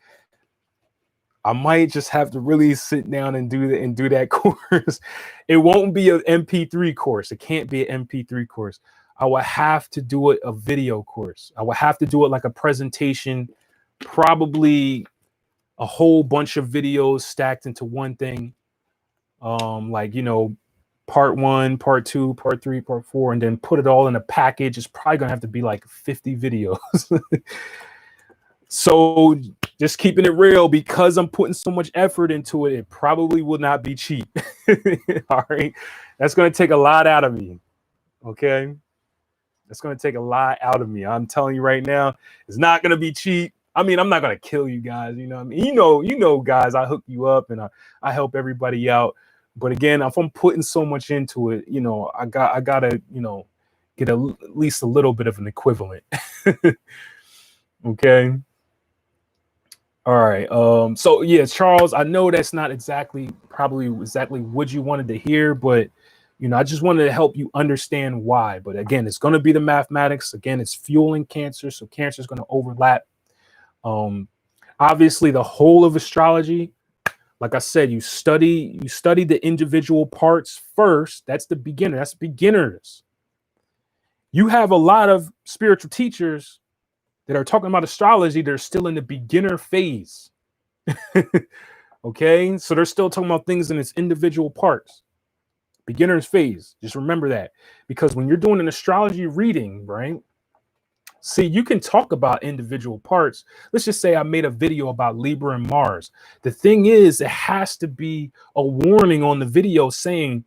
I might just have to really sit down and do that course. It won't be an MP3 course. It can't be an MP3 course. I will have to do it a video course. I will have to do it like a presentation, probably a whole bunch of videos stacked into one thing. Like, part 1, part 2, part 3, part 4, and then put it all in a package. It's probably gonna have to be like 50 videos. So just keeping it real, because I'm putting so much effort into it, it probably will not be cheap. All right. That's going to take a lot out of me. Okay. That's going to take a lot out of me. I'm telling you right now, it's not going to be cheap. I mean, I'm not going to kill you guys. You know what I mean? You know, guys, I hook you up and I help everybody out. But again, if I'm putting so much into it, I gotta, get at least a little bit of an equivalent. Okay. All right. So yeah, Charles, I know that's not probably exactly what you wanted to hear, but I just wanted to help you understand why. But again, it's going to be the mathematics. Again, it's fueling Cancer, so Cancer is going to overlap. Obviously, the whole of astrology, like I said, you study the individual parts first. That's the beginner. That's beginners. You have a lot of spiritual teachers that are talking about astrology. They're still in the beginner phase. Okay, so they're still talking about things in its individual parts. Beginner's phase. Just remember that, because when you're doing an astrology reading, right? See, you can talk about individual parts. Let's just say I made a video about Libra and Mars. The thing is, it has to be a warning on the video saying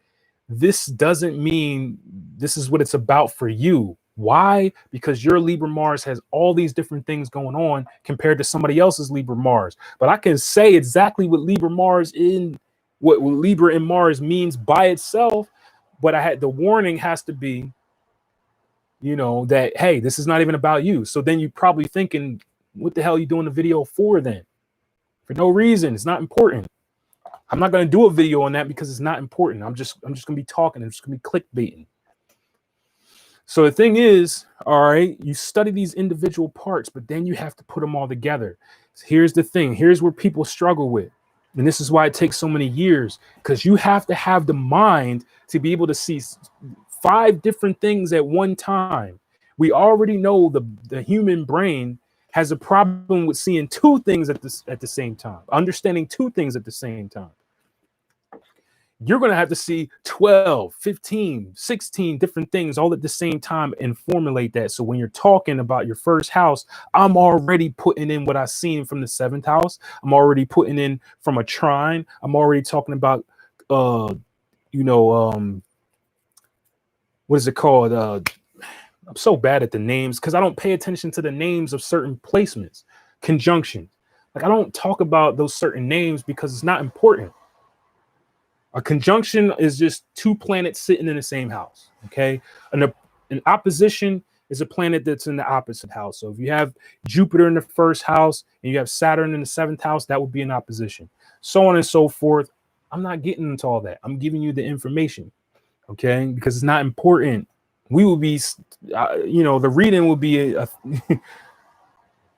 this doesn't mean this is what it's about for you. Why? Because your Libra Mars has all these different things going on compared to somebody else's Libra Mars. But I can say exactly what Libra Mars in what Libra and Mars means by itself. But I had the warning has to be, you know, that hey, this is not even about you. So then you probably thinking, what the hell are you doing the video for then? For no reason. It's not important. I'm not going to do a video on that because it's not important. I'm just going to be talking. I'm just going to be clickbaiting. So the thing is, all right, you study these individual parts, but then you have to put them all together. So here's the thing. Here's where people struggle with. And this is why it takes so many years, because you have to have the mind to be able to see 5 different things at one time. We already know the human brain has a problem with seeing 2 things at the same time, understanding 2 things at the same time. You're going to have to see 12, 15, 16 different things all at the same time and formulate that. So when you're talking about your first house, I'm already putting in what I've seen from the 7th house. I'm already putting in from a trine. I'm already talking about, what is it called? I'm so bad at the names because I don't pay attention to the names of certain placements, conjunctions. Like I don't talk about those certain names because it's not important. A conjunction is just 2 planets sitting in the same house. Okay. An opposition is a planet that's in the opposite house. So if you have Jupiter in the 1st house and you have Saturn in the 7th house, that would be an opposition. So on and so forth. I'm not getting into all that. I'm giving you the information. Okay. Because it's not important. We will be, the reading will be a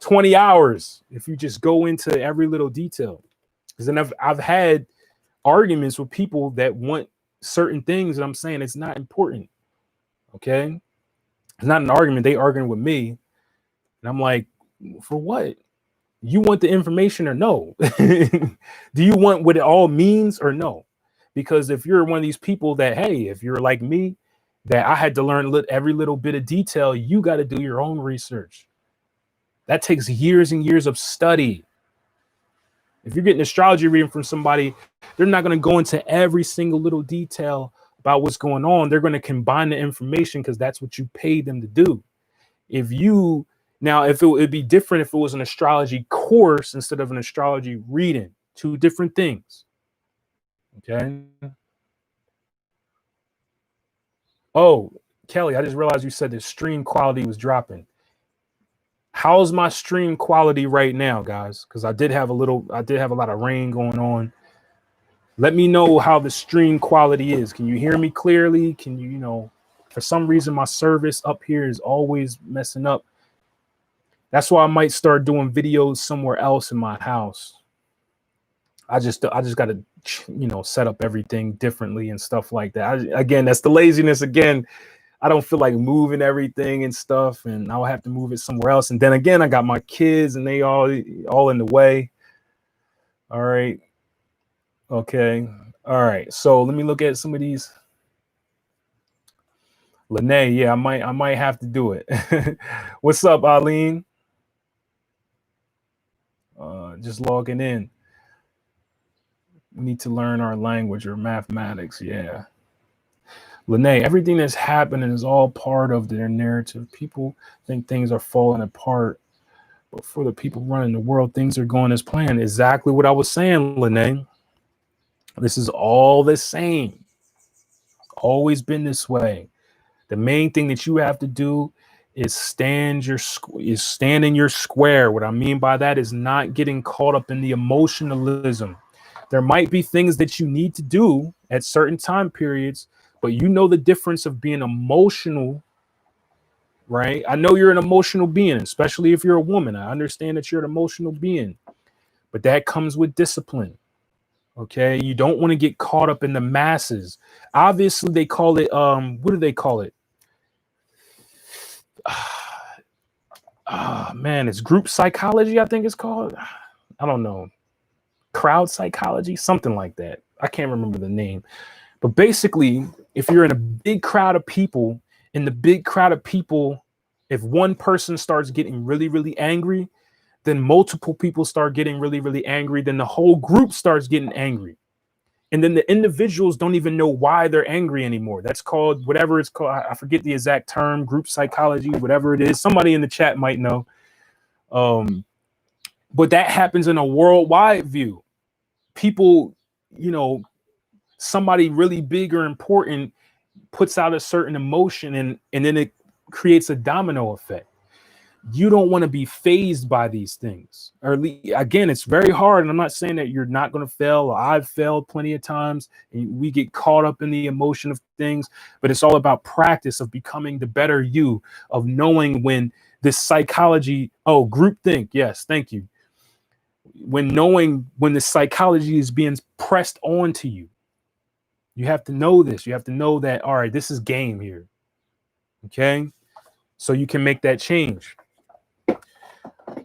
20 hours if you just go into every little detail. Because then I've had arguments with people that want certain things, and I'm saying it's not important. Okay, it's not an argument. They arguing with me, and I'm like, for what? You want the information or no? Do you want what it all means or no? Because if you're one of these people that, hey, if you're like me, that I had to learn every little bit of detail, you got to do your own research. That takes years and years of study. If you're getting astrology reading from somebody, they're not going to go into every single little detail about what's going on. They're going to combine the information because that's what you paid them to do. If it would be different if it was an astrology course instead of an astrology reading. 2 different things. Okay. Oh, Kelly, I just realized you said the stream quality was dropping. How's my stream quality right now, guys? Because I did have a lot of rain going on. Let me know how the stream quality is. Can you hear me clearly? Can you, for some reason, my service up here is always messing up. That's why I might start doing videos somewhere else in my house. I just got to, set up everything differently and stuff like that. Again, that's the laziness. Again, I don't feel like moving everything and stuff, and I'll have to move it somewhere else. And then again, I got my kids, and they all in the way. All right. Okay. All right. So let me look at some of these. Lene, yeah, I might have to do it. What's up, Eileen? Just logging in. We need to learn our language or mathematics. Yeah. Lene, everything that's happening is all part of their narrative. People think things are falling apart, but for the people running the world, things are going as planned. Exactly what I was saying, Lene. This is all the same. Always been this way. The main thing that you have to do is stand in your square. What I mean by that is not getting caught up in the emotionalism. There might be things that you need to do at certain time periods, but you know the difference of being emotional, right? I know you're an emotional being, especially if you're a woman. I understand that you're an emotional being, but that comes with discipline. Okay, you don't want to get caught up in the masses. Obviously, they call it what do they call it? Man, it's group psychology, I think it's called. I don't know. crowd psychology, something like that. I can't remember the name. But basically, if you're in a big crowd of people, in the big crowd of people, if one person starts getting really, really angry, then multiple people start getting really, really angry. Then the whole group starts getting angry. And then the individuals don't even know why they're angry anymore. That's called whatever it's called. I forget the exact term, group psychology, whatever it is. Somebody in the chat might know. But that happens in a worldwide view. People, you know, somebody really big or important puts out a certain emotion, and then it creates a domino effect. You don't want to be fazed by these things. Or again, it's very hard. And I'm not saying that you're not going to fail. I've failed plenty of times, and we get caught up in the emotion of things. But it's all about practice of becoming the better you, of knowing when this psychology, groupthink. Yes, thank you. When knowing when the psychology is being pressed onto you, you have to know this. You have to know that, all right, this is game here. Okay. So you can make that change.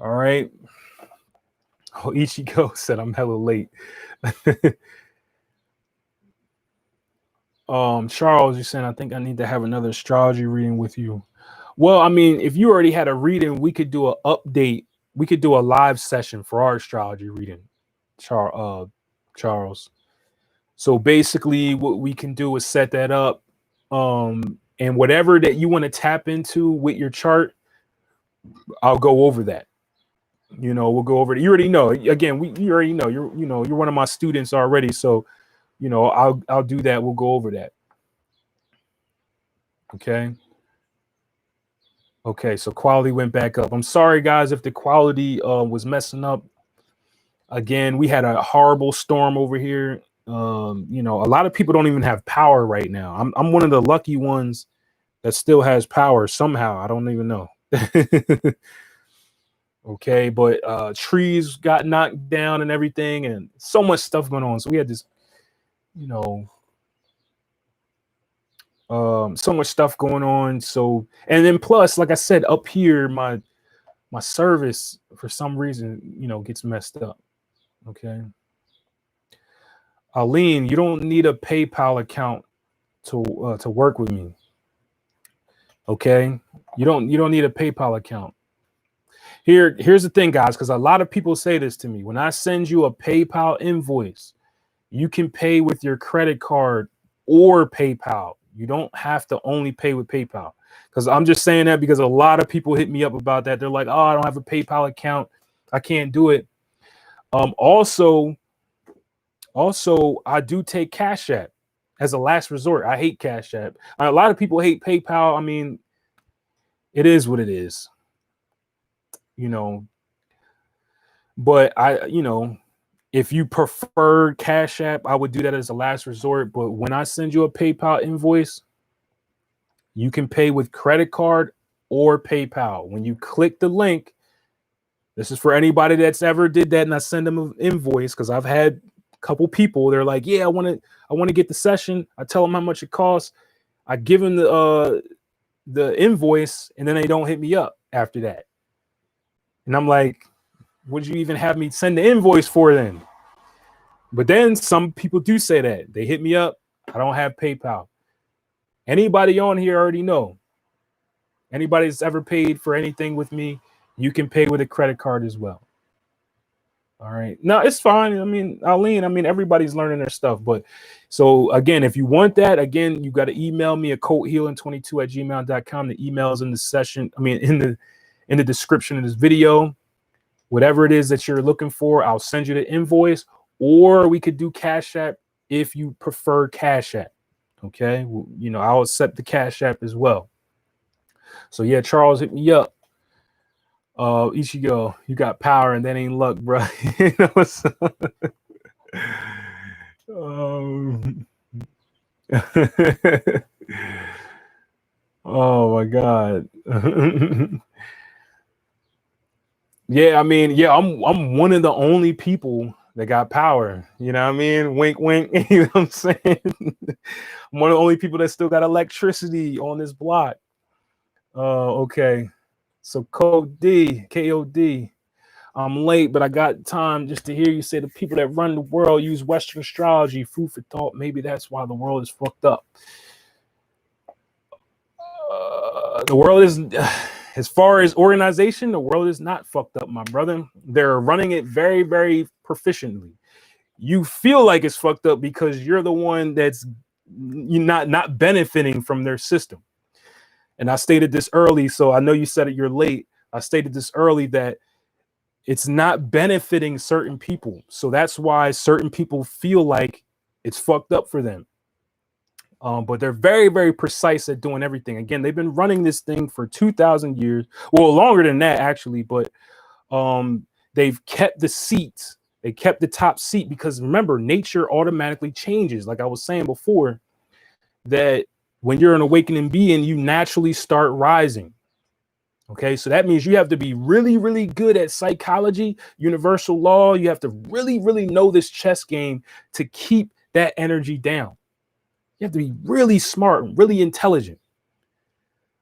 All right. Oh, Ichigo said I'm hella late. Charles, you're saying I think I need to have another astrology reading with you. Well, I mean, if you already had a reading, we could do an update. We could do a live session for our astrology reading, Charles. So basically, what we can do is set that up, and whatever that you want to tap into with your chart, I'll go over that. You know, we'll go over it. You already know. Again, you already know. You're one of my students already. So, I'll do that. We'll go over that. Okay. Okay. So quality went back up. I'm sorry, guys, if the quality was messing up. Again, we had a horrible storm over here. A lot of people don't even have power right now. I'm one of the lucky ones that still has power somehow. I don't even know. Okay, but trees got knocked down and everything, and so much stuff going on. So we had this, so much stuff going on. So, and then plus, like I said, up here, my service for some reason, gets messed up. Okay. Aline, you don't need a PayPal account to work with me. Okay, you don't need a PayPal account. Here's the thing, guys, because a lot of people say this to me. When I send you a PayPal invoice, you can pay with your credit card or PayPal. You don't have to only pay with PayPal. Because I'm just saying that because a lot of people hit me up about that. They're like, oh, I don't have a PayPal account. I can't do it. Also, I do take Cash App as a last resort. I hate Cash App. A lot of people hate PayPal. I mean, it is what it is. But if you prefer Cash App, I would do that as a last resort. But when I send you a PayPal invoice, you can pay with credit card or PayPal. When you click the link, this is for anybody that's ever did that, and I send them an invoice, because I've had a couple people. They're like, yeah, I want to get the session. I tell them how much it costs. I give them the invoice, and then they don't hit me up after that. And I'm like, would you even have me send the invoice for then? But then some people do say that. They hit me up. I don't have PayPal. Anybody on here already know. Anybody that's ever paid for anything with me, you can pay with a credit card as well. All right. No, it's fine. I mean, Aline, everybody's learning their stuff. But so again, if you want that, again, you got to email me at codehealing22@gmail.com. The email is in the session. In the description of this video. Whatever it is that you're looking for, I'll send you the invoice, or we could do Cash App if you prefer Cash App. Okay. I'll accept the Cash App as well. So yeah, Charles, hit me up. Ichigo, you got power and that ain't luck, bro. Oh my God. Yeah, I'm one of the only people that got power. You know what I mean? Wink, wink. You know what I'm saying? I'm one of the only people that still got electricity on this block. Okay. So code D, KOD. I'm late, but I got time just to hear you say the people that run the world use Western astrology. Food for thought. Maybe that's why the world is fucked up. The world is, as far as organization, the world is not fucked up, my brother. They're running it very, very proficiently. You feel like it's fucked up because you're the one that's not benefiting from their system. And I stated this early, so I know you said it, you're late. I stated this early that it's not benefiting certain people. So that's why certain people feel like it's fucked up for them. But they're very, very precise at doing everything. Again, they've been running this thing for 2,000 years. Well, longer than that, actually. But they've kept the seats. They kept the top seat because, remember, nature automatically changes. Like I was saying before, that when you're an awakening being, you naturally start rising. Okay, so that means you have to be really, really good at psychology, universal law. You have to really, really know this chess game to keep that energy down. You have to be really smart, really intelligent.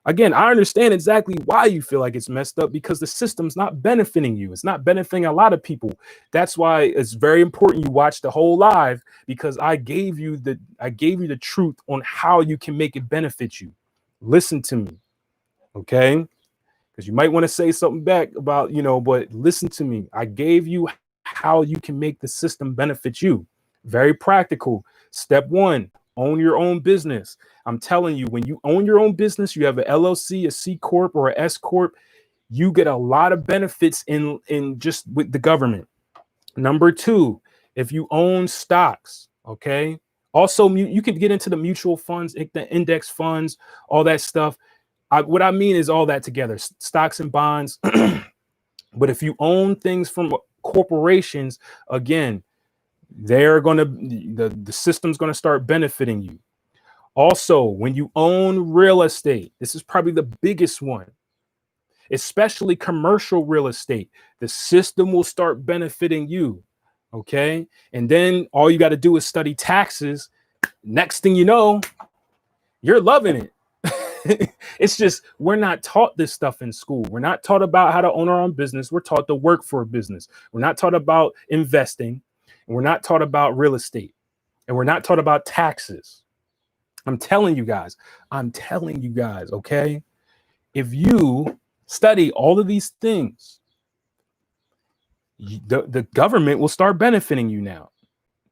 Again, I understand exactly why you feel like it's messed up, because the system's not benefiting you. It's not benefiting a lot of people. That's why it's very important you watch the whole live, because I gave you the truth on how you can make it benefit you. Listen to me, okay? Because you might want to say something back about, but listen to me. I gave you how you can make the system benefit you. Very practical. Step one, own your own business. I'm telling you, when you own your own business, you have an LLC, a C Corp, or a S Corp, you get a lot of benefits in just with the government. Number two, if you own stocks, okay? Also, you can get into the mutual funds, the index funds, all that stuff. What I mean is all that together, stocks and bonds. But if you own things from corporations, again, the system's going to start benefiting you. Also, when you own real estate, this is probably the biggest one, especially commercial real estate, the system will start benefiting you. Okay. And then all you got to do is study taxes. Next thing you know, you're loving it. It's just, we're not taught this stuff in school. We're not taught about how to own our own business. We're taught to work for a business. We're not taught about investing. And we're not taught about real estate. And we're not taught about taxes. I'm telling you guys, okay? If you study all of these things, the government will start benefiting you now.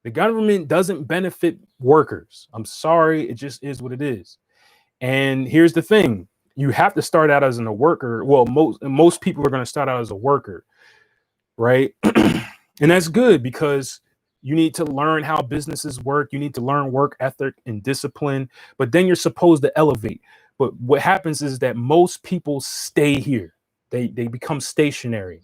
The government doesn't benefit workers. I'm sorry, it just is what it is. And here's the thing, you have to start out as a worker. Well, most people are going to start out as a worker, right? And that's good, because you need to learn how businesses work. You need to learn work ethic and discipline, but then you're supposed to elevate. But what happens is that most people stay here. They become stationary.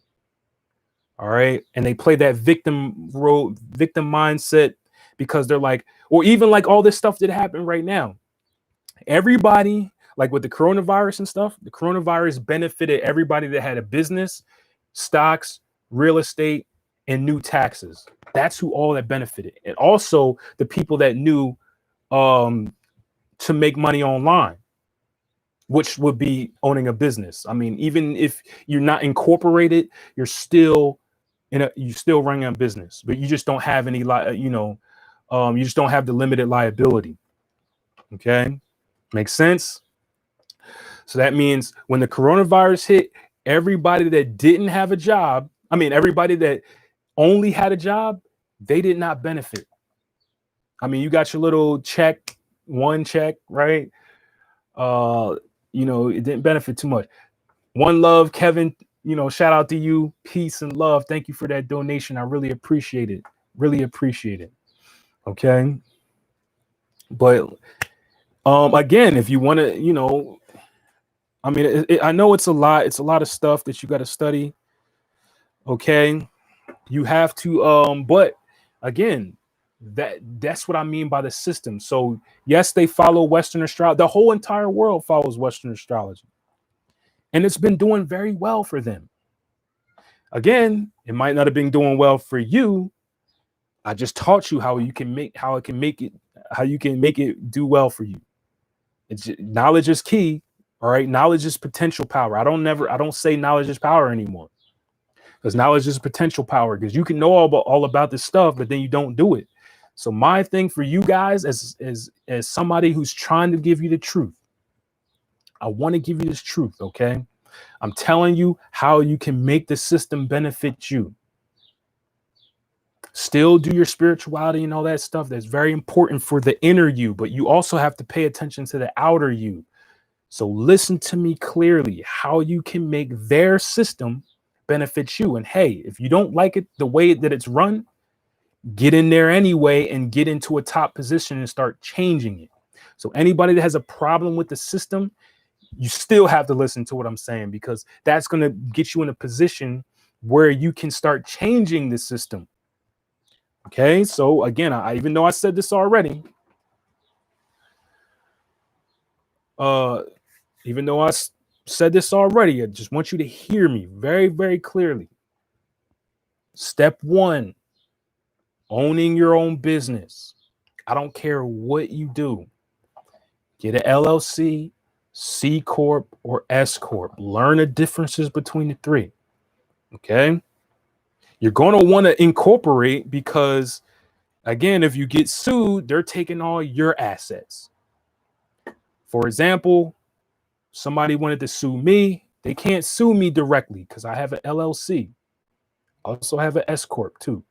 All right. And they play that victim mindset, because they're like, or even like all this stuff that happened right now. Everybody, like with the coronavirus and stuff, the coronavirus benefited everybody that had a business, stocks, real estate, and new taxes. That's who all that benefited. And also the people that knew to make money online, which would be owning a business. I mean, even if you're not incorporated, you're still running a business, but you just don't have any, you just don't have the limited liability. Okay. Makes sense? So that means when the coronavirus hit, everybody that didn't have a job, everybody that only had a job, they did not benefit. I mean, you got your little check, one check, right? It didn't benefit too much. One love, Kevin, shout out to you. Peace and love. Thank you for that donation. I really appreciate it. Really appreciate it. Okay. But again, if you want to, I know it's a lot. It's a lot of stuff that you got to study. Okay. You have to, but again, that's what I mean by the system. So yes, they follow Western astrology. The whole entire world follows Western astrology, and it's been doing very well for them. Again, it might not have been doing well for you. I just taught you how you can make it do well for you. Knowledge is key. All right. Knowledge is potential power. I don't say knowledge is power anymore. Because knowledge is potential power, because you can know all about this stuff, but then you don't do it. So my thing for you guys, as somebody who's trying to give you the truth, I want to give you this truth, okay? I'm telling you how you can make the system benefit you. Still do your spirituality and all that stuff. That's very important for the inner you, but you also have to pay attention to the outer you. So listen to me clearly, how you can make their system benefit you. And hey, if you don't like it the way that it's run, get in there anyway and get into a top position and start changing it. So anybody that has a problem with the system, you still have to listen to what I'm saying, because that's going to get you in a position where you can start changing the system. Okay, so again, even though I said this already, even though I said this already, I just want you to hear me very, very clearly. Step one, owning your own business. I don't care what you do. Get an LLC, C Corp, or S Corp. Learn the differences between the three. Okay? You're going to want to incorporate because, again, if you get sued, they're taking all your assets. For example, somebody wanted to sue me. They can't sue me directly because I have an LLC. I also have an S Corp too.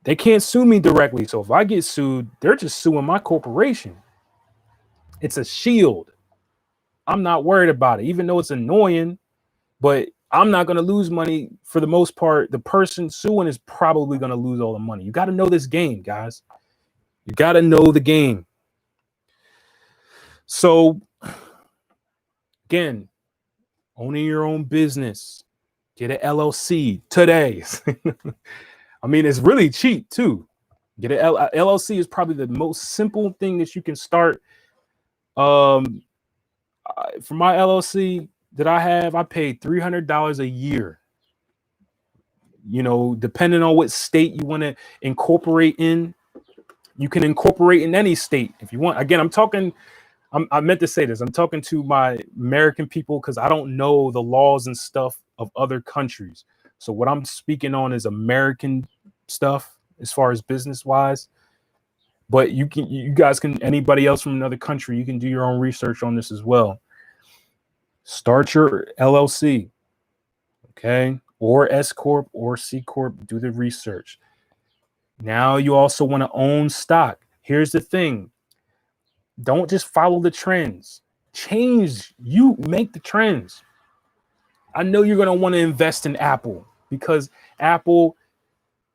They can't sue me directly. So if I get sued, they're just suing my corporation. It's a shield. I'm not worried about it, even though it's annoying, but I'm not going to lose money for the most part. The person suing is probably going to lose all the money. You got to know this game, guys. You got to know the game. So again, owning your own business, get an LLC today. I mean, it's really cheap too. Get an LLC is probably the most simple thing that you can start. For my LLC that I have, I paid $300 a year. You know, depending on what state you want to incorporate in, you can incorporate in any state if you want. Again, I meant to say this. I'm talking to my American people because I don't know the laws and stuff of other countries. So what I'm speaking on is American stuff as far as business wise. But you guys can, anybody else from another country, you can do your own research on this as well. Start your LLC, okay, or S Corp or C Corp. Do the research. Now you also want to own stock. Here's the thing. Don't just follow the trends. Change. You make the trends. I know you're going to want to invest in Apple because Apple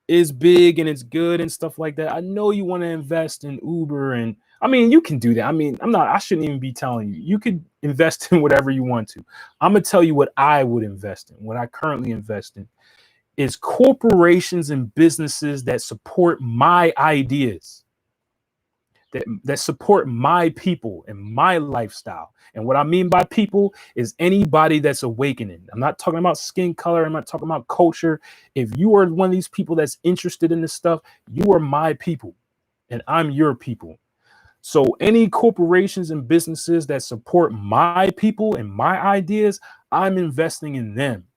is big and it's good and stuff like that. I know you want to invest in Uber, and I mean, you can do that. I mean, I shouldn't even be telling you. You could invest in whatever you want to. I'm going to tell you what I would invest in. What I currently invest in is corporations and businesses that support my ideas. That support my people and my lifestyle. And what I mean by people is anybody that's awakening. I'm not talking about skin color. I'm not talking about culture. If you are one of these people that's interested in this stuff, you are my people and I'm your people. So any corporations and businesses that support my people and my ideas, I'm investing in them.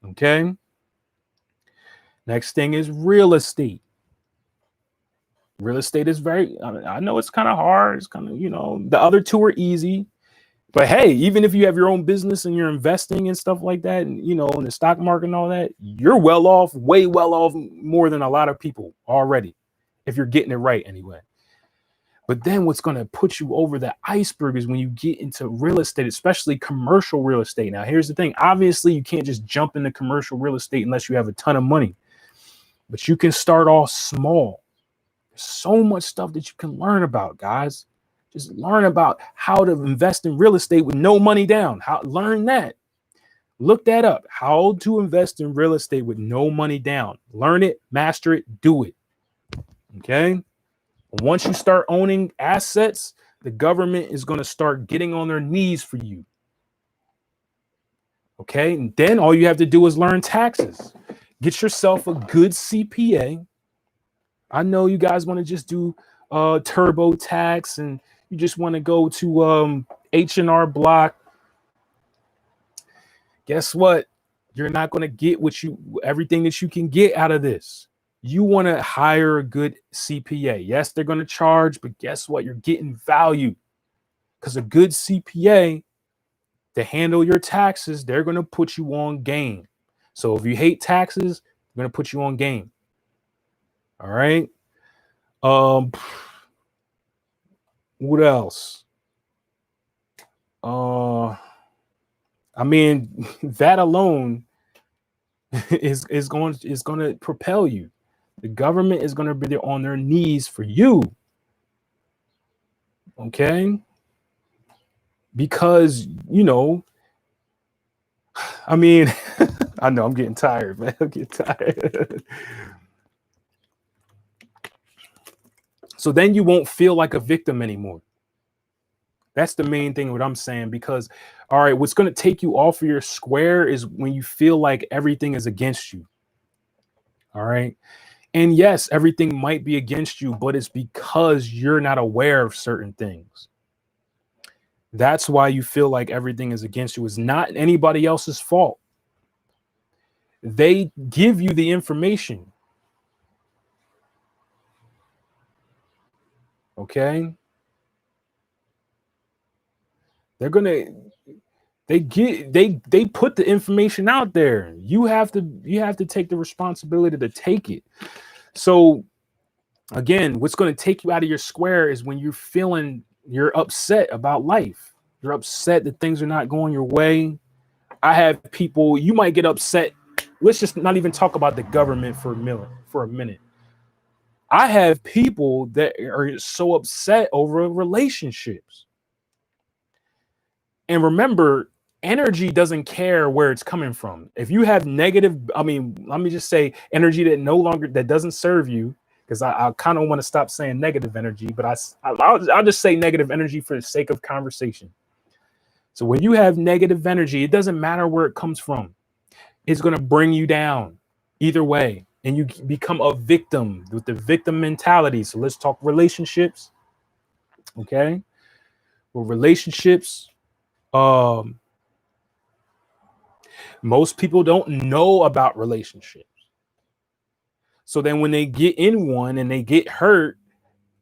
Okay. Next thing is real estate. Real estate is I know it's kind of hard. It's kind of, the other two are easy. But hey, even if you have your own business and you're investing and stuff like that, and, in the stock market and all that, you're well off, way well off, more than a lot of people already, if you're getting it right anyway. But then what's going to put you over the iceberg is when you get into real estate, especially commercial real estate. Now, here's the thing. Obviously, you can't just jump into commercial real estate unless you have a ton of money. But you can start off small. So much stuff that you can learn about, guys. Just learn about how to invest in real estate with no money down. Learn that. Look that up. How to invest in real estate with no money down. Learn it, master it, do it. Okay. Once you start owning assets, the government is going to start getting on their knees for you. Okay. And then all you have to do is learn taxes. Get yourself a good CPA. I know you guys want to just do TurboTax and you just want to go to H&R Block. Guess what? You're not going to get everything that you can get out of this. You want to hire a good CPA. Yes, they're going to charge, but guess what? You're getting value, because a good CPA to handle your taxes, they're going to put you on game. So if you hate taxes, they're going to put you on game. All right. What else? I mean, that alone is going to propel you. The government is going to be there on their knees for you. Okay? Because, I mean, I know I'm getting tired, man. I'm getting tired. So then you won't feel like a victim anymore. That's the main thing what I'm saying, because, all right, what's going to take you off of your square is when you feel like everything is against you. All right. And yes, everything might be against you, but it's because you're not aware of certain things. That's why you feel like everything is against you. It's not anybody else's fault. They give you the information. Okay. They put the information out there. You have to take the responsibility to take it. So again, what's going to take you out of your square is when you're upset about life. You're upset that things are not going your way. I have people, you might get upset. Let's just not even talk about the government for a minute. I have people that are so upset over relationships. And remember, energy doesn't care where it's coming from. If you have negative, let me just say energy that doesn't serve you, because I kind of want to stop saying negative energy, but I'll just say negative energy for the sake of conversation. So when you have negative energy, it doesn't matter where it comes from. It's going to bring you down either way. And you become a victim with the victim mentality. So let's talk relationships. Okay. Well, relationships, most people don't know about relationships. So then when they get in one and they get hurt,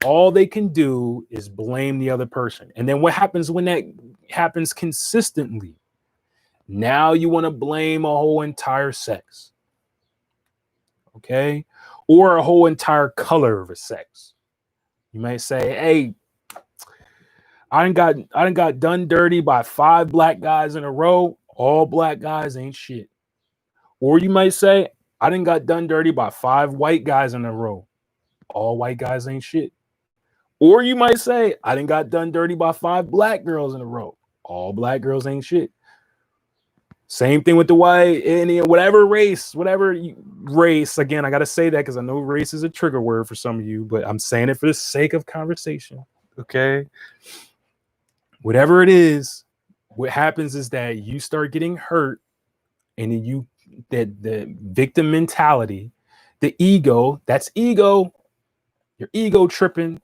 all they can do is blame the other person. And then what happens when that happens consistently? Now you want to blame a whole entire sex. Okay? Or a whole entire color of a sex. You may say, hey, I done got done dirty by 5 black guys in a row. All black guys ain't shit. Or you might say, I done got done dirty by 5 white guys in a row. All white guys ain't shit. Or you might say, I done got done dirty by 5 black girls in a row. All black girls ain't shit. Same thing with the white, any whatever race. Again, I got to say that because I know race is a trigger word for some of you, but I'm saying it for the sake of conversation. Okay. Whatever it is, what happens is that you start getting hurt, and then the victim mentality, the ego, that's ego. Your ego tripping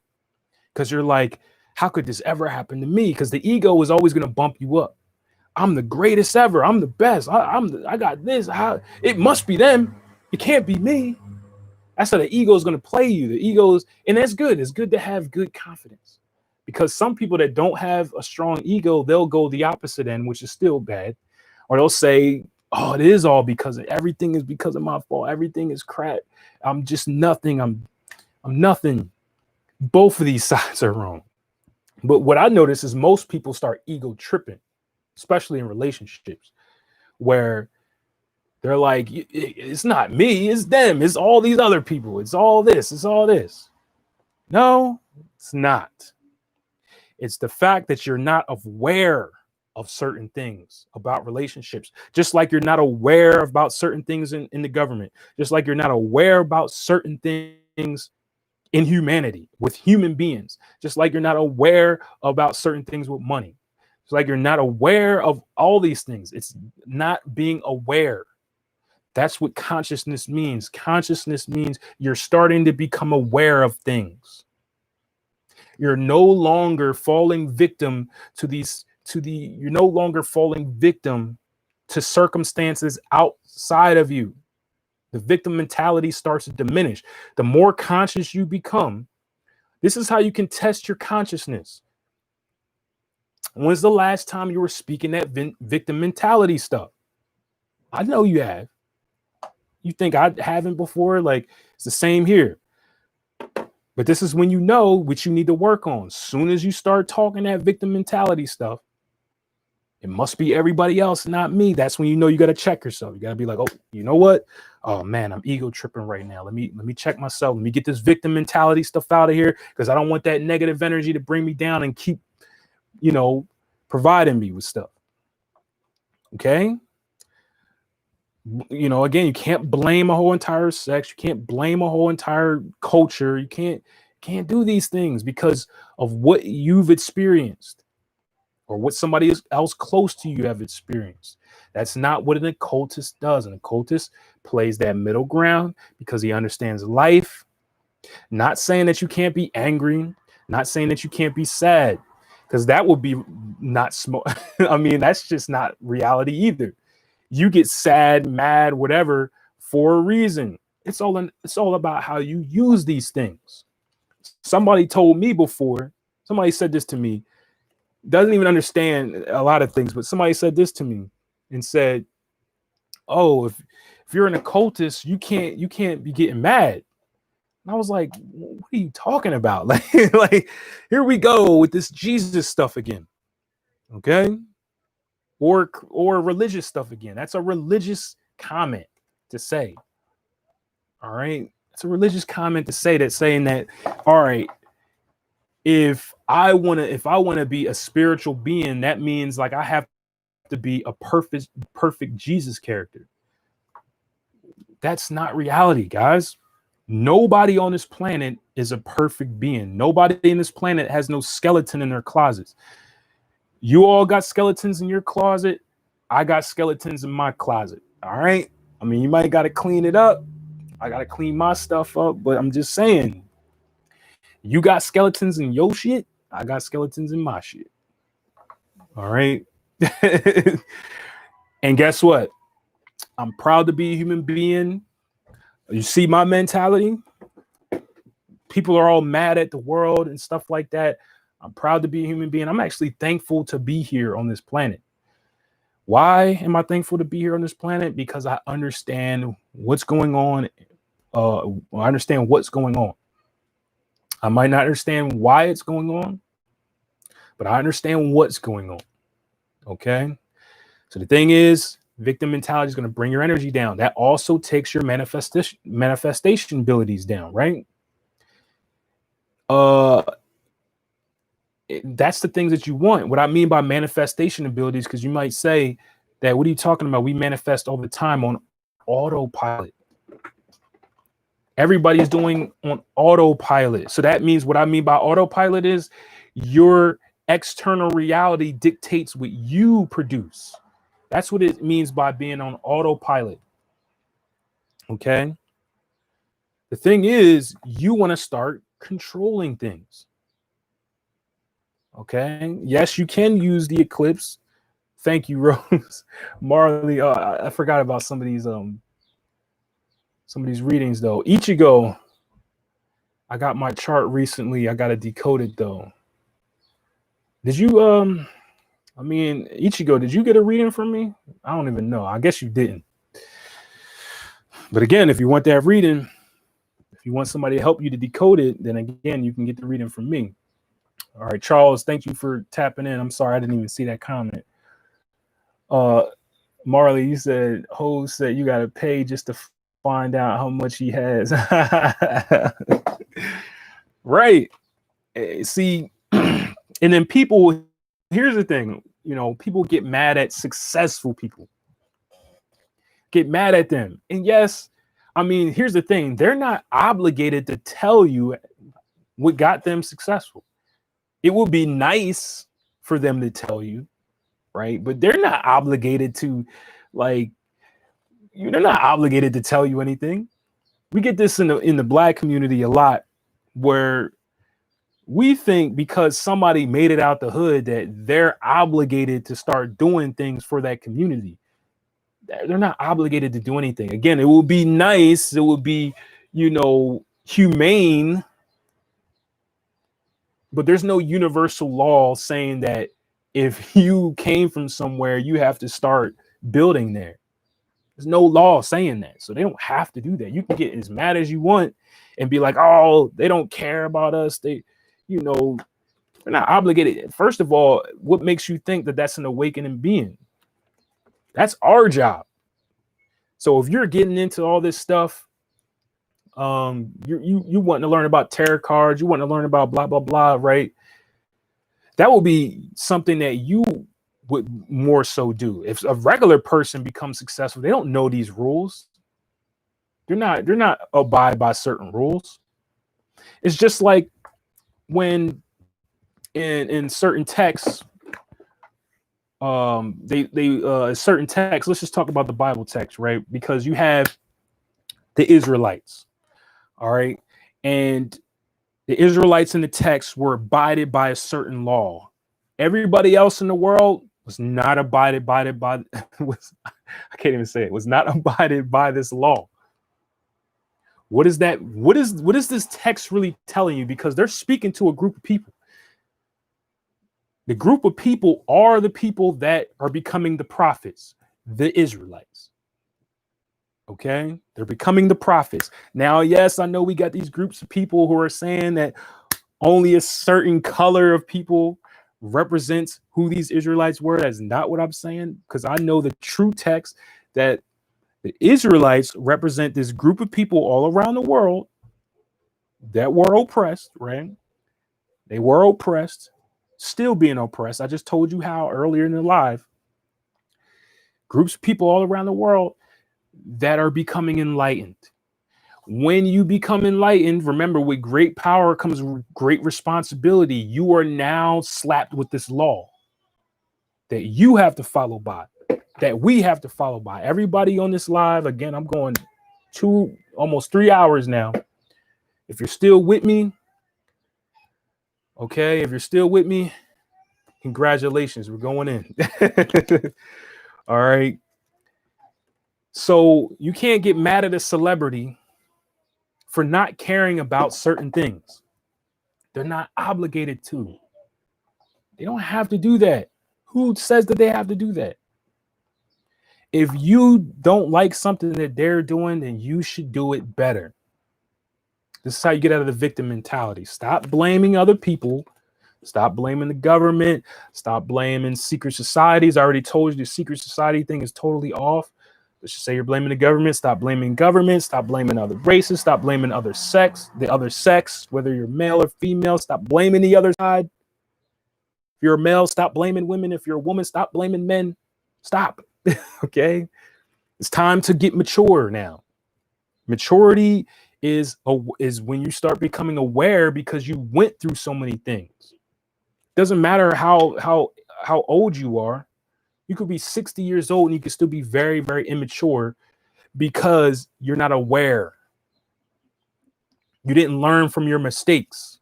because you're like, how could this ever happen to me? Because the ego is always going to bump you up. I'm the greatest ever. I'm the best. I got this. It must be them. It can't be me. That's how the ego is going to play you. And that's good. It's good to have good confidence, because some people that don't have a strong ego, they'll go the opposite end, which is still bad. Or they'll say, oh, it is all everything is because of my fault. Everything is crap. I'm just nothing. I'm nothing. Both of these sides are wrong. But what I notice is most people start ego tripping, especially in relationships, where they're like, it's not me, it's them, it's all these other people, it's all this. No, it's not. It's the fact that you're not aware of certain things about relationships, just like you're not aware about certain things in the government, just like you're not aware about certain things in humanity with human beings, just like you're not aware about certain things with money. It's like you're not aware of all these things. It's not being aware. That's what consciousness means. Consciousness means you're starting to become aware of things. You're no longer falling victim you're no longer falling victim to circumstances outside of you. The victim mentality starts to diminish. The more conscious you become, this is how you can test your consciousness. When's the last time you were speaking that victim mentality stuff? I know you have. You think I haven't before? Like, it's the same here. But this is when you know what you need to work on. As soon as you start talking that victim mentality stuff, it must be everybody else, not me. That's when you know you got to check yourself. You got to be like, oh, you know what? Oh man, I'm ego tripping right now. Let me check myself. Let me get this victim mentality stuff out of here, because I don't want that negative energy to bring me down and keep, providing me with stuff. Okay. Again, you can't blame a whole entire sex. You can't blame a whole entire culture. You can't do these things because of what you've experienced or what somebody else close to you have experienced. That's not what an occultist does. An occultist plays that middle ground because he understands life. Not saying that you can't be angry, not saying that you can't be sad, because that would be not smart. I mean, that's just not reality either. You get sad, mad, whatever for a reason. It's all about how you use these things. Somebody told me before, somebody said this to me, doesn't even understand a lot of things, but somebody said this to me and said, oh, if you're an occultist, you can't be getting mad. And I was like, what are you talking about? Like here we go with this Jesus stuff again. Okay. Or religious stuff again. That's a religious comment to say. All right. It's a religious comment to say that, saying that, all right, if I want to be a spiritual being, that means like I have to be a perfect Jesus character. That's not reality, guys. Nobody on this planet is a perfect being. Nobody in this planet has no skeleton in their closets. You all got skeletons in your closet. I got skeletons in my closet. All right. I mean, you might got to clean it up. I got to clean my stuff up, but I'm just saying, you got skeletons in your shit. I got skeletons in my shit. All right. And guess what? I'm proud to be a human being. You see my mentality? People are all mad at the world and stuff like that. I'm proud to be a human being. I'm actually thankful to be here on this planet. Why am I thankful to be here on this planet? Because I understand what's going on. I understand what's going on. I might not understand why it's going on, but I understand what's going on. Okay. So the thing is, victim mentality is going to bring your energy down. That also takes your manifestation abilities down, right? That's the things that you want. What I mean by manifestation abilities, because you might say that, what are you talking about? We manifest all the time on autopilot. Everybody's doing on autopilot. So that means, what I mean by autopilot is your external reality dictates what you produce. That's what it means by being on autopilot. Okay. The thing is, you want to start controlling things. Okay. Yes, you can use the eclipse. Thank you, Rose. Marley. I forgot about some of these readings though. Ichigo, I got my chart recently. I got to decode it though. Did you Ichigo, did you get a reading from me? I don't even know. I guess you didn't. But again, if you want that reading, if you want somebody to help you to decode it, then again, you can get the reading from me. All right, Charles, thank you for tapping in. I'm sorry I didn't even see that comment. Marley, you said, Ho said you got to pay just to find out how much he has. Right. See, and then people, here's the thing, people get mad at successful people. Get mad at them. And yes, I mean, here's the thing. They're not obligated to tell you what got them successful. It would be nice for them to tell you, right? But they're not obligated to, they're not obligated to tell you anything. We get this in the Black community a lot, where we think because somebody made it out the hood that they're obligated to start doing things for that community. They're not obligated to do anything. Again, it would be nice, it would be, humane, but there's no universal law saying that if you came from somewhere, you have to start building there. There's no law saying that. So they don't have to do that. You can get as mad as you want and be like, oh, they don't care about us. They're not obligated. First of all, what makes you think that that's an awakening being? That's our job. So if you're getting into all this stuff, you want to learn about tarot cards, you want to learn about blah blah blah, right? That will be something that you would more so do. If a regular person becomes successful, they don't know these rules. They're not abide by certain rules. It's just like when in certain texts, certain texts. Let's just talk about the Bible text, right? Because you have the Israelites, all right, and the Israelites in the text were abided by a certain law. Everybody else in the world was not abided by I can't even say it, was not abided by this law. What is that? What is this text really telling you? Because they're speaking to a group of people. The group of people are the people that are becoming the prophets, the Israelites. Okay, they're becoming the prophets. Now, yes, I know we got these groups of people who are saying that only a certain color of people represents who these Israelites were. That's not what I'm saying, because I know the true text that the Israelites represent this group of people all around the world that were oppressed, right? They were oppressed, still being oppressed. I just told you how earlier in the live. Groups of people all around the world that are becoming enlightened. When you become enlightened, remember, with great power comes great responsibility. You are now slapped with this law that you have to follow by, that we have to follow by. Everybody on this live, again, I'm going almost 3 hours now. If you're still with me, okay, if you're still with me, congratulations, we're going in. All right. So you can't get mad at a celebrity for not caring about certain things. They're not obligated to. They don't have to do that. Who says that they have to do that? If you don't like something that they're doing, then you should do it better. This is how you get out of the victim mentality. Stop blaming other people. Stop blaming the government. Stop blaming secret societies. I already told you the secret society thing is totally off. Let's just say you're blaming the government. Stop blaming government. Stop blaming other races. Stop blaming the other sex, whether you're male or female. Stop blaming the other side. If you're a male, stop blaming women. If you're a woman, stop blaming men. Stop. Okay? It's time to get mature now. Maturity is when you start becoming aware because you went through so many things. Doesn't matter how old you are. You could be 60 years old and you could still be very, very immature because you're not aware. You didn't learn from your mistakes.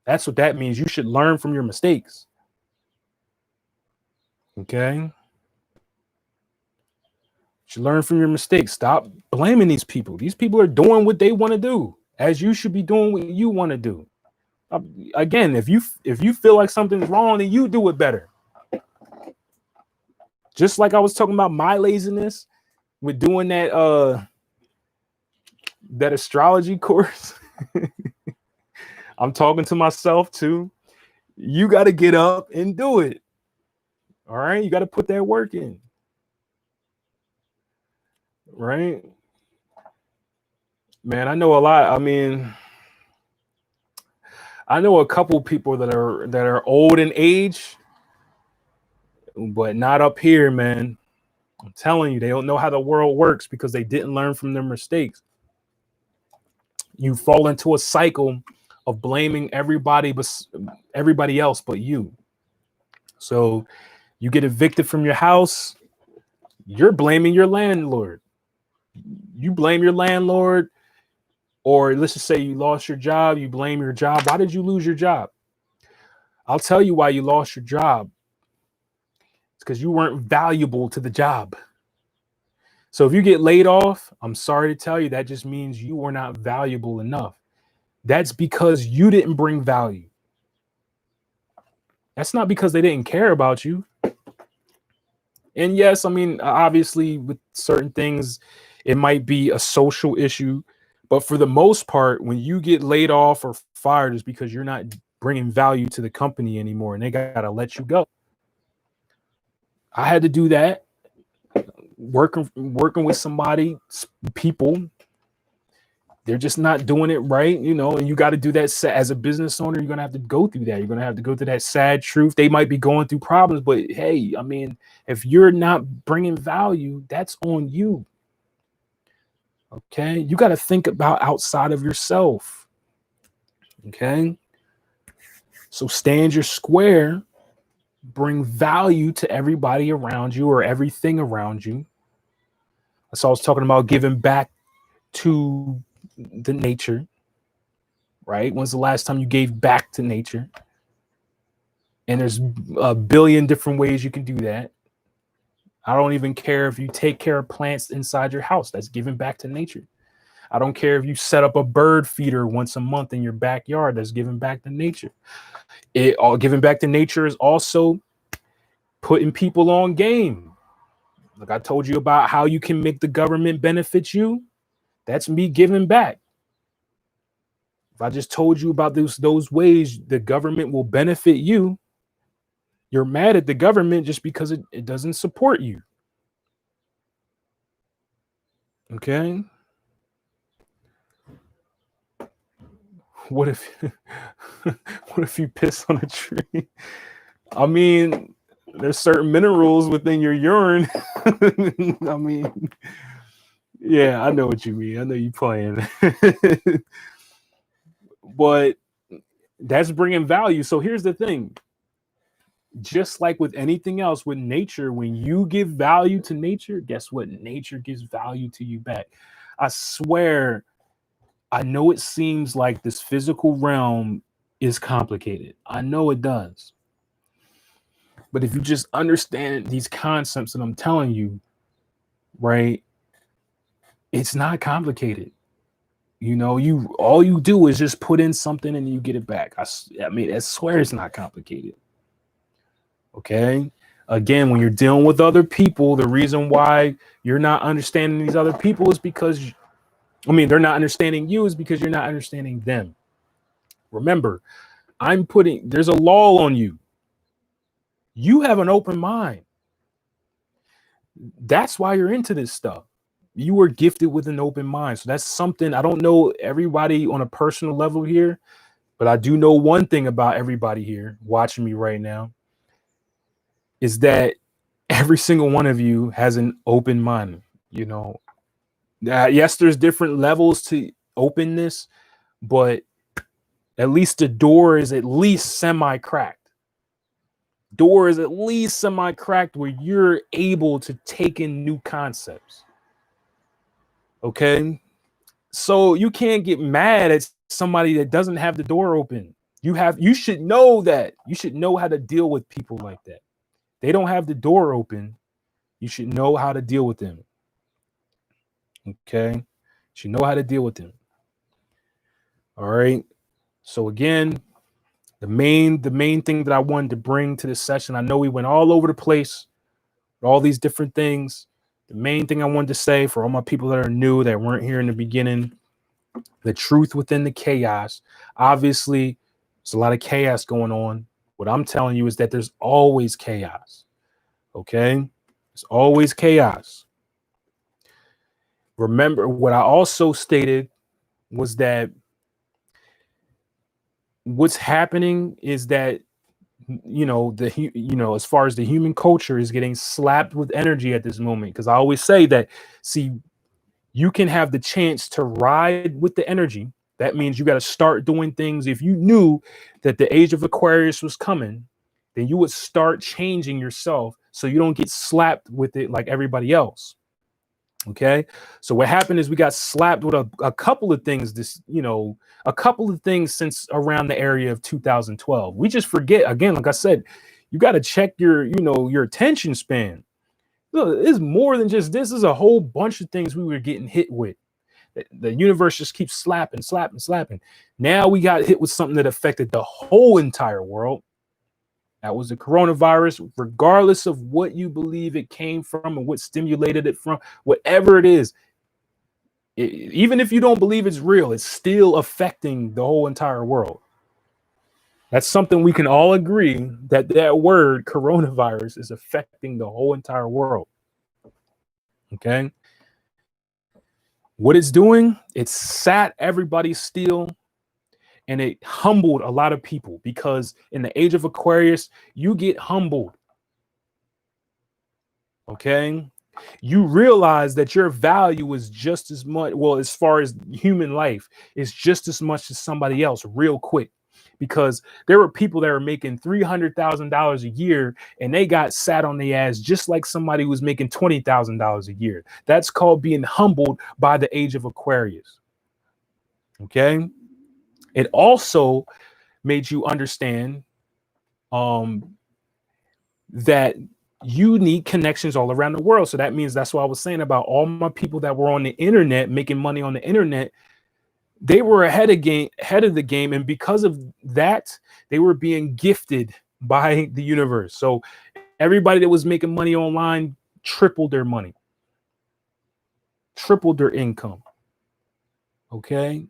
That's what that means. You should learn from your mistakes. Okay? You should learn from your mistakes. Stop blaming these people. These people are doing what they want to do, as you should be doing what you want to do. Again, if you feel like something's wrong, then you do it better. Just like I was talking about my laziness with doing that astrology course. I'm talking to myself too. You got to get up and do it. All right, you got to put that work in. Right? Man, I know a lot. I mean, I know a couple people that are old in age, but not up here, man. I'm telling you, they don't know how the world works because they didn't learn from their mistakes. You fall into a cycle of blaming everybody else but you. So you get evicted from your house, you're blaming your landlord. You blame your landlord, or let's just say you lost your job, you blame your job. Why did you lose your job? I'll tell you why you lost your job. It's because you weren't valuable to the job. So if you get laid off, I'm sorry to tell you, that just means you are not valuable enough. That's because you didn't bring value. That's not because they didn't care about you. And yes, I mean, obviously, with certain things, it might be a social issue. But for the most part, when you get laid off or fired, is because you're not bringing value to the company anymore, and they got to let you go. I had to do that. Working with somebody, people, they're just not doing it right, and you got to do that. As a business owner, you're going to have to go through that. You're going to have to go through that sad truth. They might be going through problems, but hey, I mean, if you're not bringing value, that's on you. Okay, you got to think about outside of yourself. Okay, so stand your square, bring value to everybody around you or everything around you. So I was talking about giving back to the nature, right? When's the last time you gave back to nature? And there's a billion different ways you can do that. I don't even care if you take care of plants inside your house. That's giving back to nature. I don't care if you set up a bird feeder once a month in your backyard. That's giving back to nature. Giving back to nature is also putting people on game. Like I told you about how you can make the government benefit you. That's me giving back. If I just told you about those ways the government will benefit you, you're mad at the government just because it doesn't support you. Okay? What if you piss on a tree? I mean, there's certain minerals within your urine. I mean, yeah, I know what you mean. I know you playing. But that's bringing value. So here's the thing. Just like with anything else, with nature, when you give value to nature, guess what? Nature gives value to you back. I swear, I know it seems like this physical realm is complicated. I know it does. But if you just understand these concepts that I'm telling you, right, it's not complicated. All you do is just put in something and you get it back. I mean, I swear it's not complicated. Okay. Again, when you're dealing with other people, the reason why you're not understanding these other people is because, they're not understanding you is because you're not understanding them. Remember, there's a law on you. You have an open mind. That's why you're into this stuff. You were gifted with an open mind. So that's something, I don't know everybody on a personal level here, but I do know one thing about everybody here watching me right now is that every single one of you has an open mind. Yes, there's different levels to openness, but at least the door is at least semi-cracked. Door is at least semi-cracked where you're able to take in new concepts. Okay? So you can't get mad at somebody that doesn't have the door open. You should know that. You should know how to deal with people like that. They don't have the door open. You should know how to deal with them. Okay? You should know how to deal with them. All right. So again, the main thing that I wanted to bring to this session, I know we went all over the place, all these different things. The main thing I wanted to say for all my people that are new, that weren't here in the beginning, the truth within the chaos. Obviously, there's a lot of chaos going on. What I'm telling you is that there's always chaos. Okay? There's always chaos. Remember, what I also stated was that what's happening is that as far as the human culture is getting slapped with energy at this moment, because I always say that, see, you can have the chance to ride with the energy. That means you got to start doing things. If you knew that the age of Aquarius was coming, then you would start changing yourself so you don't get slapped with it like everybody else. Okay, so what happened is we got slapped with a couple of things a couple of things since around the area of 2012. We just forget, again, like I said, you got to check your attention span. Look, it's more than just this. Is a whole bunch of things we were getting hit with. The universe just keeps slapping, slapping, slapping. Now we got hit with something that affected the whole entire world. That was the coronavirus, regardless of what you believe it came from and what stimulated it from, whatever it is. Even if you don't believe it's real, it's still affecting the whole entire world. That's something we can all agree, that that word coronavirus is affecting the whole entire world. Okay. What it's doing, it sat everybody still, and it humbled a lot of people, because in the age of Aquarius, you get humbled. Okay. You realize that your value is just as much, well, as far as human life, is just as much as somebody else real quick. Because there were people that were making $300,000 a year and they got sat on the ass just like somebody who was making $20,000 a year. That's called being humbled by the age of Aquarius. Okay. It also made you understand that you need connections all around the world. So that means, that's what I was saying about all my people that were on the internet making money on the internet. They were ahead of the game, and because of that, they were being gifted by the universe. So everybody that was making money online tripled their money, tripled their income. Okay.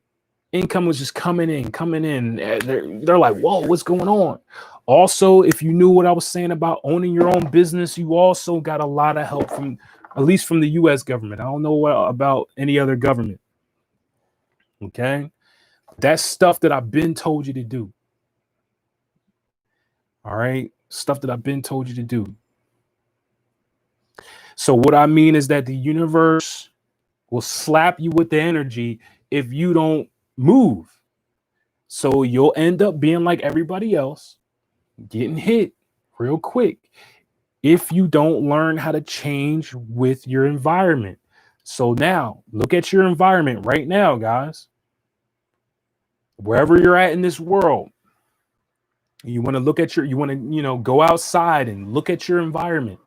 Income was just coming in. They're like, whoa, what's going on? Also, if you knew what I was saying about owning your own business, you also got a lot of help from, at least from the US government. I don't know about any other government. Okay. That's stuff that I've been told you to do. All right. Stuff that I've been told you to do. So what I mean is that the universe will slap you with the energy if you don't move. So you'll end up being like everybody else, getting hit real quick if you don't learn how to change with your environment. So now look at your environment right now, guys. Wherever you're at in this world, you want to look at you want to, go outside and look at your environment.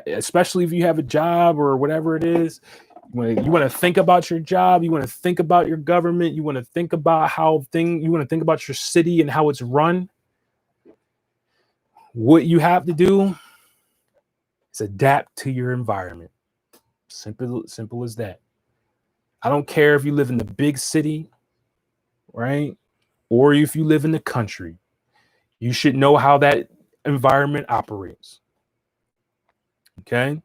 Especially if you have a job or whatever it is, you want to think about your job, you want to think about your government, you want to think about you want to think about your city and how it's run. What you have to do is adapt to your environment. Simple as that. I don't care if you live in the big city, right? Or if you live in the country. You should know how that environment operates. Okay.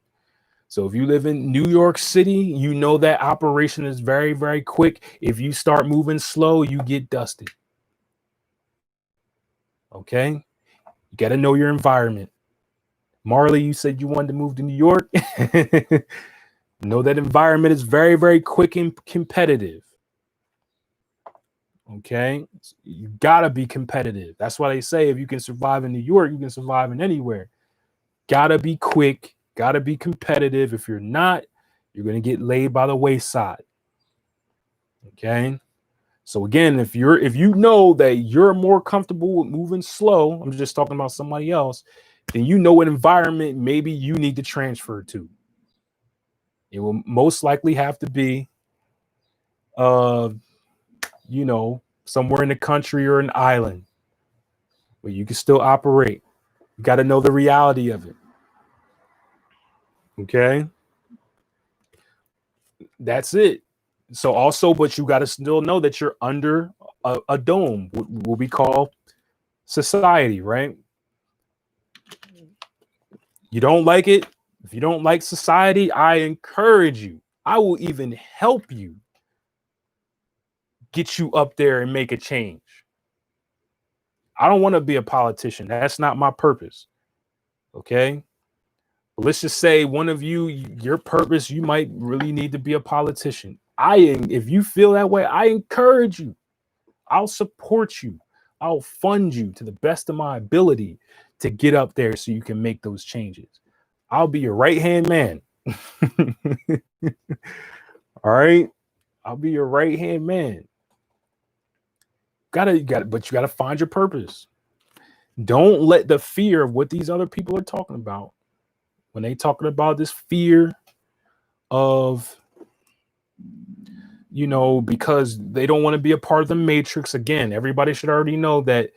So if you live in New York City, you know that operation is very, very quick. If you start moving slow, you get dusted. Okay. You got to know your environment. Marley, you said you wanted to move to New York. Know that environment is very, very quick and competitive. Okay. You got to be competitive. That's why they say if you can survive in New York, you can survive in anywhere. Got to be quick. Got to be competitive. If you're not, you're going to get laid by the wayside. Okay. So again, if you know that you're more comfortable with moving slow, I'm just talking about somebody else, then you know what environment maybe you need to transfer to. It will most likely have to be somewhere in the country or an island where you can still operate. You got to know the reality of it. Okay. That's it. So also, but you got to still know that you're under a dome, what we call society, right? You don't like it. If you don't like society, I encourage you. I will even help you get you up there and make a change. I don't want to be a politician. That's not my purpose. Okay. But let's just say one of you, your purpose, you might really need to be a politician. If you feel that way, I encourage you. I'll support you. I'll fund you to the best of my ability to get up there so you can make those changes. I'll be your right-hand man. All right. I'll be your right-hand man. But you gotta find your purpose. Don't let the fear of what these other people are talking about when they talking about this fear of, you know, because they don't want to be a part of the matrix. Again, everybody should already know that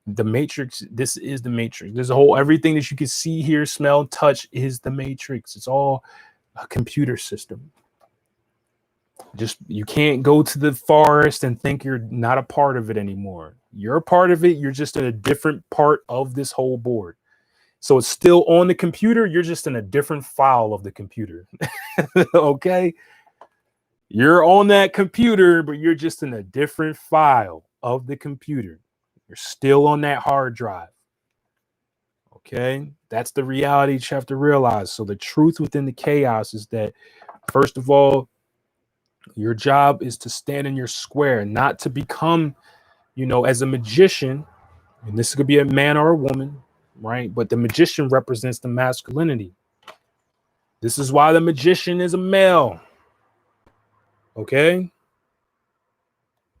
the matrix, this is the matrix. There's a whole, everything that you can see, hear, smell, touch is the matrix. It's all a computer system. Just, you can't go to the forest and think you're not a part of it anymore. You're a part of it. You're just in a different part of this whole board. So it's still on the computer. You're just in a different file of the computer. Okay. You're on that computer, but you're just in a different file of the computer. You're still on that hard drive. Okay. That's the reality you have to realize. So the truth within the chaos is that, first of all, your job is to stand in your square, not to become, you know, as a magician, and this could be a man or a woman, right? But the magician represents the masculinity. This is why the magician is a male. Okay?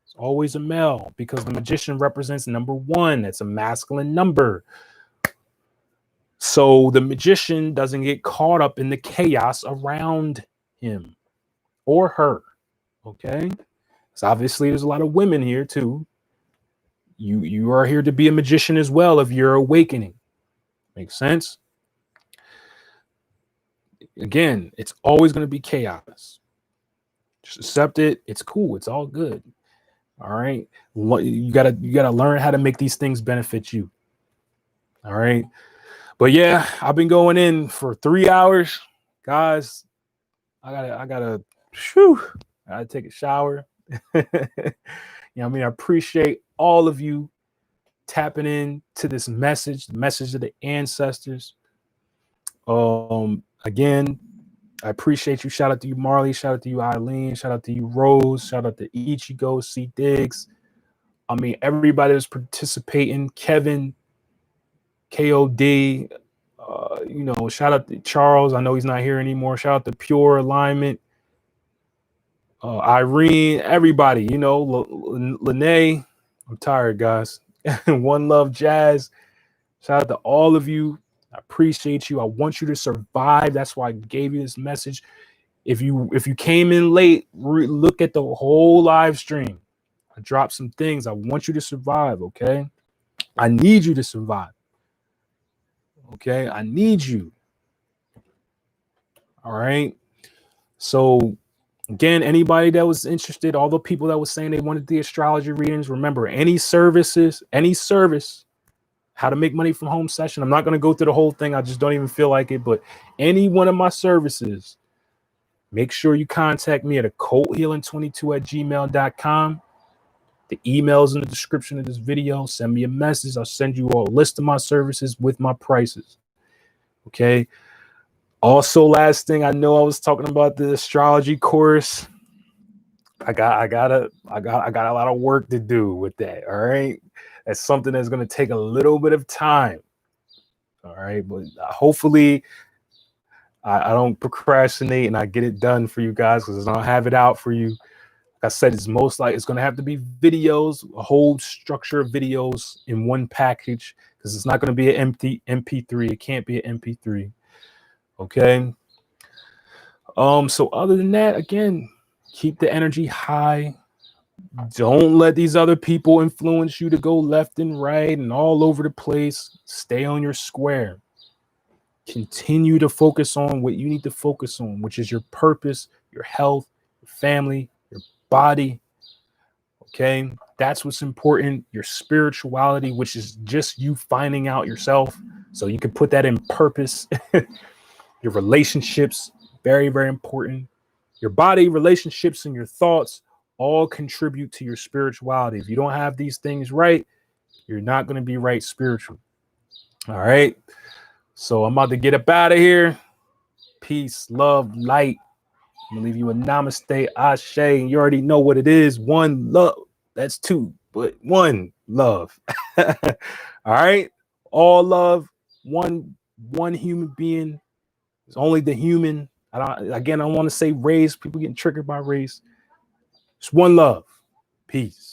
It's always a male, because the magician represents number 1. That's a masculine number. So the magician doesn't get caught up in the chaos around him or her. Okay? So obviously there's a lot of women here too. You are here to be a magician as well if you're awakening. Makes sense? Again, it's always going to be chaos. Just accept it. It's cool. It's all good. All right. You gotta learn how to make these things benefit you. All right. But yeah, I've been going in for 3 hours, guys. I gotta take a shower. You know, I mean, I appreciate all of you tapping in to this message, the message of the ancestors. Again, I appreciate you. Shout out to you, Marley. Shout out to you, Eileen. Shout out to you, Rose. Shout out to Ichigo, C. Diggs. I mean, everybody was participating. Kevin, KOD. You know, shout out to Charles. I know he's not here anymore. Shout out to Pure Alignment. Irene, everybody. You know, Lene. I'm tired, guys. One Love Jazz. Shout out to all of you. I appreciate you. I want you to survive. That's why I gave you this message. If you came in late, look at the whole live stream. I dropped some things. I want you to survive, okay? I need you to survive. Okay? I need you. All right? So, again, anybody that was interested, all the people that was saying they wanted the astrology readings, remember, any service, how to make money from home session. I'm not going to go through the whole thing. I just don't even feel like it. But any one of my services, make sure you contact me at occulthealing22@gmail.com. The email's in the description of this video. Send me a message. I'll send you a list of my services with my prices. Okay. Also, last thing, I know I was talking about the astrology course. I got a lot of work to do with that. All right. That's something that's going to take a little bit of time. All right. But hopefully I don't procrastinate and I get it done for you guys, because I don't have it out for you. Like I said, it's most like it's going to have to be videos, a whole structure of videos in one package, because it's not going to be an empty MP3. It can't be an MP3. Okay. So other than that, again, keep the energy high. Don't let these other people influence you to go left and right and all over the place. Stay on your square. Continue to focus on what you need to focus on, which is your purpose, your health, your family, your body. Okay. That's what's important. Your spirituality, which is just you finding out yourself. So you can put that in purpose. Your relationships, very, very important. Your body, relationships, and your thoughts all contribute to your spirituality. If you don't have these things right, you're not going to be right spiritual. All right. So I'm about to get up out of here. Peace, love, light. I'm going to leave you a namaste, ashe. You already know what it is. One love. That's 2, but 1 love. All right. All love. One human being. It's only the human. I don't want to say race. People getting triggered by race. It's one love. Peace.